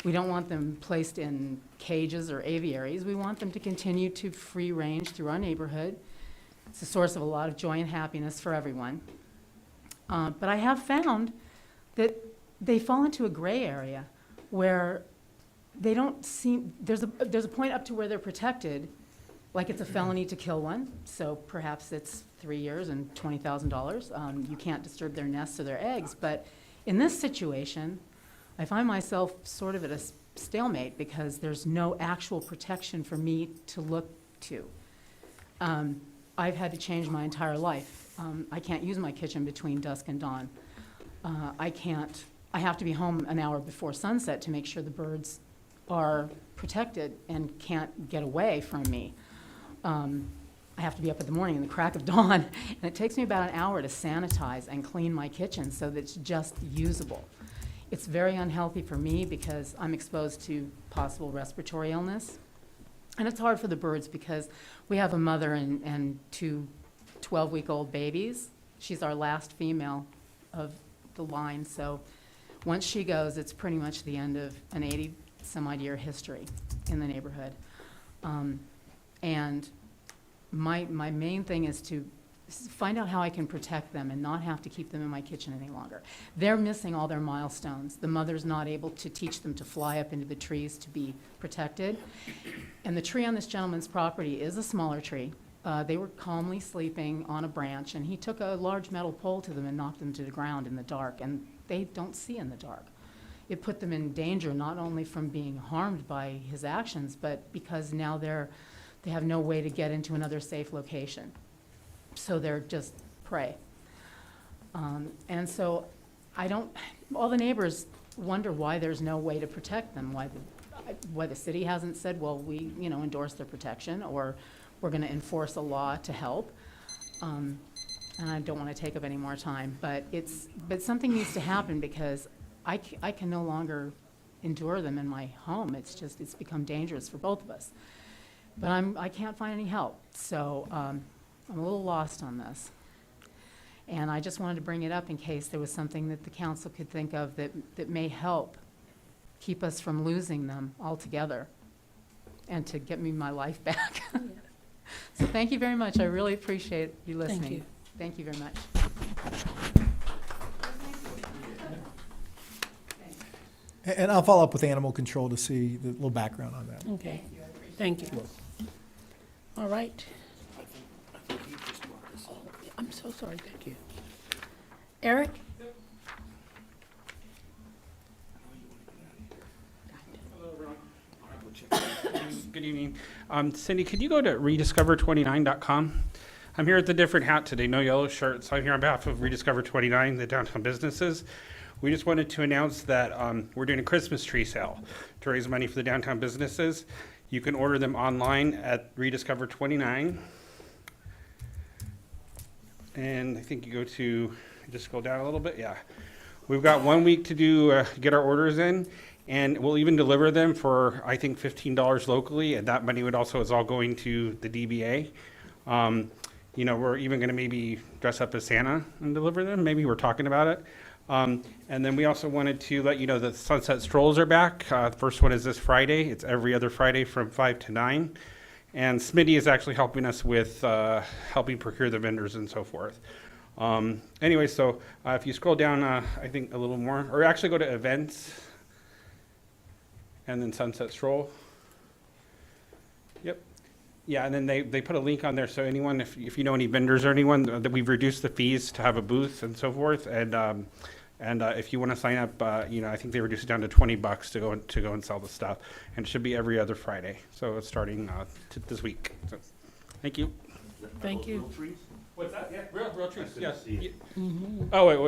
We don't want them placed in cages or aviaries. We want them to continue to free range through our neighborhood. It's a source of a lot of joy and happiness for everyone. But I have found that they fall into a gray area where they don't seem, there's a point up to where they're protected, like it's a felony to kill one, so perhaps it's 3 years and $20,000. You can't disturb their nests or their eggs, but in this situation, I find myself sort of at a stalemate because there's no actual protection for me to look to. I've had to change my entire life. I can't use my kitchen between dusk and dawn. I have to be home an hour before sunset to make sure the birds are protected and can't get away from me. I have to be up in the morning in the crack of dawn, and it takes me about an hour to sanitize and clean my kitchen so that it's just usable. It's very unhealthy for me because I'm exposed to possible respiratory illness. And it's hard for the birds because we have a mother and two 12-week-old babies. She's our last female of the line, so once she goes, it's pretty much the end of an 80-some-odd year history in the neighborhood. And my main thing is to find out how I can protect them and not have to keep them in my kitchen any longer. They're missing all their milestones. The mother's not able to teach them to fly up into the trees to be protected. And the tree on this gentleman's property is a smaller tree. They were calmly sleeping on a branch, and he took a large metal pole to them and knocked them to the ground in the dark, and they don't see in the dark. It put them in danger not only from being harmed by his actions, but because now they have no way to get into another safe location. So they're just prey. And so all the neighbors wonder why there's no way to protect them, why the city hasn't said, well, we endorse their protection, or we're going to enforce a law to help. And I don't want to take up any more time, but something needs to happen because I can no longer endure them in my home. It's become dangerous for both of us. But I can't find any help, so I'm a little lost on this. And I just wanted to bring it up in case there was something that the council could think of that may help keep us from losing them altogether and to get me my life back. So thank you very much. I really appreciate you listening. Thank you. Thank you very much. And I'll follow up with animal control to see the little background on that. Okay, thank you. All right. Oh, I'm so sorry, thank you. Eric? Good evening. Cindy, could you go to rediscover29.com? I'm here at the different hat today, no yellow shirts. I'm here on behalf of Rediscover 29, the downtown businesses. We just wanted to announce that we're doing a Christmas tree sale to raise money for the downtown businesses. You can order them online at Rediscover 29. And I think you go to, just scroll down a little bit, yeah. We've got 1 week to do, get our orders in, and we'll even deliver them for, I think, $15 locally, and that money would also is all going to the DBA. You know, we're even gonna maybe dress up as Santa and deliver them, maybe we're talking about it. And then we also wanted to let you know that Sunset Strolls are back. The first one is this Friday. It's every other Friday from 5 to 9. And Smitty is actually helping us with helping procure the vendors and so forth. Anyway, so if you scroll down, I think a little more, or actually go to events, and then Sunset Stroll. Yep. Yeah, and then they put a link on there, so anyone, if you know any vendors or anyone, that we've reduced the fees to have a booth and so forth, and if you want to sign up, you know, I think they reduced it down to $20 to go and sell the stuff, and it should be every other Friday, so it's starting this week. So, thank you. Thank you. What's that? Yeah, real trees. Yes. Oh wait,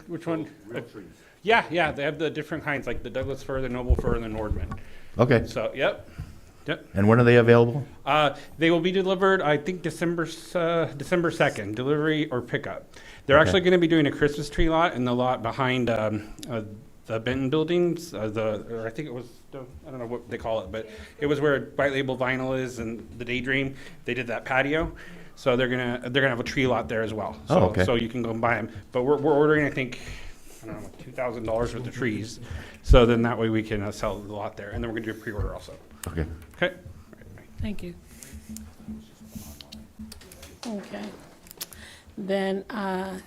which one? Real trees. Yeah, they have the different kinds, like the Douglas fir, the Noble fir, and the Nordman. Okay. So, yep. And when are they available? They will be delivered, I think, December 2nd, delivery or pickup. They're actually going to be doing a Christmas tree lot in the lot behind the Benton buildings. Or I think it was, I don't know what they call it, but it was where White Label Vinyl is and the Daydream. They did that patio. So they're gonna have a tree lot there as well. So, okay. So you can go and buy them. But we're ordering, I think, I don't know, $2,000 worth of trees. So then that way we can sell the lot there. And then we're gonna do a pre-order also. Okay. Okay. Thank you. Okay. Then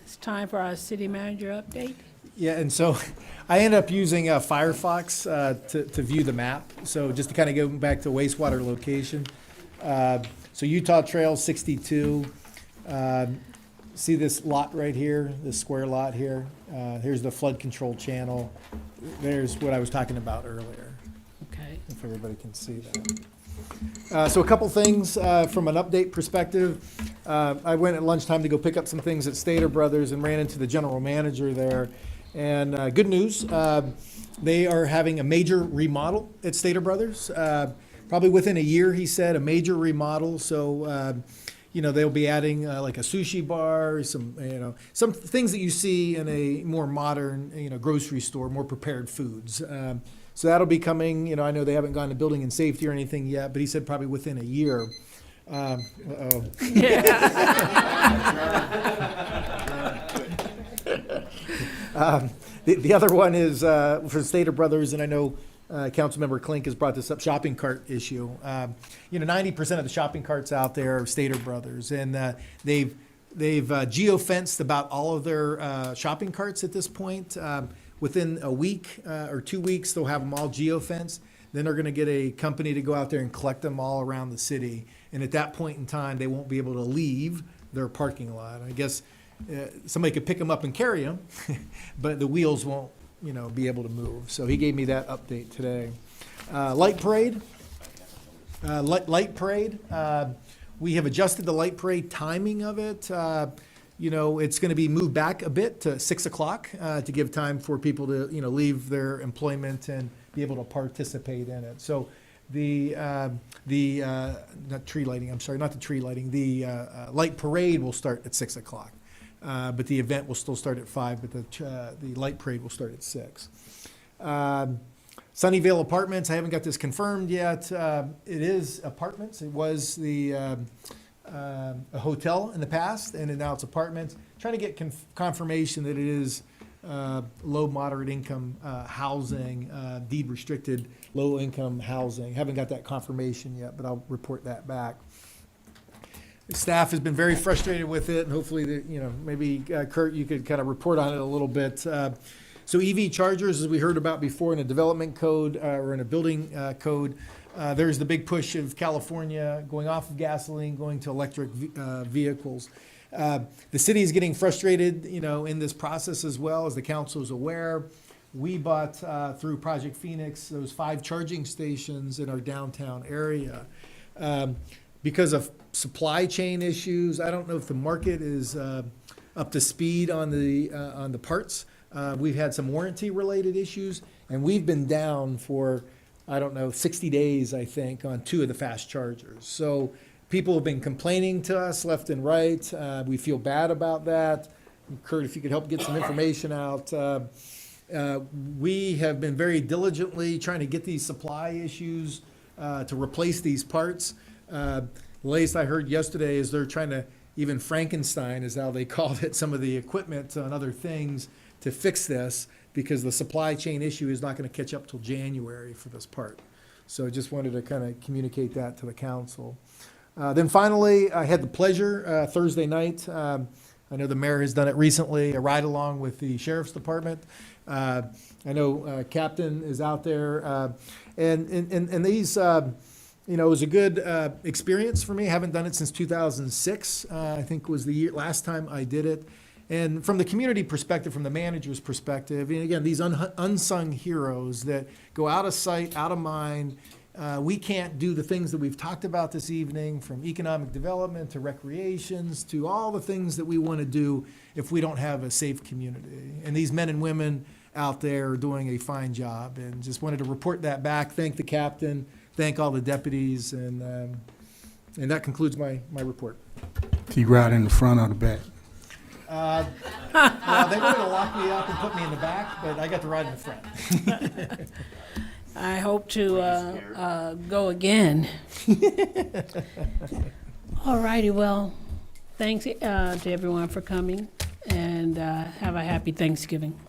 it's time for our city manager update. Yeah, and so I ended up using Firefox to view the map. So just to kind of go back to wastewater location. So Utah Trail 62, see this lot right here, this square lot here? Here's the flood control channel. There's what I was talking about earlier. Okay. If everybody can see that. So a couple things from an update perspective. I went at lunchtime to go pick up some things at Stater Brothers and ran into the general manager there. And good news, they are having a major remodel at Stater Brothers. Probably within a year, he said, a major remodel. So, you know, they'll be adding like a sushi bar, some things that you see in a more modern, grocery store, more prepared foods. So that'll be coming. You know, I know they haven't gone to building and safety or anything yet, but he said probably within a year. The other one is for Stater Brothers, and I know Councilmember Klink has brought this up, shopping cart issue. 90% of the shopping carts out there are Stater Brothers, and they've geo-fenced about all of their shopping carts at this point. Within a week or 2 weeks, they'll have them all geo-fenced. Then they're going to get a company to go out there and collect them all around the city. And at that point in time, they won't be able to leave their parking lot. I guess somebody could pick them up and carry them, but the wheels won't, be able to move. So he gave me that update today. Light parade. Light parade. We have adjusted the light parade timing of it. It's going to be moved back a bit to 6 o'clock to give time for people to, leave their employment and be able to participate in it. So not tree lighting, I'm sorry, not the tree lighting. The light parade will start at 6 o'clock. But the event will still start at 5, but the light parade will start at 6. Sunnyvale Apartments, I haven't got this confirmed yet. It is apartments. It was a hotel in the past, and now it's apartments. Trying to get confirmation that it is low, moderate income housing, deed restricted, low income housing. Haven't got that confirmation yet, but I'll report that back. Staff has been very frustrated with it, and hopefully, maybe Kurt, you could kind of report on it a little bit. So EV chargers, as we heard about before, in a development code or in a building code, there's the big push of California going off of gasoline, going to electric vehicles. The city is getting frustrated, in this process as well, as the council is aware. We bought through Project Phoenix those 5 charging stations in our downtown area. Because of supply chain issues, I don't know if the market is up to speed on the parts. We've had some warranty related issues, and we've been down for I don't know, 60 days, I think, on 2 of the fast chargers. So people have been complaining to us left and right. We feel bad about that. Kurt, if you could help get some information out. We have been very diligently trying to get these supply issues to replace these parts. The latest I heard yesterday is they're trying to even Frankenstein, is how they called it, some of the equipment and other things to fix this, because the supply chain issue is not going to catch up till January for this part. So I just wanted to kind of communicate that to the council. Then finally, I had the pleasure Thursday night, I know the mayor has done it recently, a ride along with the sheriff's department. I know Captain is out there, and these, you know, it was a good experience for me. I haven't done it since 2006. I think was the year last time I did it. And from the community perspective, from the manager's perspective, and again, these unsung heroes that go out of sight, out of mind. We can't do the things that we've talked about this evening, from economic development to recreations to all the things that we want to do if we don't have a safe community. And these men and women out there are doing a fine job, and just wanted to report that back. Thank the captain, thank all the deputies, and that concludes my report. Do you ride in the front or the back? Well, they were going to lock me up and put me in the back, but I got to ride in the front. I hope to go again. All righty, well, thanks to everyone for coming, and have a happy Thanksgiving.